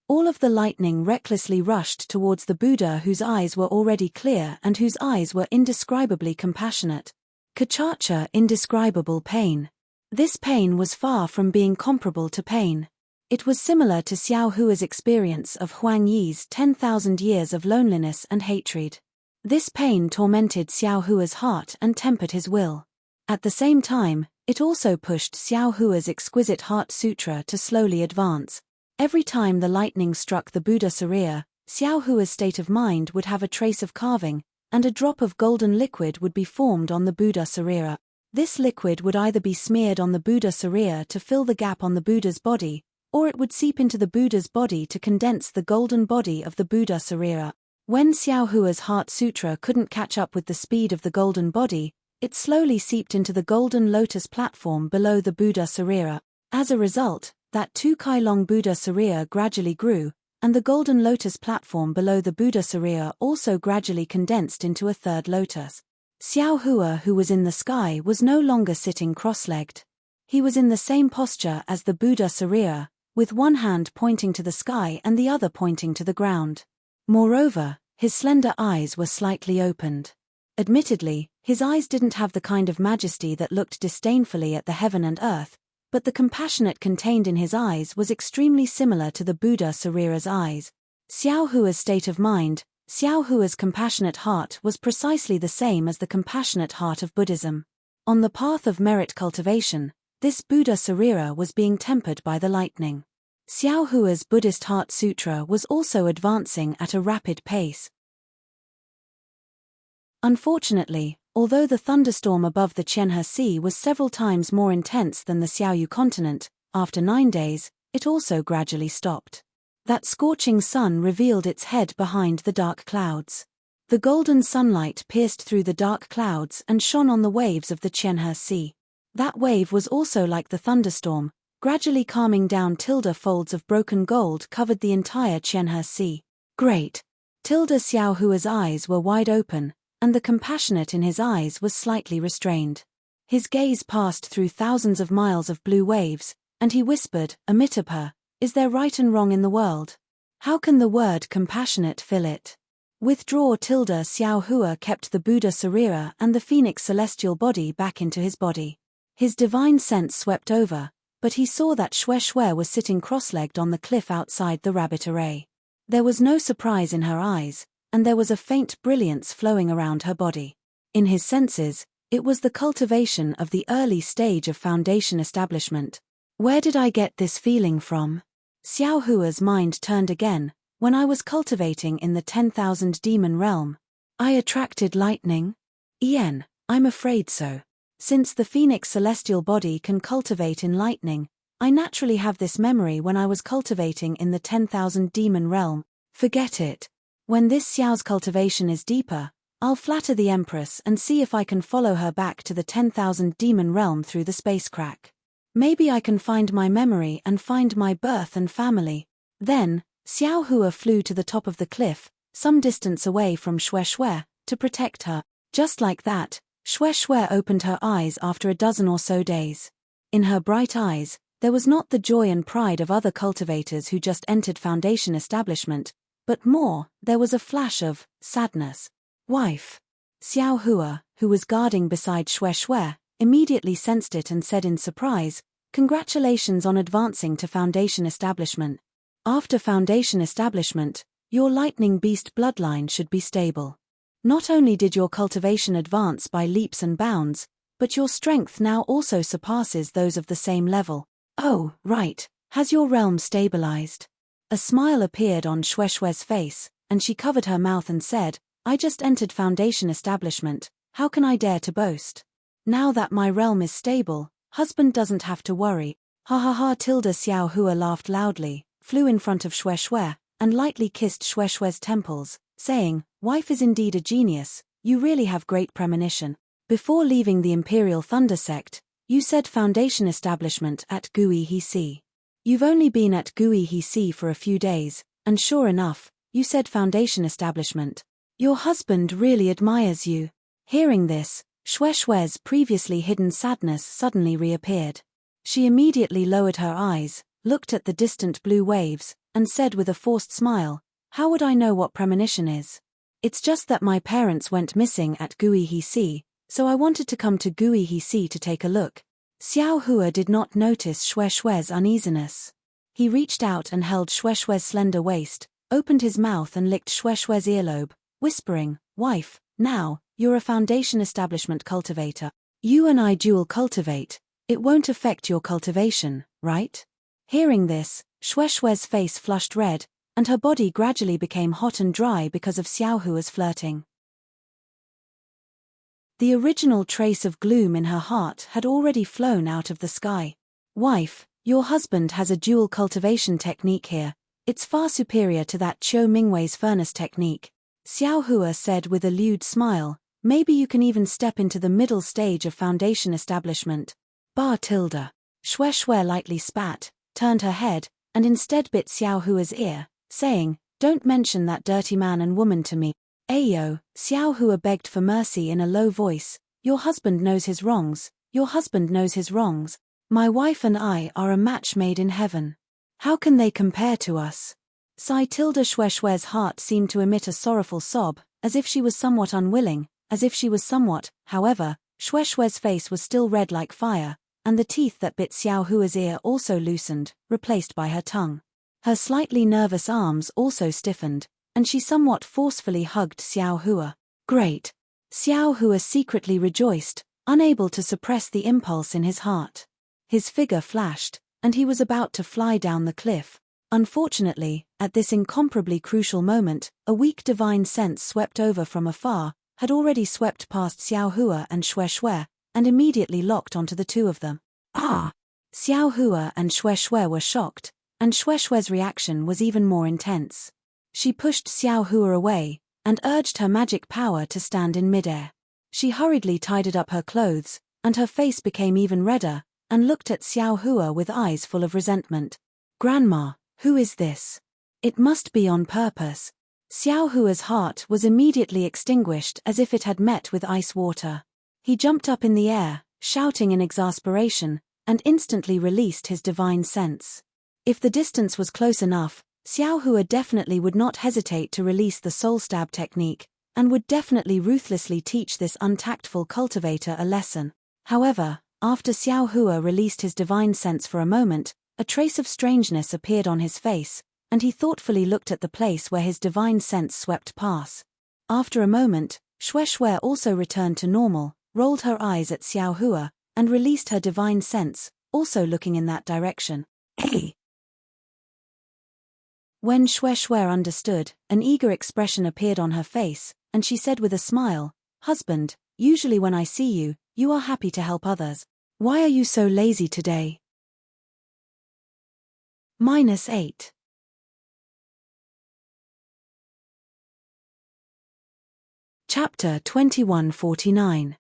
All of the lightning recklessly rushed towards the Buddha, whose eyes were already clear and whose eyes were indescribably compassionate. Kachacha, indescribable pain. This pain was far from being comparable to pain. It was similar to Xiao Hua's experience of Huang Yi's 10,000 years of loneliness and hatred. This pain tormented Xiao Hua's heart and tempered his will. At the same time, it also pushed Xiao Hua's exquisite heart sutra to slowly advance. Every time the lightning struck the Buddha Surya, Xiao Hua's state of mind would have a trace of carving, and a drop of golden liquid would be formed on the Buddha Surya. This liquid would either be smeared on the Buddha Surya to fill the gap on the Buddha's body, or it would seep into the Buddha's body to condense the golden body of the Buddha Surya. When Xiao Hua's heart sutra couldn't catch up with the speed of the golden body, it slowly seeped into the golden lotus platform below the Buddha Surya. As a result, that 2-kai-long Buddha Surya gradually grew, and the golden lotus platform below the Buddha Surya also gradually condensed into a third lotus. Xiao Hua, who was in the sky, was no longer sitting cross-legged. He was in the same posture as the Buddha Surya, with one hand pointing to the sky and the other pointing to the ground. Moreover, his slender eyes were slightly opened. Admittedly, his eyes didn't have the kind of majesty that looked disdainfully at the heaven and earth, but the compassionate contained in his eyes was extremely similar to the Buddha Surya's eyes. Xiao Hua's state of mind, Xiao Hua's compassionate heart was precisely the same as the compassionate heart of Buddhism. On the path of merit cultivation, this Buddha Surya was being tempered by the lightning. Xiao Hua's Buddhist Heart Sutra was also advancing at a rapid pace. Unfortunately, although the thunderstorm above the Qianhe Sea was several times more intense than the Xiaoyu continent, after 9 days, it also gradually stopped. That scorching sun revealed its head behind the dark clouds. The golden sunlight pierced through the dark clouds and shone on the waves of the Qianhe Sea. That wave was also like the thunderstorm, gradually calming down. Folds of broken gold covered the entire Qianhe Sea. Great! Xiao Hua's eyes were wide open, and the compassionate in his eyes was slightly restrained. His gaze passed through thousands of miles of blue waves, and he whispered, Amitabha, is there right and wrong in the world? How can the word compassionate fill it? Withdraw. Xiao Hua kept the Buddha Surya and the phoenix celestial body back into his body. His divine sense swept over, but he saw that Xue was sitting cross-legged on the cliff outside the rabbit array. There was no surprise in her eyes, and there was a faint brilliance flowing around her body. In his senses, it was the cultivation of the early stage of foundation establishment. Where did I get this feeling from? Xiao Hua's mind turned again. When I was cultivating in the 10,000 demon realm. I attracted lightning? I'm afraid so. Since the phoenix celestial body can cultivate in lightning, I naturally have this memory when I was cultivating in the 10,000 demon realm. Forget it. When this Xiao's cultivation is deeper, I'll flatter the Empress and see if I can follow her back to the 10,000 demon realm through the space crack. Maybe I can find my memory and find my birth and family. Then, Xiao Hua flew to the top of the cliff, some distance away from Xue, to protect her. Just like that, Xue opened her eyes after a dozen or so days. In her bright eyes, there was not the joy and pride of other cultivators who just entered foundation establishment, but more, there was a flash of sadness. Wife. Xiao Hua, who was guarding beside Xue, immediately sensed it and said in surprise, Congratulations on advancing to foundation establishment. After foundation establishment, your lightning beast bloodline should be stable. Not only did your cultivation advance by leaps and bounds, but your strength now also surpasses those of the same level. Oh, right, has your realm stabilized? A smile appeared on Xue's face, and she covered her mouth and said, I just entered foundation establishment, how can I dare to boast? Now that my realm is stable, husband doesn't have to worry. Ha ha ha. Xiao Hua laughed loudly, flew in front of Shue, and lightly kissed Shue's temples, saying, "Wife is indeed a genius, you really have great premonition. Before leaving the Imperial Thunder Sect, you said foundation establishment at Gui. You've only been at Gui for a few days, and sure enough, you said foundation establishment. Your husband really admires you." Hearing this, Shue's previously hidden sadness suddenly reappeared. She immediately lowered her eyes, looked at the distant blue waves, and said with a forced smile, "How would I know what premonition is? It's just that my parents went missing at Gui, so I wanted to come to Gui to take a look." Xiao Hua did not notice Shue's uneasiness. He reached out and held Shue's slender waist, opened his mouth and licked Shue's earlobe, whispering, "Wife, now, you're a foundation establishment cultivator. You and I dual cultivate. It won't affect your cultivation, right?" Hearing this, Shue's face flushed red, and her body gradually became hot and dry because of Xiao Hua's flirting. The original trace of gloom in her heart had already flown out of the sky. "Wife, your husband has a dual cultivation technique here. It's far superior to that Qiu Mingwei's furnace technique," Xiao Hua said with a lewd smile. "Maybe you can even step into the middle stage of foundation establishment." Shue lightly spat, turned her head, and instead bit Xiao Hua's ear, saying, "Don't mention that dirty man and woman to me." "Ayo," Xiao Hua begged for mercy in a low voice, "Your husband knows his wrongs, your husband knows his wrongs. My wife and I are a match made in heaven. How can they compare to us?" Shue's heart seemed to emit a sorrowful sob, as if she was somewhat unwilling, however, Shue's face was still red like fire, and the teeth that bit Xiao Hua's ear also loosened, replaced by her tongue. Her slightly nervous arms also stiffened, and she somewhat forcefully hugged Xiao Hua. "Great!" Xiao Hua secretly rejoiced, unable to suppress the impulse in his heart. His figure flashed, and he was about to fly down the cliff. Unfortunately, at this incomparably crucial moment, a weak divine sense swept over from afar, had already swept past Xiao Hua and Shue, and immediately locked onto the two of them. "Ah!" Xiao Hua and Shue were shocked, and Shue's reaction was even more intense. She pushed Xiao Hua away, and urged her magic power to stand in midair. She hurriedly tidied up her clothes, and her face became even redder, and looked at Xiao Hua with eyes full of resentment. "Grandma, who is this? It must be on purpose." Xiao Hua's heart was immediately extinguished as if it had met with ice water. He jumped up in the air, shouting in exasperation, and instantly released his divine sense. If the distance was close enough, Xiao Hua definitely would not hesitate to release the soul stab technique, and would definitely ruthlessly teach this untactful cultivator a lesson. However, after Xiao Hua released his divine sense for a moment, a trace of strangeness appeared on his face, and he thoughtfully looked at the place where his divine sense swept past. After a moment, Shue also returned to normal, rolled her eyes at Xiao Hua, and released her divine sense, also looking in that direction. "Hey!" When Shue understood, an eager expression appeared on her face, and she said with a smile, "Husband, usually when I see you, you are happy to help others. Why are you so lazy today?" -8. Chapter 2149.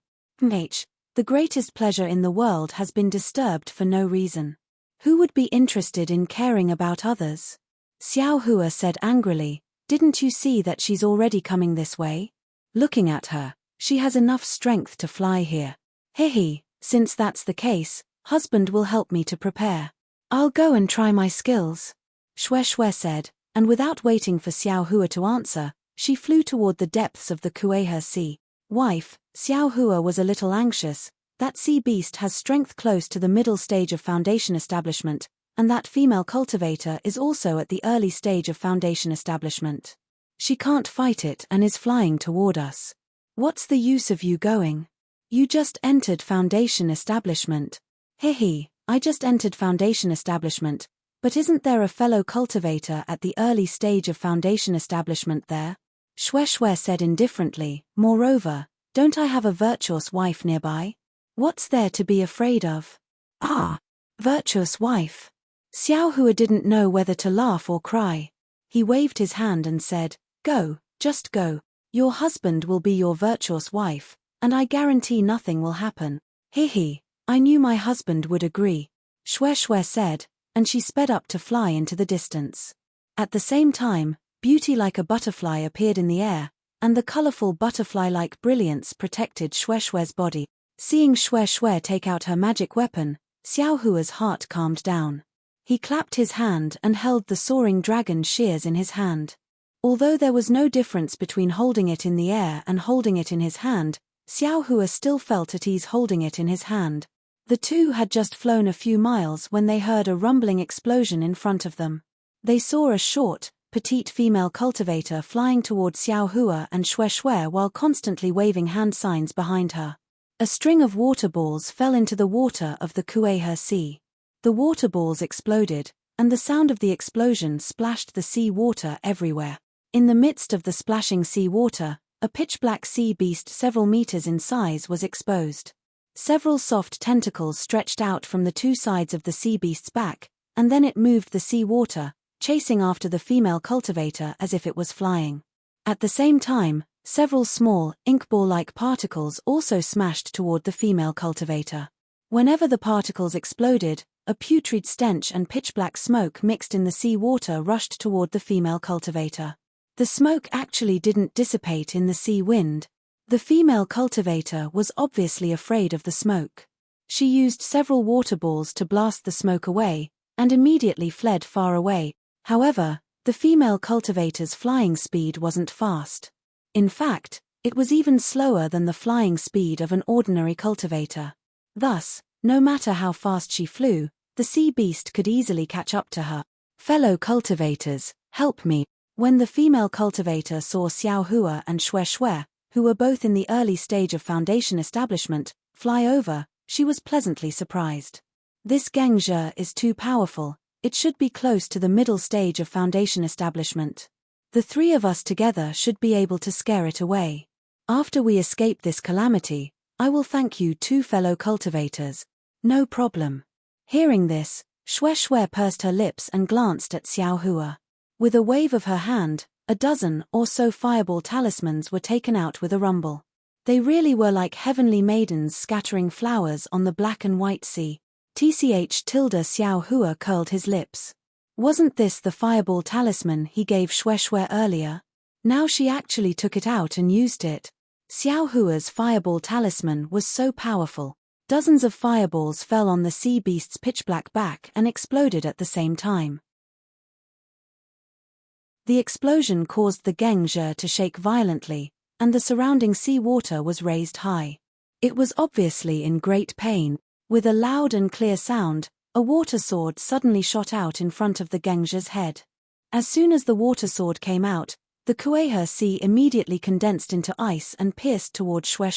The greatest pleasure in the world has been disturbed for no reason. Who would be interested in caring about others? Xiao Hua said angrily, "Didn't you see that she's already coming this way? Looking at her, she has enough strength to fly here. Hehe, since that's the case, husband will help me to prepare. I'll go and try my skills," Shue said, and without waiting for Xiao Hua to answer, she flew toward the depths of the Kuehe Sea. "Wife," Xiao Hua was a little anxious, "that sea beast has strength close to the middle stage of foundation establishment, and that female cultivator is also at the early stage of foundation establishment. She can't fight it and is flying toward us. What's the use of you going? You just entered foundation establishment." "Hehe, I just entered foundation establishment, but isn't there a fellow cultivator at the early stage of foundation establishment there?" Shue said indifferently, "Moreover, don't I have a virtuous wife nearby? What's there to be afraid of?" "Ah, virtuous wife." Xiao Hua didn't know whether to laugh or cry. He waved his hand and said, "Go, just go. Your husband will be your virtuous wife, and I guarantee nothing will happen." "He, I knew my husband would agree," Shui said, and she sped up to fly into the distance. At the same time, beauty like a butterfly appeared in the air, and the colorful butterfly-like brilliance protected Shui's body. Seeing Shui take out her magic weapon, Xiao Hua's heart calmed down. He clapped his hand and held the soaring dragon shears in his hand. Although there was no difference between holding it in the air and holding it in his hand, Xiao Hua still felt at ease holding it in his hand. The two had just flown a few miles when they heard a rumbling explosion in front of them. They saw a short, petite female cultivator flying toward Xiao Hua and Shui while constantly waving hand signs behind her. A string of water balls fell into the water of the Kuei-He Sea. The water balls exploded, and the sound of the explosion splashed the sea water everywhere. In the midst of the splashing sea water, a pitch-black sea beast several meters in size was exposed. Several soft tentacles stretched out from the two sides of the sea beast's back, and then it moved the sea water, chasing after the female cultivator as if it was flying. At the same time, several small, inkball-like particles also smashed toward the female cultivator. Whenever the particles exploded, a putrid stench and pitch-black smoke mixed in the sea water rushed toward the female cultivator. The smoke actually didn't dissipate in the sea wind. The female cultivator was obviously afraid of the smoke. She used several water balls to blast the smoke away, and immediately fled far away. However, the female cultivator's flying speed wasn't fast. In fact, it was even slower than the flying speed of an ordinary cultivator. Thus, no matter how fast she flew, the sea beast could easily catch up to her. "Fellow cultivators, help me." When the female cultivator saw Xiao Hua and Shui, who were both in the early stage of foundation establishment, fly over, she was pleasantly surprised. "This Gengzhe is too powerful, it should be close to the middle stage of foundation establishment. The three of us together should be able to scare it away. After we escape this calamity, I will thank you two fellow cultivators." "No problem." Hearing this, Shui pursed her lips and glanced at Xiao Hua. With a wave of her hand, a dozen or so fireball talismans were taken out with a rumble. They really were like heavenly maidens scattering flowers on the black and white sea. Xiao Hua curled his lips. Wasn't this the fireball talisman he gave Shui earlier? Now she actually took it out and used it. Xiao Hua's fireball talisman was so powerful. Dozens of fireballs fell on the sea beast's pitch-black back and exploded at the same time. The explosion caused the Gengzhe to shake violently, and the surrounding sea water was raised high. It was obviously in great pain. With a loud and clear sound, a water sword suddenly shot out in front of the Gengzhe's head. As soon as the water sword came out, the Kuei-He Sea immediately condensed into ice and pierced toward Shui.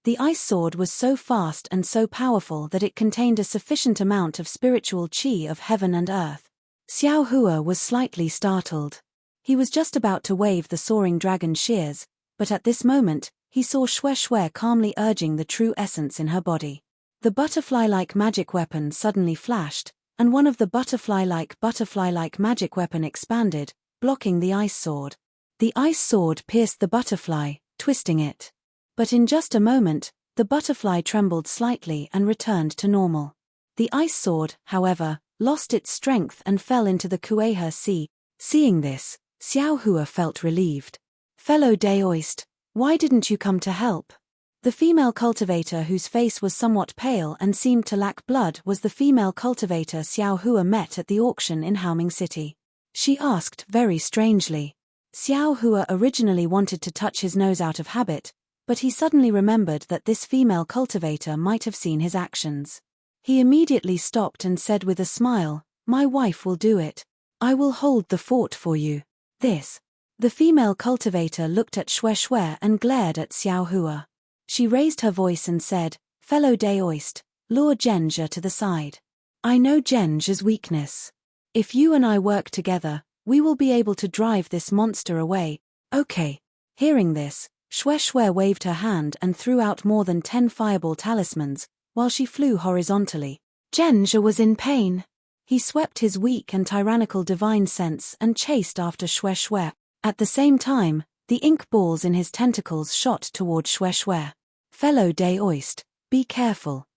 The ice sword was so fast and so powerful that it contained a sufficient amount of spiritual qi of heaven and earth. Xiao Hua was slightly startled. He was just about to wave the soaring dragon shears, but at this moment, he saw Shui calmly urging the true essence in her body. The butterfly-like magic weapon suddenly flashed, and one of the butterfly-like magic weapon expanded, blocking the ice sword. The ice sword pierced the butterfly, twisting it. But in just a moment, the butterfly trembled slightly and returned to normal. The ice sword, however, lost its strength and fell into the Kuei-He Sea. Seeing this, Xiao Hua felt relieved. "Fellow Daoist, why didn't you come to help?" The female cultivator whose face was somewhat pale and seemed to lack blood was the female cultivator Xiao Hua met at the auction in Haoming City. She asked very strangely. Xiao Hua originally wanted to touch his nose out of habit, but he suddenly remembered that this female cultivator might have seen his actions. He immediately stopped and said with a smile, "My wife will do it. I will hold the fort for you." "This." The female cultivator looked at Shui and glared at Xiao Hua. She raised her voice and said, "Fellow Daoist, lure Gengzhe to the side. I know Gengzhe's weakness. If you and I work together, we will be able to drive this monster away." "Okay." Hearing this, Shui waved her hand and threw out more than 10 fireball talismans, while she flew horizontally. Gengzhe was in pain. He swept his weak and tyrannical divine sense and chased after Shwe Shwe. At the same time, the ink balls in his tentacles shot toward Shwe Shwe. Fellow Daoist, be careful.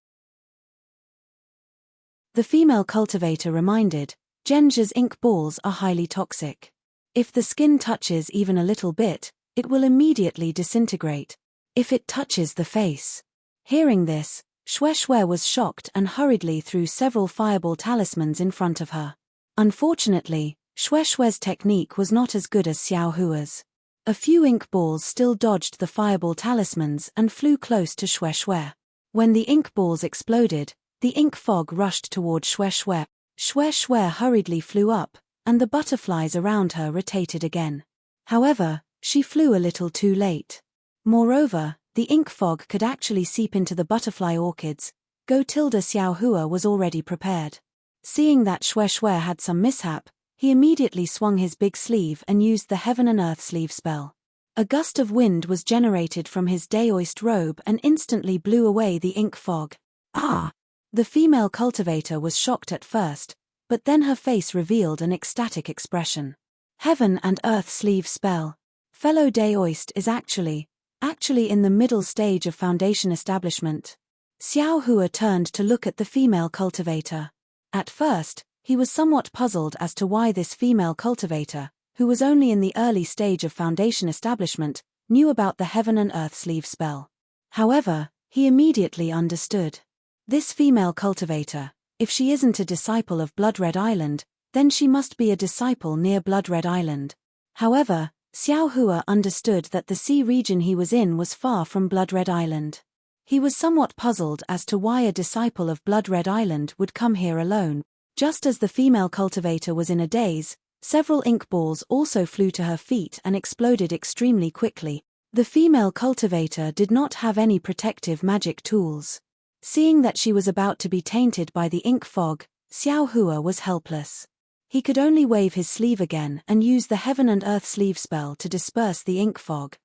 The female cultivator reminded, Genja's ink balls are highly toxic. If the skin touches even a little bit, it will immediately disintegrate. If it touches the face. Hearing this, Shwe Shwe was shocked and hurriedly threw several fireball talismans in front of her. Unfortunately, Shwe Shwe's technique was not as good as Xiao Hua's. A few ink balls still dodged the fireball talismans and flew close to Shwe Shwe. When the ink balls exploded, the ink fog rushed toward Shwe Shwe. Shwe Shwe hurriedly flew up, and the butterflies around her rotated again. However, she flew a little too late. Moreover, the ink fog could actually seep into the butterfly orchids. Xiao Hua was already prepared. Seeing that Shwe Shwe had some mishap, he immediately swung his big sleeve and used the Heaven and Earth sleeve spell. A gust of wind was generated from his Daoist robe and instantly blew away the ink fog. Ah! The female cultivator was shocked at first, but then her face revealed an ecstatic expression. Heaven and Earth sleeve spell. Fellow Daoist is actually in the middle stage of foundation establishment. Xiao Hua turned to look at the female cultivator. At first, he was somewhat puzzled as to why this female cultivator, who was only in the early stage of foundation establishment, knew about the Heaven and Earth sleeve spell. However, he immediately understood. This female cultivator, if she isn't a disciple of Blood Red Island, then she must be a disciple near Blood Red Island. However, Xiao Hua understood that the sea region he was in was far from Blood Red Island. He was somewhat puzzled as to why a disciple of Blood Red Island would come here alone. Just as the female cultivator was in a daze, several ink balls also flew to her feet and exploded extremely quickly. The female cultivator did not have any protective magic tools. Seeing that she was about to be tainted by the ink fog, Xiao Hua was helpless. He could only wave his sleeve again and use the Heaven and Earth sleeve spell to disperse the ink fog.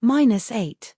-8.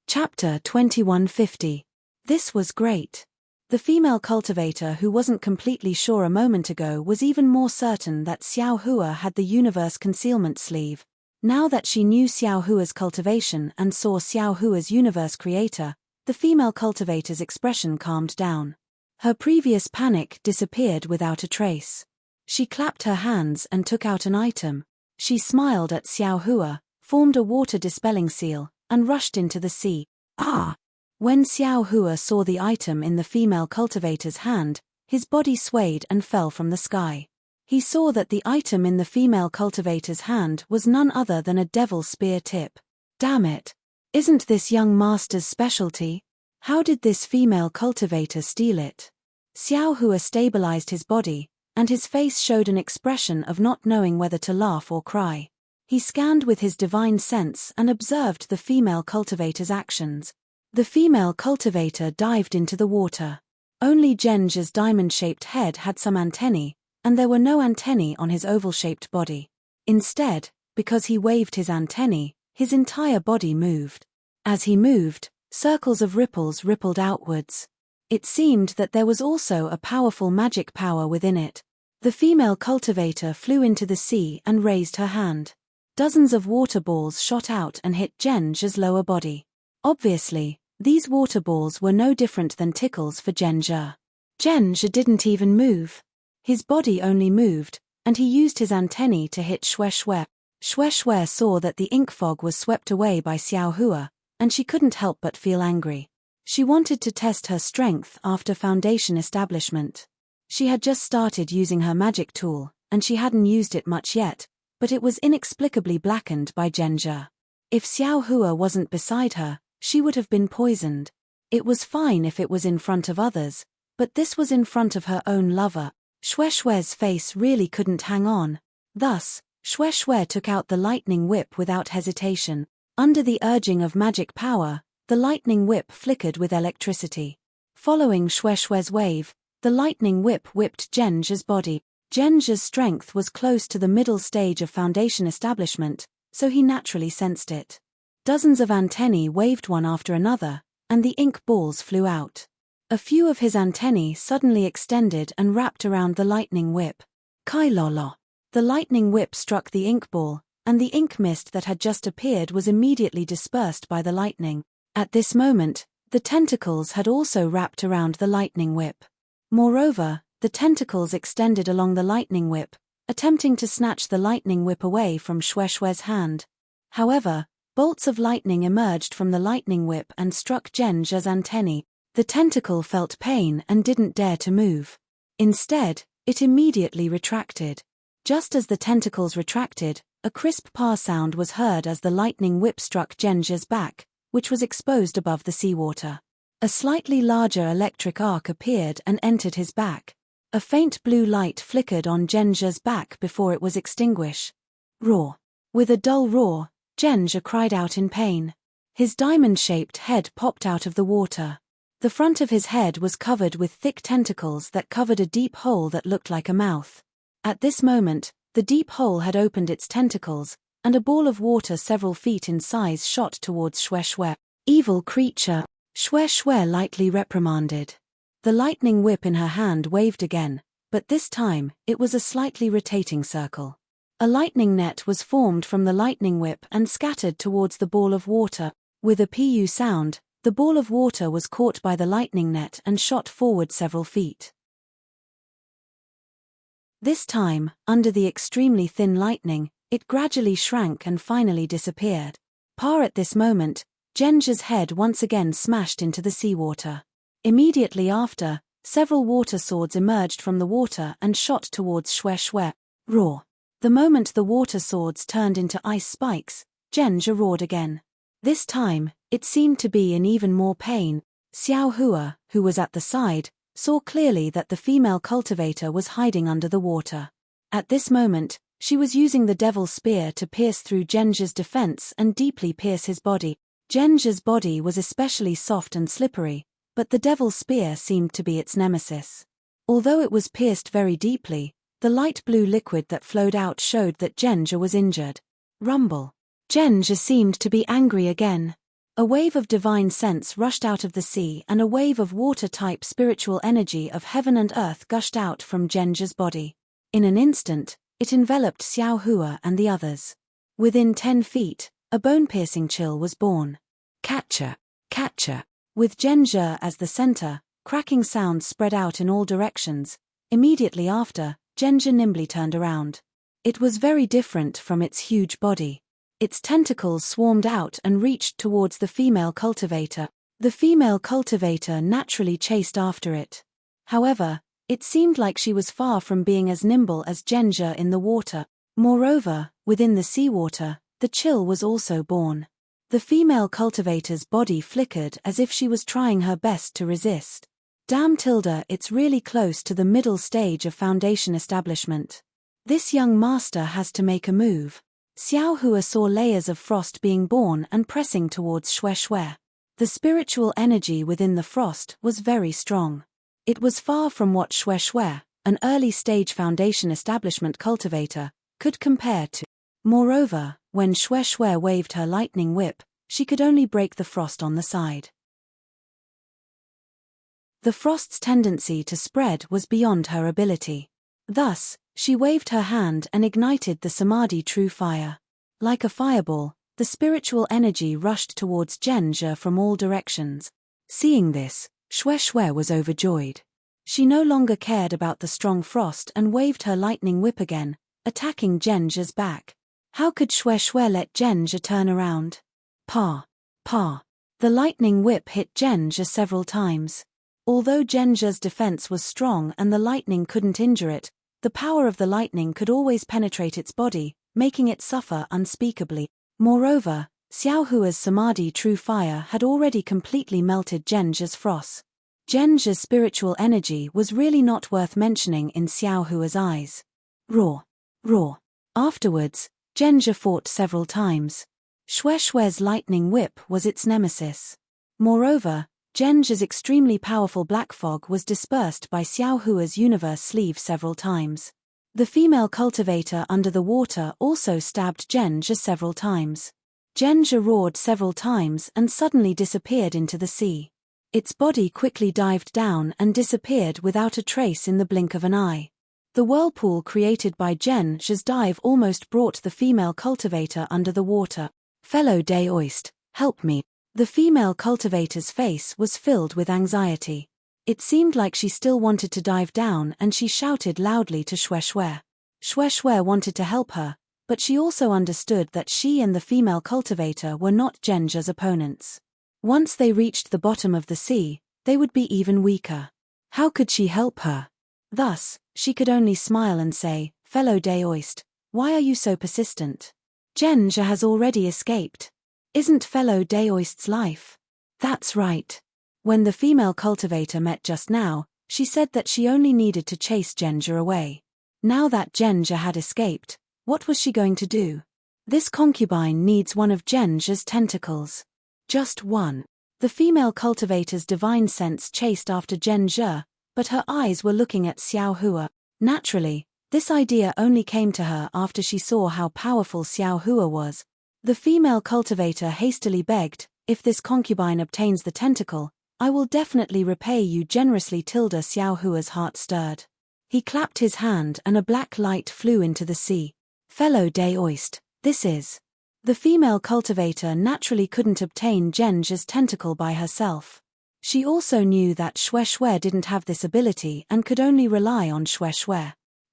Chapter 2150. This was great. The female cultivator who wasn't completely sure a moment ago was even more certain that Xiao Hua had the universe concealment sleeve. Now that she knew Xiao Hua's cultivation and saw Xiao Hua's universe creator, the female cultivator's expression calmed down. Her previous panic disappeared without a trace. She clapped her hands and took out an item. She smiled at Xiao Hua, formed a water-dispelling seal, and rushed into the sea. Ah! When Xiao Hua saw the item in the female cultivator's hand, his body swayed and fell from the sky. He saw that the item in the female cultivator's hand was none other than a devil spear tip. Damn it! Isn't this young master's specialty? How did this female cultivator steal it? Xiao Hua stabilized his body, and his face showed an expression of not knowing whether to laugh or cry. He scanned with his divine sense and observed the female cultivator's actions. The female cultivator dived into the water. Only Genja's diamond-shaped head had some antennae, and there were no antennae on his oval-shaped body. Instead, because he waved his antennae, his entire body moved. As he moved, circles of ripples rippled outwards. It seemed that there was also a powerful magic power within it. The female cultivator flew into the sea and raised her hand. Dozens of water balls shot out and hit Genja's lower body. Obviously, these water balls were no different than tickles for Genja. Genja didn't even move. His body only moved, and he used his antennae to hit Shwe Shwe. Shwe Shwe saw that the ink fog was swept away by Xiao Hua, and she couldn't help but feel angry. She wanted to test her strength after foundation establishment. She had just started using her magic tool, and she hadn't used it much yet, but it was inexplicably blackened by Genja. If Xiao Hua wasn't beside her, she would have been poisoned. It was fine if it was in front of others, but this was in front of her own lover. Shwe Shwe's face really couldn't hang on. Thus, Shwe Shwe took out the lightning whip without hesitation. Under the urging of magic power, the lightning whip flickered with electricity. Following Shwe Shwe's wave, the lightning whip whipped Genja's body. Genja's strength was close to the middle stage of foundation establishment, so he naturally sensed it. Dozens of antennae waved one after another, and the ink balls flew out. A few of his antennae suddenly extended and wrapped around the lightning whip. Kailolo. The lightning whip struck the ink ball, and the ink mist that had just appeared was immediately dispersed by the lightning. At this moment, the tentacles had also wrapped around the lightning whip. Moreover, the tentacles extended along the lightning whip, attempting to snatch the lightning whip away from Xue's hand. However, bolts of lightning emerged from the lightning whip and struck Zhenzhe's antennae. The tentacle felt pain and didn't dare to move. Instead, it immediately retracted. Just as the tentacles retracted, a crisp pah sound was heard as the lightning whip struck Zhenzhe's back, which was exposed above the seawater. A slightly larger electric arc appeared and entered his back. A faint blue light flickered on Zhenzhe's back before it was extinguished. Roar. With a dull roar, Zhenzhe cried out in pain. His diamond-shaped head popped out of the water. The front of his head was covered with thick tentacles that covered a deep hole that looked like a mouth. At this moment, the deep hole had opened its tentacles, and a ball of water several feet in size shot towards Xue. Evil creature, Xue lightly reprimanded. The lightning whip in her hand waved again, but this time, it was a slightly rotating circle. A lightning net was formed from the lightning whip and scattered towards the ball of water. With a pu sound, the ball of water was caught by the lightning net and shot forward several feet. This time, under the extremely thin lightning, it gradually shrank and finally disappeared. At this moment, Zhenzhe's head once again smashed into the seawater. Immediately after, several water swords emerged from the water and shot towards Xue. Roar. The moment the water swords turned into ice spikes, Zhenzhe roared again. This time, it seemed to be in even more pain. Xiao Hua, who was at the side, saw clearly that the female cultivator was hiding under the water. At this moment, she was using the devil spear to pierce through Zhenzhe's defense and deeply pierce his body. Zhenzhe's body was especially soft and slippery, but the devil spear seemed to be its nemesis. Although it was pierced very deeply, the light blue liquid that flowed out showed that Zhenzhe was injured. Rumble. Zhenzhe seemed to be angry again. A wave of divine sense rushed out of the sea and a wave of water-type spiritual energy of heaven and earth gushed out from Zhenzhe's body. In an instant, it enveloped Xiao Hua and the others. Within 10 feet, a bone-piercing chill was born. Catcher, catcher. With Zhenzhe as the center, cracking sounds spread out in all directions. Immediately after, Zhenzhe nimbly turned around. It was very different from its huge body. Its tentacles swarmed out and reached towards the female cultivator. The female cultivator naturally chased after it. However, it seemed like she was far from being as nimble as Zhenzhe in the water. Moreover, within the seawater, the chill was also born. The female cultivator's body flickered as if she was trying her best to resist. Damn Tilda, it's really close to the middle stage of foundation establishment. This young master has to make a move. Xiao Hua saw layers of frost being born and pressing towards Xue. The spiritual energy within the frost was very strong. It was far from what Xue, an early-stage foundation establishment cultivator, could compare to. Moreover, when Xue waved her lightning whip, she could only break the frost on the side. The frost's tendency to spread was beyond her ability. Thus, she waved her hand and ignited the Samadhi true fire. Like a fireball, the spiritual energy rushed towards Zhenzhe from all directions. Seeing this, Xue was overjoyed. She no longer cared about the strong frost and waved her lightning whip again, attacking Zhenzhe's back. How could Xue let Zhenzhe turn around? Pa! The lightning whip hit Zhenzhe several times. Although Zhenzhe's defense was strong and the lightning couldn't injure it, the power of the lightning could always penetrate its body, making it suffer unspeakably. Moreover, Xiao Hua's Samadhi true fire had already completely melted Zhenzhe's frost. Zhenzhe's spiritual energy was really not worth mentioning in Xiao Hua's eyes. Roar. Afterwards, Zhenzhe fought several times. Xue's lightning whip was its nemesis. Moreover, Zhenzhe's extremely powerful black fog was dispersed by Xiao Hua's universe sleeve several times. The female cultivator under the water also stabbed Zhenzhe several times. Zhenja roared several times and suddenly disappeared into the sea. Its body quickly dived down and disappeared without a trace in the blink of an eye. The whirlpool created by Zhenja's dive almost brought the female cultivator under the water. "Fellow Daoist, help me." The female cultivator's face was filled with anxiety. It seemed like she still wanted to dive down, and she shouted loudly to Shui. Shui wanted to help her, but she also understood that she and the female cultivator were not Zhenja's opponents. Once they reached the bottom of the sea, they would be even weaker. How could she help her? Thus, she could only smile and say, "Fellow Daoist, why are you so persistent? Zhenja has already escaped. Isn't Fellow Daoist's life?" "That's right." When the female cultivator met just now, she said that she only needed to chase Zhenja away. Now that Zhenja had escaped, what was she going to do? "This concubine needs one of Zhenja's tentacles." Just one. The female cultivator's divine sense chased after Zhenja, but her eyes were looking at Xiao Hua. Naturally, this idea only came to her after she saw how powerful Xiao Hua was. The female cultivator hastily begged, "If this concubine obtains the tentacle, I will definitely repay you generously." Xiao Hua's heart stirred. He clapped his hand and a black light flew into the sea. "Fellow Daoist, this is..." The female cultivator naturally couldn't obtain Zhenja's tentacle by herself. She also knew that Shui didn't have this ability and could only rely on Shui.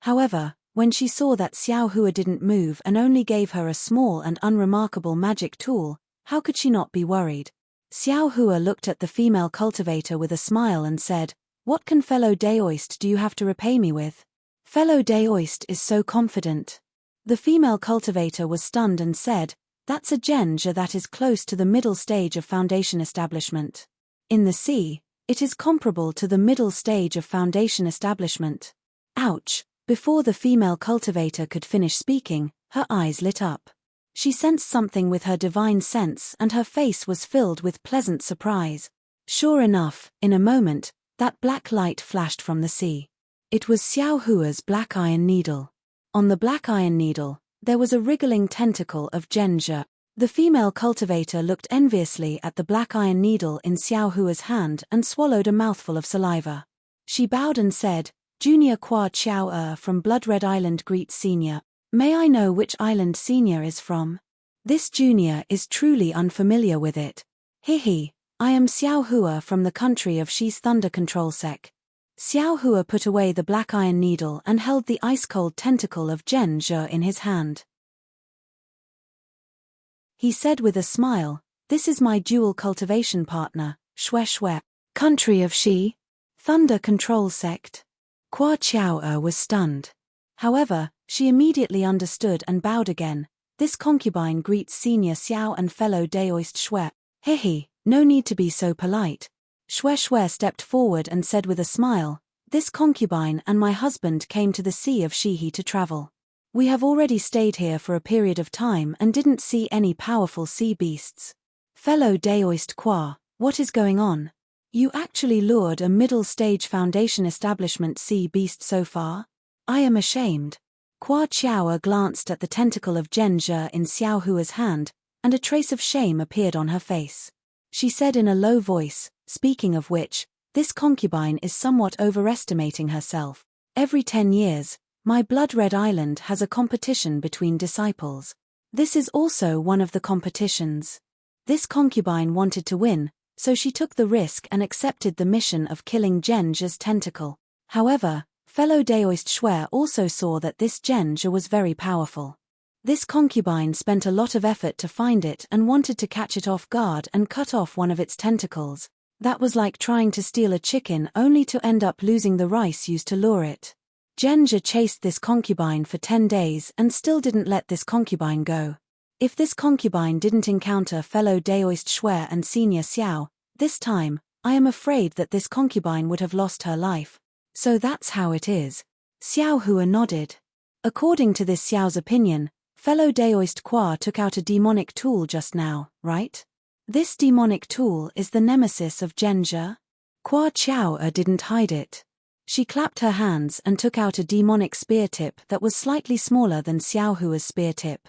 However, when she saw that Xiao Hua didn't move and only gave her a small and unremarkable magic tool, how could she not be worried? Xiao Hua looked at the female cultivator with a smile and said, "What can Fellow Daoist do you have to repay me with?" Fellow Daoist is so confident. The female cultivator was stunned and said, "That's a Zhenja that is close to the middle stage of foundation establishment. In the sea, it is comparable to the middle stage of foundation establishment." Ouch! Before the female cultivator could finish speaking, her eyes lit up. She sensed something with her divine sense and her face was filled with pleasant surprise. Sure enough, in a moment, that black light flashed from the sea. It was Xiao Hua's black iron needle. On the black iron needle, there was a wriggling tentacle of Zhenja. The female cultivator looked enviously at the black iron needle in Xiao Hua's hand and swallowed a mouthful of saliva. She bowed and said, "Junior Kwa Chiao from Blood Red Island greets Senior. May I know which island Senior is from?" This junior is truly unfamiliar with it. "Hihi, I am Xiao Hua from the country of Shi's Thunder Control Sec." Xiao Hua put away the black iron needle and held the ice-cold tentacle of Zhenja in his hand. He said with a smile, "This is my dual cultivation partner, Shui. Country of Shi? Thunder Control Sect." Kwa Chiao was stunned. However, she immediately understood and bowed again. "This concubine greets Senior Xiao and Fellow Daoist Shui. Hehe, no need to be so polite." Shui stepped forward and said with a smile, "This concubine and my husband came to the Sea of Shihi to travel. We have already stayed here for a period of time and didn't see any powerful sea beasts. Fellow Daoist Kwa, what is going on? You actually lured a middle-stage foundation establishment sea beast so far? I am ashamed." Kwa Chiao glanced at the tentacle of Zhenja in Xiao Hua's hand, and a trace of shame appeared on her face. She said in a low voice, "Speaking of which, this concubine is somewhat overestimating herself. Every 10 years, my Blood Red Island has a competition between disciples. This is also one of the competitions. This concubine wanted to win, so she took the risk and accepted the mission of killing Zhenja's tentacle. However, Fellow Daoist Shui also saw that this Zhenja was very powerful. This concubine spent a lot of effort to find it and wanted to catch it off guard and cut off one of its tentacles. That was like trying to steal a chicken only to end up losing the rice used to lure it. Zhenja chased this concubine for 10 days and still didn't let this concubine go. If this concubine didn't encounter Fellow Daoist Shui and Senior Xiao, this time, I am afraid that this concubine would have lost her life. So that's how it is." Xiao Hua nodded. According to this Xiao's opinion, Fellow Daoist Kwa took out a demonic tool just now, right? This demonic tool is the nemesis of Zhenja? Kwa Chiao didn't hide it. She clapped her hands and took out a demonic spear tip that was slightly smaller than Xiao Hua's spear tip.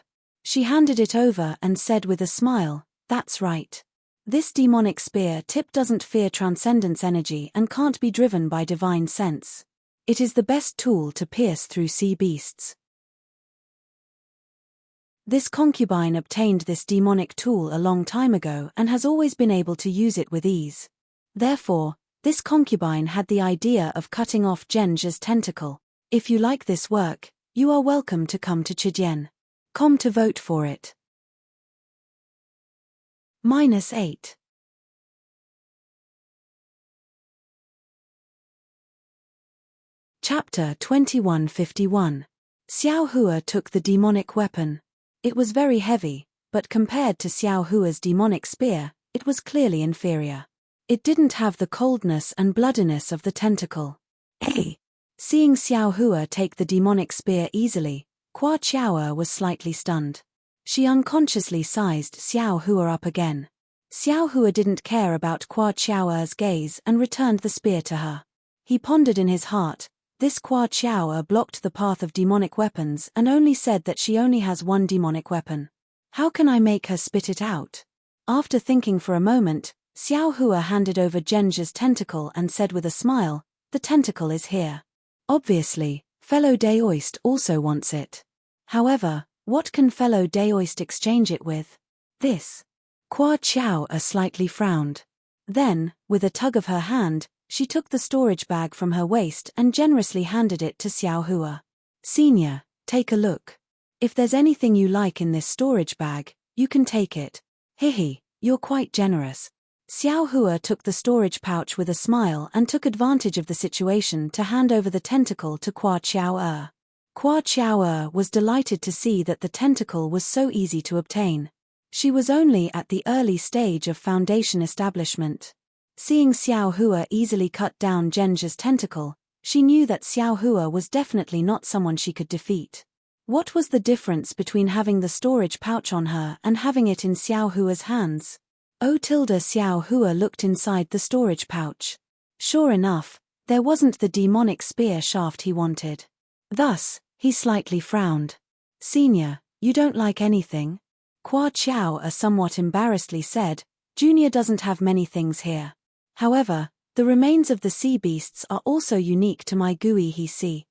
She handed it over and said with a smile, "That's right. This demonic spear tip doesn't fear transcendence energy and can't be driven by divine sense. It is the best tool to pierce through sea beasts." This concubine obtained this demonic tool a long time ago and has always been able to use it with ease. Therefore, this concubine had the idea of cutting off Genja's tentacle. If you like this work, you are welcome to come to Chijien.com to vote for it. -8. Chapter 2151. Xiao Hua took the demonic weapon. It was very heavy, but compared to Xiao Hua's demonic spear, it was clearly inferior. It didn't have the coldness and bloodiness of the tentacle. Hey! Seeing Xiao Hua take the demonic spear easily, Hua Qiao was slightly stunned. She unconsciously sized Xiao Hua up again. Xiao Hua didn't care about Hua Qiao's gaze and returned the spear to her. He pondered in his heart. This Hua Qiao blocked the path of demonic weapons and only said that she only has one demonic weapon. How can I make her spit it out? After thinking for a moment, Xiao Hua handed over Genja's tentacle and said with a smile, "The tentacle is here. Obviously, fellow Daoist also wants it. However, what can fellow Daoist exchange it with? This." Hua Qiao slightly frowned. Then, with a tug of her hand, she took the storage bag from her waist and generously handed it to Xiao Hua. "Senior, take a look. If there's anything you like in this storage bag, you can take it." "Hihi, you're quite generous." Xiao Hua took the storage pouch with a smile and took advantage of the situation to hand over the tentacle to Hua Qiao. Hua Qiao was delighted to see that the tentacle was so easy to obtain. She was only at the early stage of foundation establishment. Seeing Xiao Hua easily cut down Genja's tentacle, she knew that Xiao Hua was definitely not someone she could defeat. What was the difference between having the storage pouch on her and having it in Xiao Hua's hands? Xiao Hua looked inside the storage pouch. Sure enough, there wasn't the demonic spear shaft he wanted. Thus, he slightly frowned. "Senior, you don't like anything?" Hua Qiao somewhat embarrassedly said, "Junior doesn't have many things here. However, the remains of the sea beasts are also unique to my Gui he see."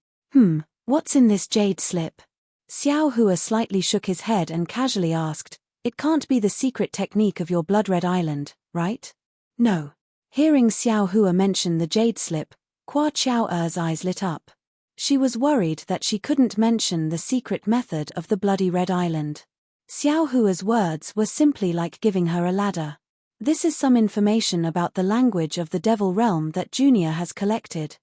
What's in this jade slip?" Xiao Hua slightly shook his head and casually asked, "It can't be the secret technique of your blood-red island, right?" "No." Hearing Xiao Hua mention the jade slip, Hua Qiao's eyes lit up. She was worried that she couldn't mention the secret method of the bloody red island. Xiao Hua's words were simply like giving her a ladder. This is some information about the language of the devil realm that Junior has collected.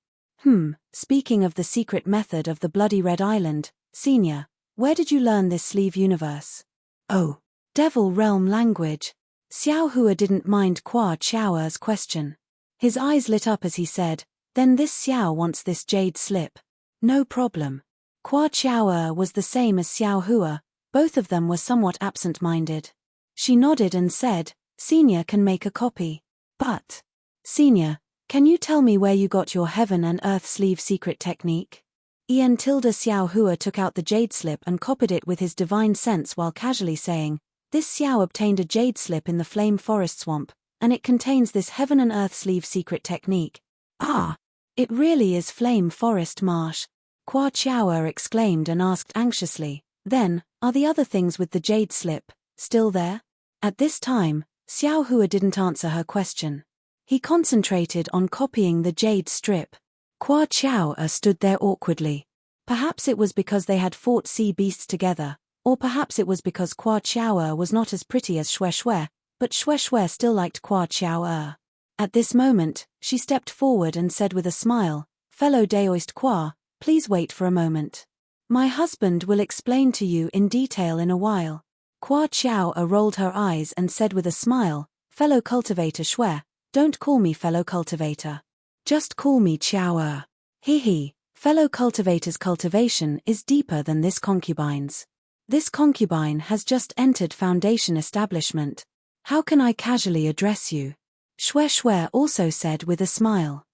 Speaking of the secret method of the bloody red island, Senior, where did you learn this sleeve universe? Oh, devil realm language. Xiao Hua didn't mind Hua Qiao's question. His eyes lit up as he said, "Then this Xiao wants this jade slip. No problem." Hua Qiao was the same as Xiao Hua. Both of them were somewhat absent-minded. She nodded and said, "Senior can make a copy. But, Senior, can you tell me where you got your heaven and earth sleeve secret technique?" Xiao Hua took out the jade slip and copied it with his divine sense while casually saying, "This Xiao obtained a jade slip in the flame forest swamp, and it contains this heaven and earth sleeve secret technique." "Ah! It really is flame forest marsh," Hua Qiao exclaimed and asked anxiously, "Then, are the other things with the jade slip still there?" At this time, Xiao Hua didn't answer her question. He concentrated on copying the jade strip. Hua Qiao stood there awkwardly. Perhaps it was because they had fought sea beasts together, or perhaps it was because Hua Qiao was not as pretty as Xue Xue, but Xue Xue still liked Hua Qiao. At this moment, she stepped forward and said with a smile, "Fellow Daoist Hua, please wait for a moment. My husband will explain to you in detail in a while." Hua Qiao rolled her eyes and said with a smile, "Fellow cultivator Xue, don't call me fellow cultivator. Just call me Qiao. Hee. Fellow cultivator's cultivation is deeper than this concubine's. This concubine has just entered foundation establishment. How can I casually address you?" Xue Xue also said with a smile.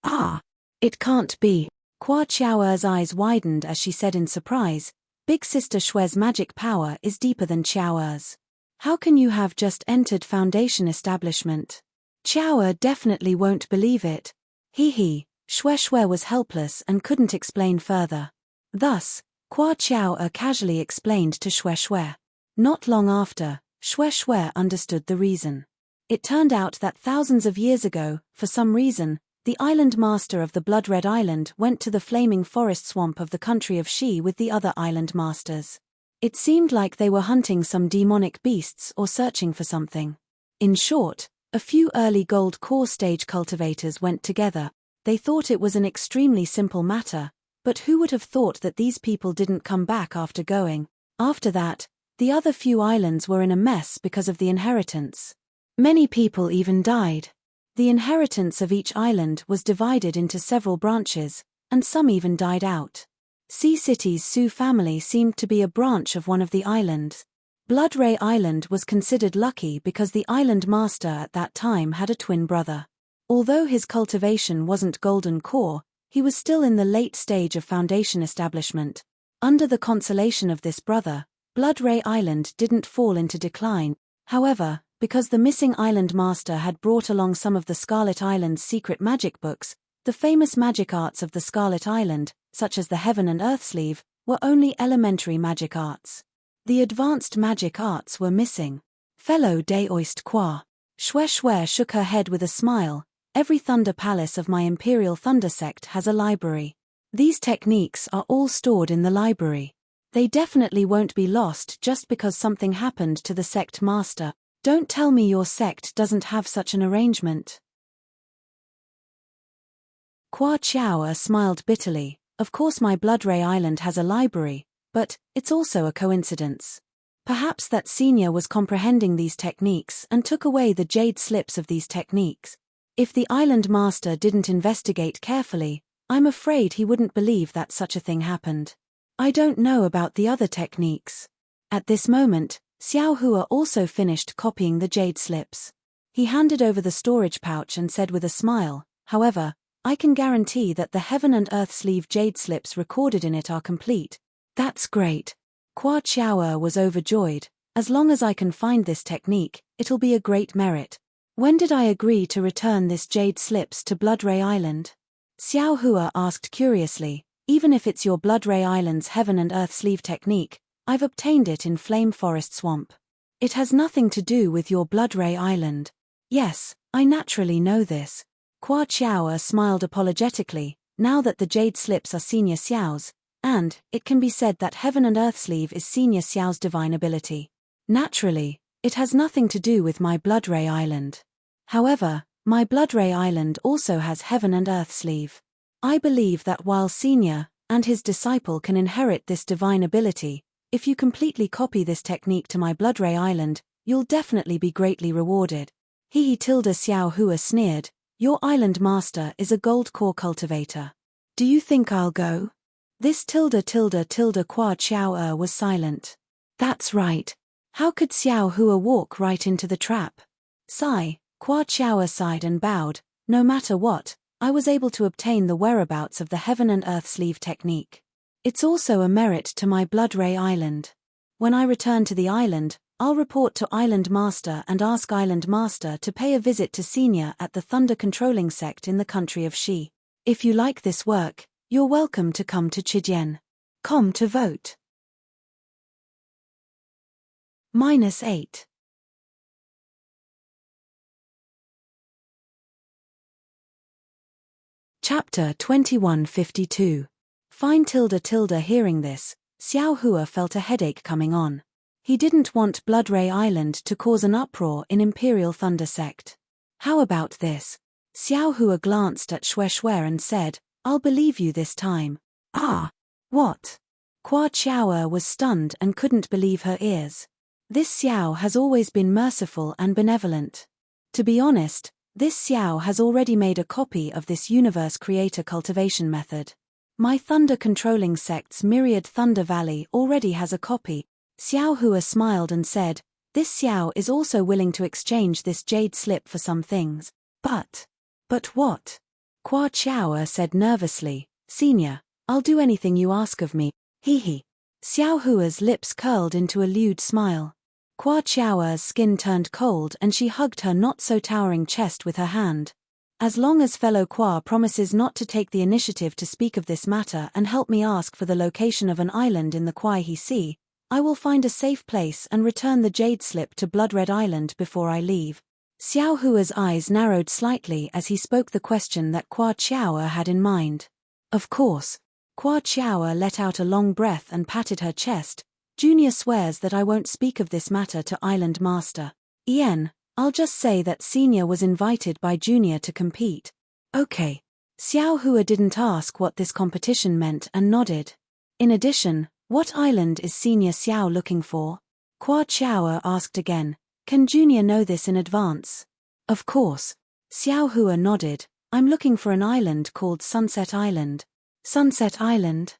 "Ah! It can't be." Hua Qiao's eyes widened as she said in surprise, Big Sister Shue's magic power is deeper than Xiao's. How can you have just entered Foundation establishment? Xiao definitely won't believe it. Shue was helpless and couldn't explain further. Thus, Xiao casually explained to Shue. Not long after, Shue understood the reason. It turned out that thousands of years ago, for some reason, the island master of the Blood Red Island went to the flaming forest swamp of the country of Shi with the other island masters. It seemed like they were hunting some demonic beasts or searching for something. In short, a few early gold core stage cultivators went together. They thought it was an extremely simple matter, but who would have thought that these people didn't come back after going? After that, the other few islands were in a mess because of the inheritance. Many people even died. The inheritance of each island was divided into several branches, and some even died out. Sea City's Su family seemed to be a branch of one of the islands. Blood Ray Island was considered lucky because the island master at that time had a twin brother. Although his cultivation wasn't golden core, he was still in the late stage of foundation establishment. Under the consolation of this brother, Blood Ray Island didn't fall into decline. However, because the missing island master had brought along some of the Scarlet Island's secret magic books, the famous magic arts of the Scarlet Island, such as the Heaven and Earth Sleeve, were only elementary magic arts. The advanced magic arts were missing. Fellow Daoist Qua. Shue shook her head with a smile. Every Thunder Palace of my Imperial Thunder sect has a library. These techniques are all stored in the library. They definitely won't be lost just because something happened to the sect master. Don't tell me your sect doesn't have such an arrangement. Qua Xiao smiled bitterly. Of course my Blood Ray Island has a library, but it's also a coincidence. Perhaps that senior was comprehending these techniques and took away the jade slips of these techniques. If the island master didn't investigate carefully, I'm afraid he wouldn't believe that such a thing happened. I don't know about the other techniques. At this moment, Xiao Hua also finished copying the jade slips. He handed over the storage pouch and said with a smile, however, I can guarantee that the Heaven and Earth Sleeve jade slips recorded in it are complete. That's great. Qua Xiao was overjoyed. As long as I can find this technique, it'll be a great merit. When did I agree to return this jade slips to Blood Ray Island? Xiao Hua asked curiously. Even if it's your Blood Ray Island's Heaven and Earth Sleeve technique, I've obtained it in Flame Forest Swamp. It has nothing to do with your Blood Ray Island. Yes, I naturally know this. Qua Xiao smiled apologetically, now that the jade slips are Senior Xiao's, and it can be said that Heaven and Earth Sleeve is Senior Xiao's divine ability. Naturally, it has nothing to do with my Blood Ray Island. However, my Blood Ray Island also has Heaven and Earth Sleeve. I believe that while Senior and his disciple can inherit this divine ability, if you completely copy this technique to my Blood Ray Island, you'll definitely be greatly rewarded. Xiao Hua sneered, your island master is a gold core cultivator. Do you think I'll go? This Qua Xiao was silent. That's right. How could Xiao Hua walk right into the trap? Qua Xiao sighed and bowed. No matter what, I was able to obtain the whereabouts of the Heaven and Earth Sleeve technique. It's also a merit to my Blood Ray Island. When I return to the island, I'll report to Island Master and ask Island Master to pay a visit to Senior at the Thunder Controlling Sect in the country of Shi. If you like this work, you're welcome to come to Chijian.com to vote. -8. Chapter 2152. Fine. Hearing this, Xiao Hua felt a headache coming on. He didn't want Blood Ray Island to cause an uproar in Imperial Thunder Sect. How about this? Xiao Hua glanced at Shue and said, I'll believe you this time. Ah! What? Qua Xiao was stunned and couldn't believe her ears. This Xiao has always been merciful and benevolent. To be honest, this Xiao has already made a copy of this universe creator cultivation method. My Thunder Controlling Sect's Myriad Thunder Valley already has a copy. Xiao Hua smiled and said, this Xiao is also willing to exchange this jade slip for some things. But what? Qua Xiao said nervously, Senior, I'll do anything you ask of me. Xiao Hua's lips curled into a lewd smile. Hua Qiao's skin turned cold and she hugged her not-so-towering chest with her hand. As long as fellow Hua promises not to take the initiative to speak of this matter and help me ask for the location of an island in the Kuai-He Sea, I will find a safe place and return the jade slip to Blood Red Island before I leave. Xiao Hua's eyes narrowed slightly as he spoke the question that Hua Qiao had in mind. Of course. Hua Qiao let out a long breath and patted her chest. Junior swears that I won't speak of this matter to Island Master Ian. I'll just say that Senior was invited by Junior to compete. Okay. Xiao Hua didn't ask what this competition meant and nodded. In addition, what island is Senior Xiao looking for? Hua Qiao asked again. Can Junior know this in advance? Of course. Xiao Hua nodded. I'm looking for an island called Sunset Island. Sunset Island?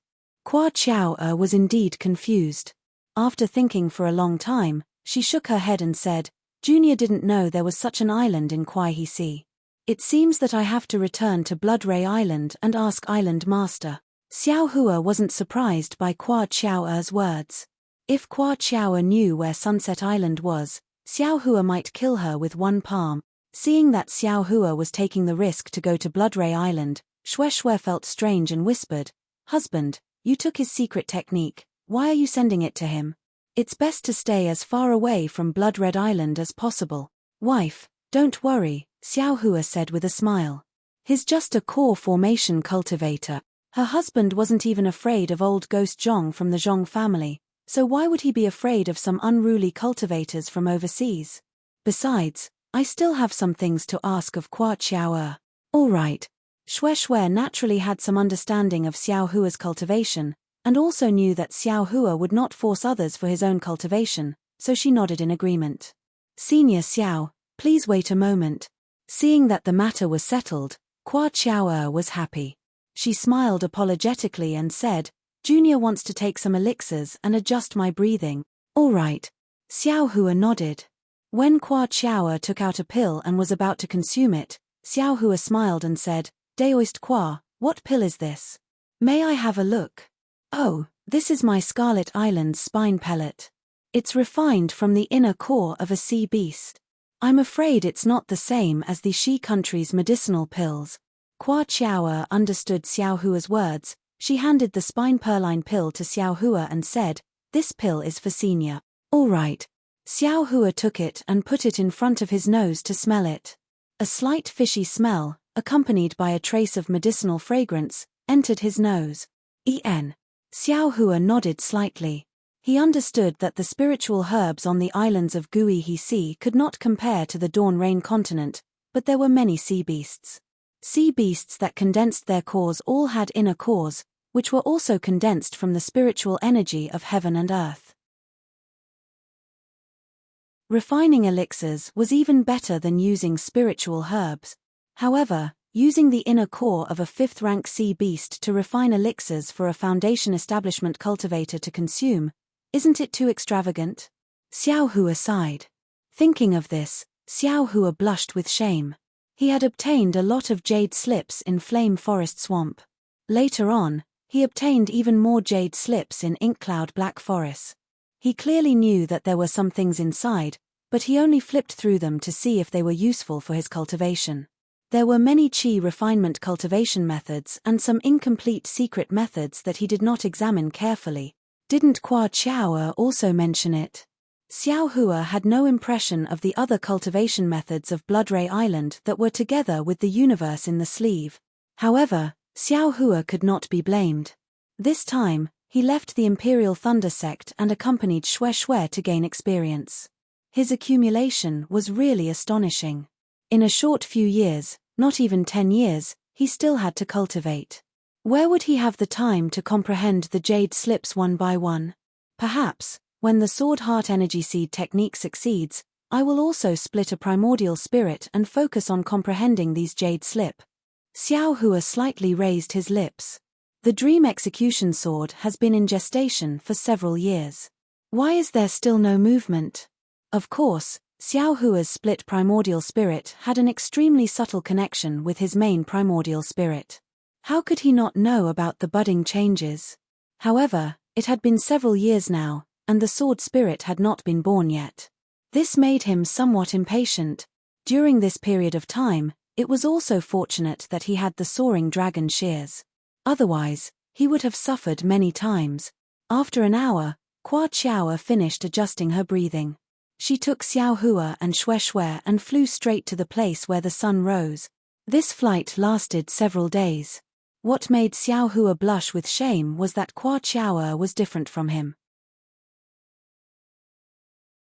Hua Qiao was indeed confused. After thinking for a long time, she shook her head and said, Junior didn't know there was such an island in Kuai-He Sea. It seems that I have to return to Blood Ray Island and ask Island Master. Xiao Hua wasn't surprised by Hua Qiao's words. If Hua Qiao knew where Sunset Island was, Xiao Hua might kill her with one palm. Seeing that Xiao Hua was taking the risk to go to Blood Ray Island, Shui felt strange and whispered, Husband, you took his secret technique, why are you sending it to him? It's best to stay as far away from Blood Red Island as possible. Wife, don't worry, Xiao Hua said with a smile. He's just a core formation cultivator. Her husband wasn't even afraid of old Ghost Zhong from the Zhong family, so why would he be afraid of some unruly cultivators from overseas? Besides, I still have some things to ask of Hua Qiao. All right. Shui naturally had some understanding of Xiao Hua's cultivation, and also knew that Xiao Hua would not force others for his own cultivation, so she nodded in agreement. Senior Xiao, please wait a moment. Seeing that the matter was settled, Hua Qiao was happy. She smiled apologetically and said, Junior wants to take some elixirs and adjust my breathing. All right. Xiao Hua nodded. When Hua Qiao took out a pill and was about to consume it, Xiao Hua smiled and said, Daoist Hua, what pill is this? May I have a look? Oh, this is my Scarlet Island's spine pellet. It's refined from the inner core of a sea beast. I'm afraid it's not the same as the Shi country's medicinal pills. Hua Qiao understood Xiao Hua's words. She handed the spine purline pill to Xiao Hua and said, This pill is for Senior. All right. Xiao Hua took it and put it in front of his nose to smell it. A slight fishy smell, accompanied by a trace of medicinal fragrance, entered his nose. Xiao Hua nodded slightly. He understood that the spiritual herbs on the islands of Kuai-He Sea could not compare to the Dawn Rain continent, but there were many sea beasts. Sea beasts that condensed their cores all had inner cores, which were also condensed from the spiritual energy of heaven and earth. Refining elixirs was even better than using spiritual herbs. However, using the inner core of a 5th-rank sea beast to refine elixirs for a foundation establishment cultivator to consume, isn't it too extravagant? Xiao Hua sighed. Thinking of this, Xiao Hua blushed with shame. He had obtained a lot of jade slips in Flame Forest Swamp. Later on, he obtained even more jade slips in Inkcloud Black Forest. He clearly knew that there were some things inside, but he only flipped through them to see if they were useful for his cultivation. There were many qi refinement cultivation methods and some incomplete secret methods that he did not examine carefully. Didn't Hua Qiao also mention it? Xiao Hua had no impression of the other cultivation methods of Blood Ray Island that were together with the universe in the sleeve. However, Xiao Hua could not be blamed. This time, he left the Imperial Thunder Sect and accompanied Shui to gain experience. His accumulation was really astonishing. In a short few years, not even 10 years, he still had to cultivate. Where would he have the time to comprehend the jade slips one by one? Perhaps, when the Sword Heart Energy Seed technique succeeds, I will also split a primordial spirit and focus on comprehending these jade slip. Xiao Hua slightly raised his lips. The Dream Execution Sword has been in gestation for several years. Why is there still no movement? Of course, Xiao Hua's split primordial spirit had an extremely subtle connection with his main primordial spirit. How could he not know about the budding changes? However, It had been several years now, and the sword spirit had not been born yet. This made him somewhat impatient. During this period of time, it was also fortunate that he had the soaring dragon shears. Otherwise, he would have suffered many times. After an hour, Kwa Chiao finished adjusting her breathing. She took Xiao Hua and Xue Xue and flew straight to the place where the sun rose. This flight lasted several days. What made Xiao Hua blush with shame was that Kwa Chiao was different from him.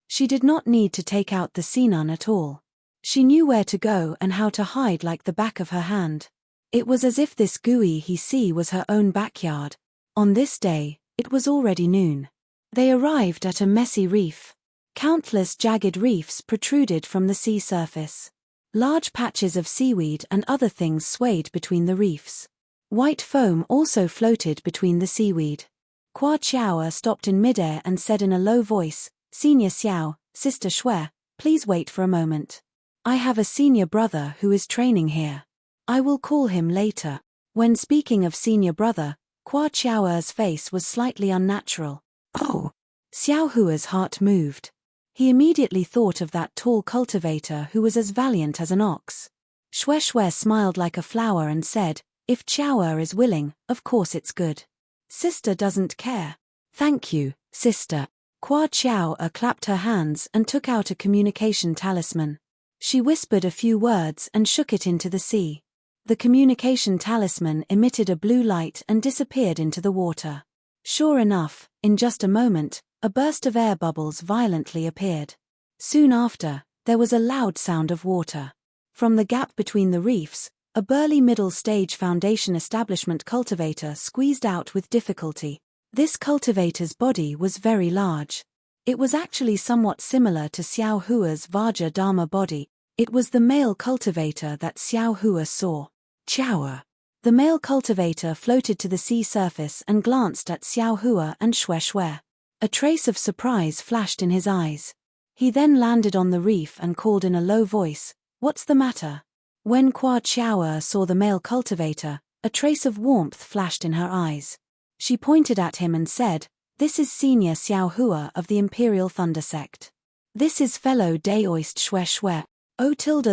She did not need to take out the Sinan at all. She knew where to go and how to hide like the back of her hand. It was as if this gooey he sea was her own backyard. On this day, it was already noon. They arrived at a messy reef. Countless jagged reefs protruded from the sea surface. Large patches of seaweed and other things swayed between the reefs. White foam also floated between the seaweed. Kwa Chiao stopped in midair and said in a low voice, "Senior Xiao, Sister Xue, please wait for a moment. I have a senior brother who is training here. I will call him later." When speaking of senior brother, Kwa Chiao's face was slightly unnatural. Oh! Xiao Hua's heart moved. He immediately thought of that tall cultivator who was as valiant as an ox. Xue Xue smiled like a flower and said, "If Chiao is willing, of course it's good. Sister doesn't care." "Thank you, sister." Kwa Chiao clapped her hands and took out a communication talisman. She whispered a few words and shook it into the sea. The communication talisman emitted a blue light and disappeared into the water. Sure enough, in just a moment, a burst of air bubbles violently appeared. Soon after, there was a loud sound of water. From the gap between the reefs, a burly middle-stage foundation establishment cultivator squeezed out with difficulty. This cultivator's body was very large. It was actually somewhat similar to Xiao Hua's Vajra Dharma body. It was the male cultivator that Xiao Hua saw. Chiao. The male cultivator floated to the sea surface and glanced at Xiao Hua and Xue Xue. A trace of surprise flashed in his eyes. He then landed on the reef and called in a low voice, "What's the matter?" When Kwa Chiao saw the male cultivator, a trace of warmth flashed in her eyes. She pointed at him and said, "This is Senior Xiao Hua of the Imperial Thunder Sect. This is fellow Daoist Xue Xue."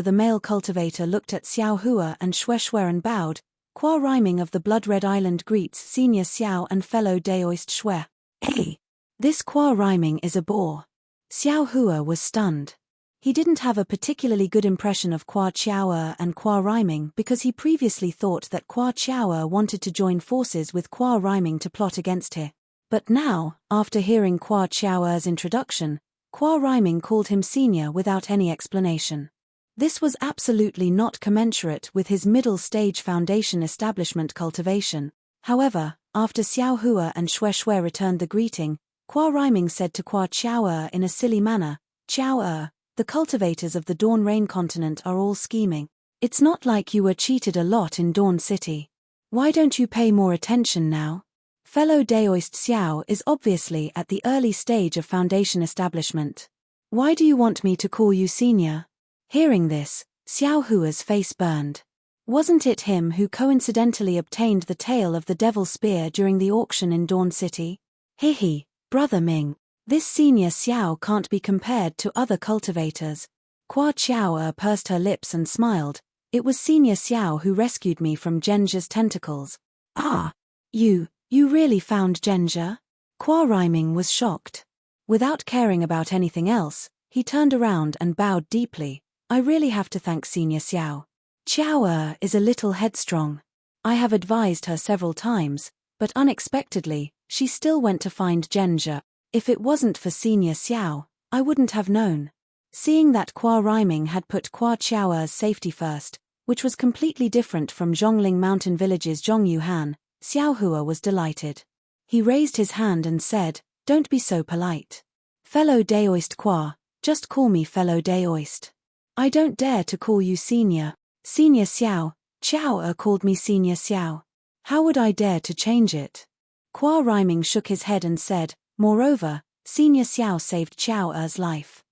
The male cultivator looked at Xiao Hua and Xue Xue and bowed. Kwa rhyming of the Blood-Red Island greets Senior Xiao and fellow Daoist Xue. Hey! This Kwa rhyming is a bore. Xiao Hua was stunned. He didn't have a particularly good impression of Kwa Chiao and Kwa rhyming because he previously thought that Kwa Chiao wanted to join forces with Kwa rhyming to plot against her. But now, after hearing Kwa Chiao's introduction, Kwa rhyming called him senior without any explanation. This was absolutely not commensurate with his middle-stage foundation establishment cultivation. However, after Xiao Hua and Xue Xue returned the greeting, Kwa rhyming said to Kwa Chiao in a silly manner, "Chiao, the cultivators of the Dawn Rain continent are all scheming. It's not like you were cheated a lot in Dawn City. Why don't you pay more attention now? Fellow Daoist Xiao is obviously at the early stage of foundation establishment. Why do you want me to call you senior?" Hearing this, Xiao Hua's face burned. Wasn't it him who coincidentally obtained the tail of the Devil Spear during the auction in Dawn City? Hehe, Brother Ming. This senior Xiao can't be compared to other cultivators. Kwa Chiao pursed her lips and smiled. It was senior Xiao who rescued me from Genja's tentacles. Ah! You really found Genja? Kwa rhyming was shocked. Without caring about anything else, he turned around and bowed deeply. "I really have to thank Senior Xiao. Chiao is a little headstrong. I have advised her several times, but unexpectedly, she still went to find Genja. If it wasn't for Senior Xiao, I wouldn't have known." Seeing that Kwa rhyming had put Kwa Chiao's safety first, which was completely different from Zhongling Mountain Village's Zhongyuhan, Xiao Hua was delighted. He raised his hand and said, "Don't be so polite. Fellow Daoist Kwa, just call me fellow Daoist. I don't dare to call you senior. Senior Xiao, Chiao called me Senior Xiao. How would I dare to change it?" Kwa rhyming shook his head and said, "Moreover, Senior Xiao saved Chiao's life.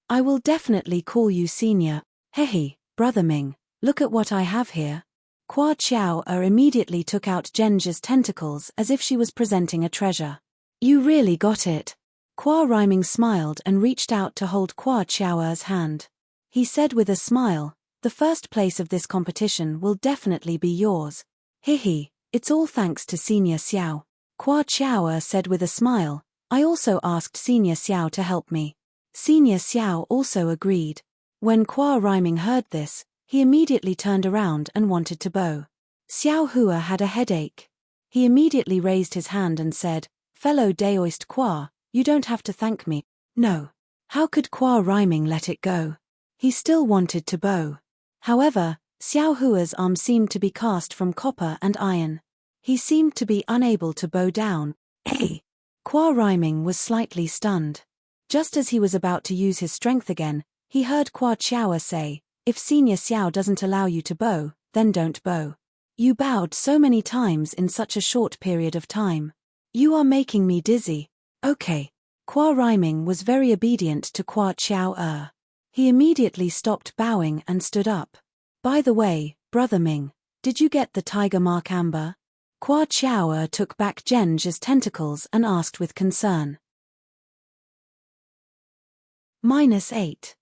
I will definitely call you senior." "Hehe, Brother Ming, look at what I have here." Kwa Chao immediately took out Genji's tentacles as if she was presenting a treasure. You really got it. Kwa Rhyming smiled and reached out to hold Kwa Chao's hand. He said with a smile, the first place of this competition will definitely be yours. Hihi, it's all thanks to Senior Xiao. Kwa Chao said with a smile, I also asked Senior Xiao to help me. Senior Xiao also agreed. When Kwa Rhyming heard this, he immediately turned around and wanted to bow. Xiao Hua had a headache. He immediately raised his hand and said, Fellow Daoist Kwa, you don't have to thank me. No. How could Kwa Rhyming let it go? He still wanted to bow. However, Xiao Hua's arm seemed to be cast from copper and iron. He seemed to be unable to bow down. Hey! Kwa Rhyming was slightly stunned. Just as he was about to use his strength again, he heard Kwa Chao say, if Senior Xiao doesn't allow you to bow, then don't bow. You bowed so many times in such a short period of time. You are making me dizzy. Okay. Kwa Rhyming was very obedient to Kwa Chao. He immediately stopped bowing and stood up. By the way, Brother Ming, did you get the tiger mark amber? Kwa Chao took back Genji's tentacles and asked with concern. -8.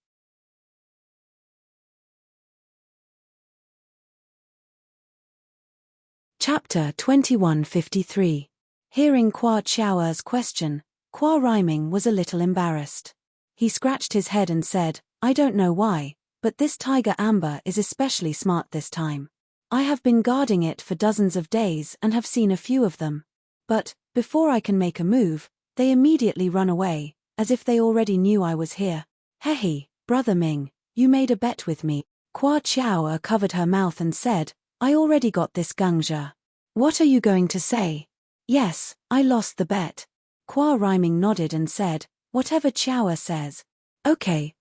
Chapter 2153. Hearing Kwa Chao's question, Kwa Rhyming was a little embarrassed. He scratched his head and said, I don't know why, but this tiger amber is especially smart this time. I have been guarding it for dozens of days and have seen a few of them. But, before I can make a move, they immediately run away, as if they already knew I was here. Hehe, Brother Ming, you made a bet with me. Kwa Chao covered her mouth and said, I already got this gangja. What are you going to say? Yes, I lost the bet. Kwa Rhyming nodded and said, whatever Chao says. Okay.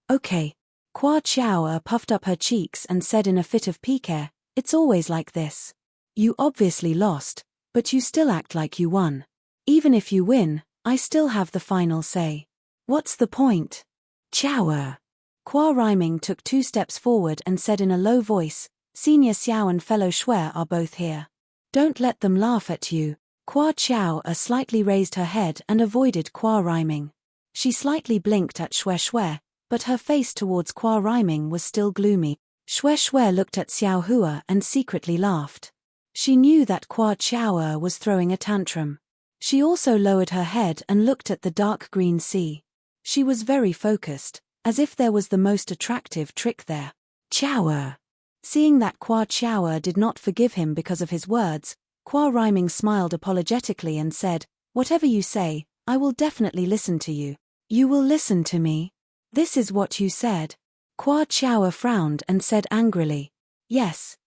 Kwa Chao puffed up her cheeks and said in a fit of pique, it's always like this. You obviously lost, but you still act like you won. Even if you win, I still have the final say. What's the point? Chao. Kwa Rhyming took 2 steps forward and said in a low voice, Senior Xiao and fellow Shui are both here. Don't let them laugh at you. Kwa Chao slightly raised her head and avoided Kwa Rhyming. She slightly blinked at Shui, but her face towards Kwa Rhyming was still gloomy. Shui looked at Xiao Hua and secretly laughed. She knew that Kwa Chao was throwing a tantrum. She also lowered her head and looked at the dark green sea. She was very focused, as if there was the most attractive trick there. Chao. Seeing that Kwa Chao did not forgive him because of his words, Kwa Rhyming smiled apologetically and said, whatever you say, I will definitely listen to you. You will listen to me? This is what you said. Kwa Chao frowned and said angrily. Yes,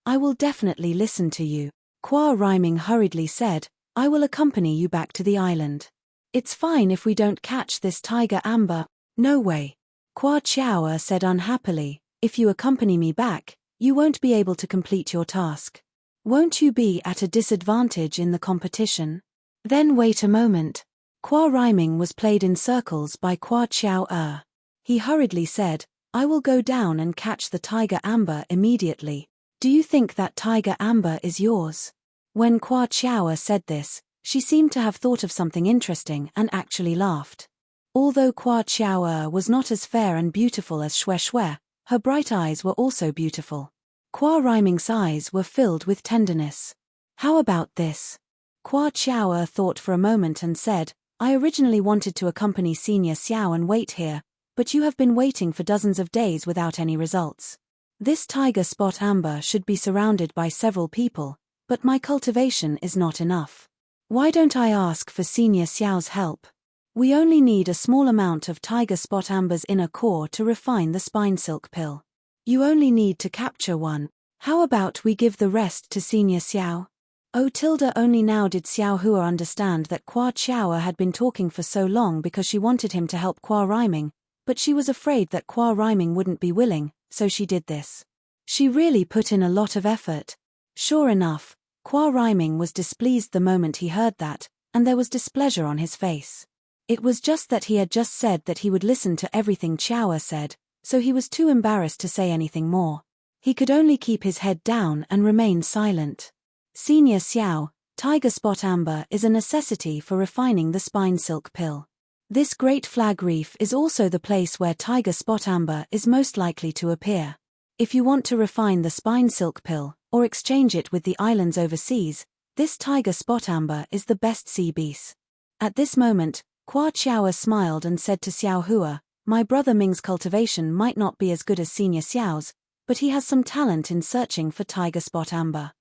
I will definitely listen to you. Kwa Rhyming hurriedly said, I will accompany you back to the island. It's fine if we don't catch this tiger amber. No way. Kwa Chao said unhappily, if you accompany me back, you won't be able to complete your task. Won't you be at a disadvantage in the competition? Then wait a moment. Kwa Rhyming was played in circles by Kwa Chao. He hurriedly said, I will go down and catch the tiger amber immediately. Do you think that tiger amber is yours? When Kwa Chao said this, she seemed to have thought of something interesting and actually laughed. Although Kwa Chao was not as fair and beautiful as Shui, her bright eyes were also beautiful. Kwa Rhyming's eyes were filled with tenderness. How about this? Kwa Chao thought for a moment and said, I originally wanted to accompany Senior Xiao and wait here, but you have been waiting for dozens of days without any results. This tiger spot amber should be surrounded by several people, but my cultivation is not enough. Why don't I ask for Senior Xiao's help? We only need a small amount of tiger spot amber's inner core to refine the spine silk pill. You only need to capture one. How about we give the rest to Senior Xiao? Only now did Xiao Hua understand that Kwa Chao had been talking for so long because she wanted him to help Kwa Rhyming, but she was afraid that Kwa Rhyming wouldn't be willing, so she did this. She really put in a lot of effort. Sure enough, Kwa Rhyming was displeased the moment he heard that, and there was displeasure on his face. It was just that he had just said that he would listen to everything Chao said, so he was too embarrassed to say anything more. He could only keep his head down and remain silent. Senior Xiao, tiger spot amber is a necessity for refining the spine silk pill. This great flag reef is also the place where tiger spot amber is most likely to appear. If you want to refine the spine silk pill, or exchange it with the islands overseas, this tiger spot amber is the best sea beast. At this moment, Kwa Chiao smiled and said to Xiao Hua, "My brother Ming's cultivation might not be as good as Senior Xiao's, but he has some talent in searching for tiger spot amber.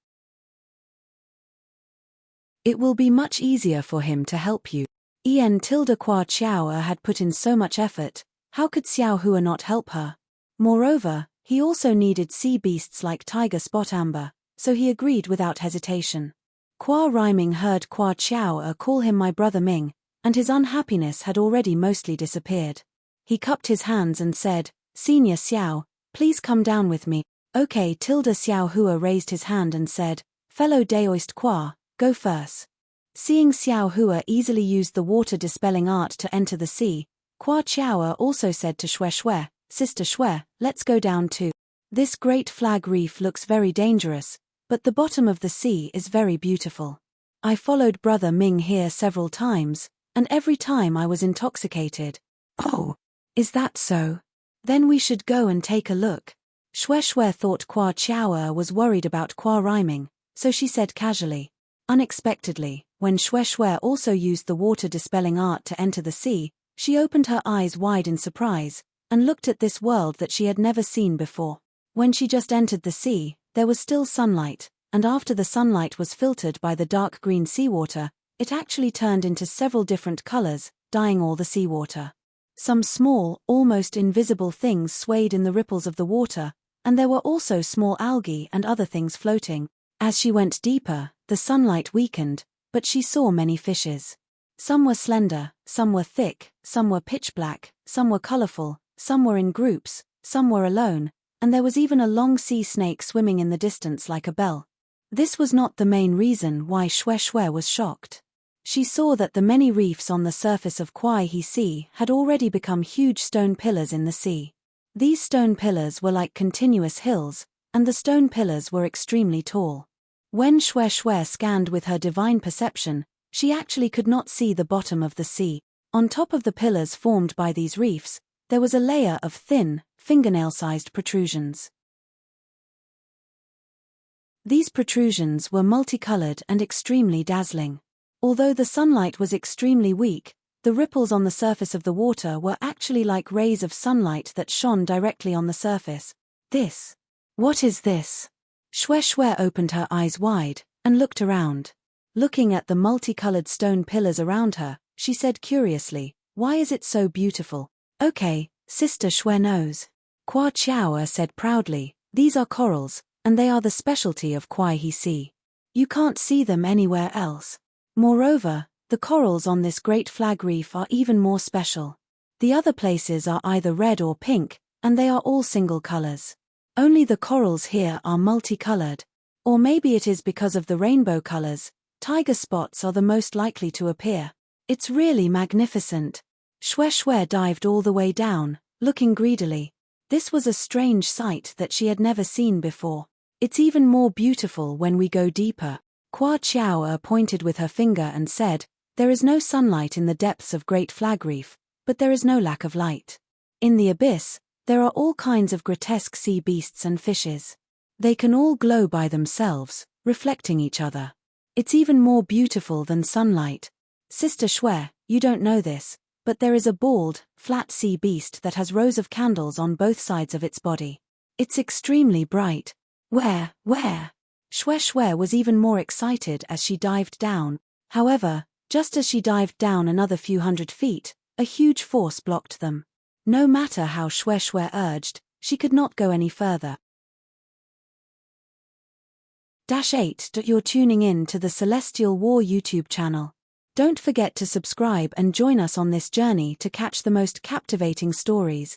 It will be much easier for him to help you." Kwa Chiao had put in so much effort, how could Xiao Hua not help her? Moreover, he also needed sea beasts like tiger spot amber, so he agreed without hesitation. Kwa Riming heard Kwa Chiao call him my brother Ming, and his unhappiness had already mostly disappeared. He cupped his hands and said, "Senior Xiao, please come down with me." Okay. Xiao Hua raised his hand and said, "Fellow Daoist Kwa, go first." Seeing Xiao Hua easily used the water-dispelling art to enter the sea, Kwa Chiao also said to Xue Xue, "Sister Xue, let's go down too. This great flag reef looks very dangerous, but the bottom of the sea is very beautiful. I followed brother Ming here several times, and every time I was intoxicated." "Oh, is that so? Then we should go and take a look." Xue Xue thought Kwa Chiao was worried about Kwa Riming, so she said casually. Unexpectedly, when Xue Xue also used the water-dispelling art to enter the sea, she opened her eyes wide in surprise, and looked at this world that she had never seen before. When she just entered the sea, there was still sunlight, and after the sunlight was filtered by the dark green seawater, it actually turned into several different colors, dyeing all the seawater. Some small, almost invisible things swayed in the ripples of the water, and there were also small algae and other things floating. As she went deeper, the sunlight weakened, but she saw many fishes. Some were slender, some were thick, some were pitch black, some were colorful, some were in groups, some were alone, and there was even a long sea snake swimming in the distance like a bell. This was not the main reason why Xue Xue was shocked. She saw that the many reefs on the surface of Kuai-he Sea had already become huge stone pillars in the sea. These stone pillars were like continuous hills, and the stone pillars were extremely tall. When Xue Xue scanned with her divine perception, she actually could not see the bottom of the sea. On top of the pillars formed by these reefs, there was a layer of thin, fingernail-sized protrusions. These protrusions were multicolored and extremely dazzling. Although the sunlight was extremely weak, the ripples on the surface of the water were actually like rays of sunlight that shone directly on the surface. What is this? Xue Xue opened her eyes wide, and looked around. Looking at the multicolored stone pillars around her, she said curiously, "Why is it so beautiful?" "Okay, Sister Xue knows." Kwa Chiao said proudly, "These are corals, and they are the specialty of Kuai-he Sea. You can't see them anywhere else. Moreover, the corals on this great flag reef are even more special. The other places are either red or pink, and they are all single colors. Only the corals here are multicolored. Or maybe it is because of the rainbow colors, tiger spots are the most likely to appear. It's really magnificent." Xue Xue dived all the way down, looking greedily. This was a strange sight that she had never seen before. "It's even more beautiful when we go deeper." Kwa Chiao pointed with her finger and said, "There is no sunlight in the depths of Great Flag Reef, but there is no lack of light. In the abyss, there are all kinds of grotesque sea beasts and fishes. They can all glow by themselves, reflecting each other. It's even more beautiful than sunlight. Sister Xue, you don't know this, but there is a bald, flat sea beast that has rows of candles on both sides of its body. It's extremely bright." Where? Xue Xue was even more excited as she dived down. However, just as she dived down another few hundred feet, a huge force blocked them. No matter how Xue Xue urged, she could not go any further. -8. You're tuning in to the Celestial War YouTube channel. Don't forget to subscribe and join us on this journey to catch the most captivating stories.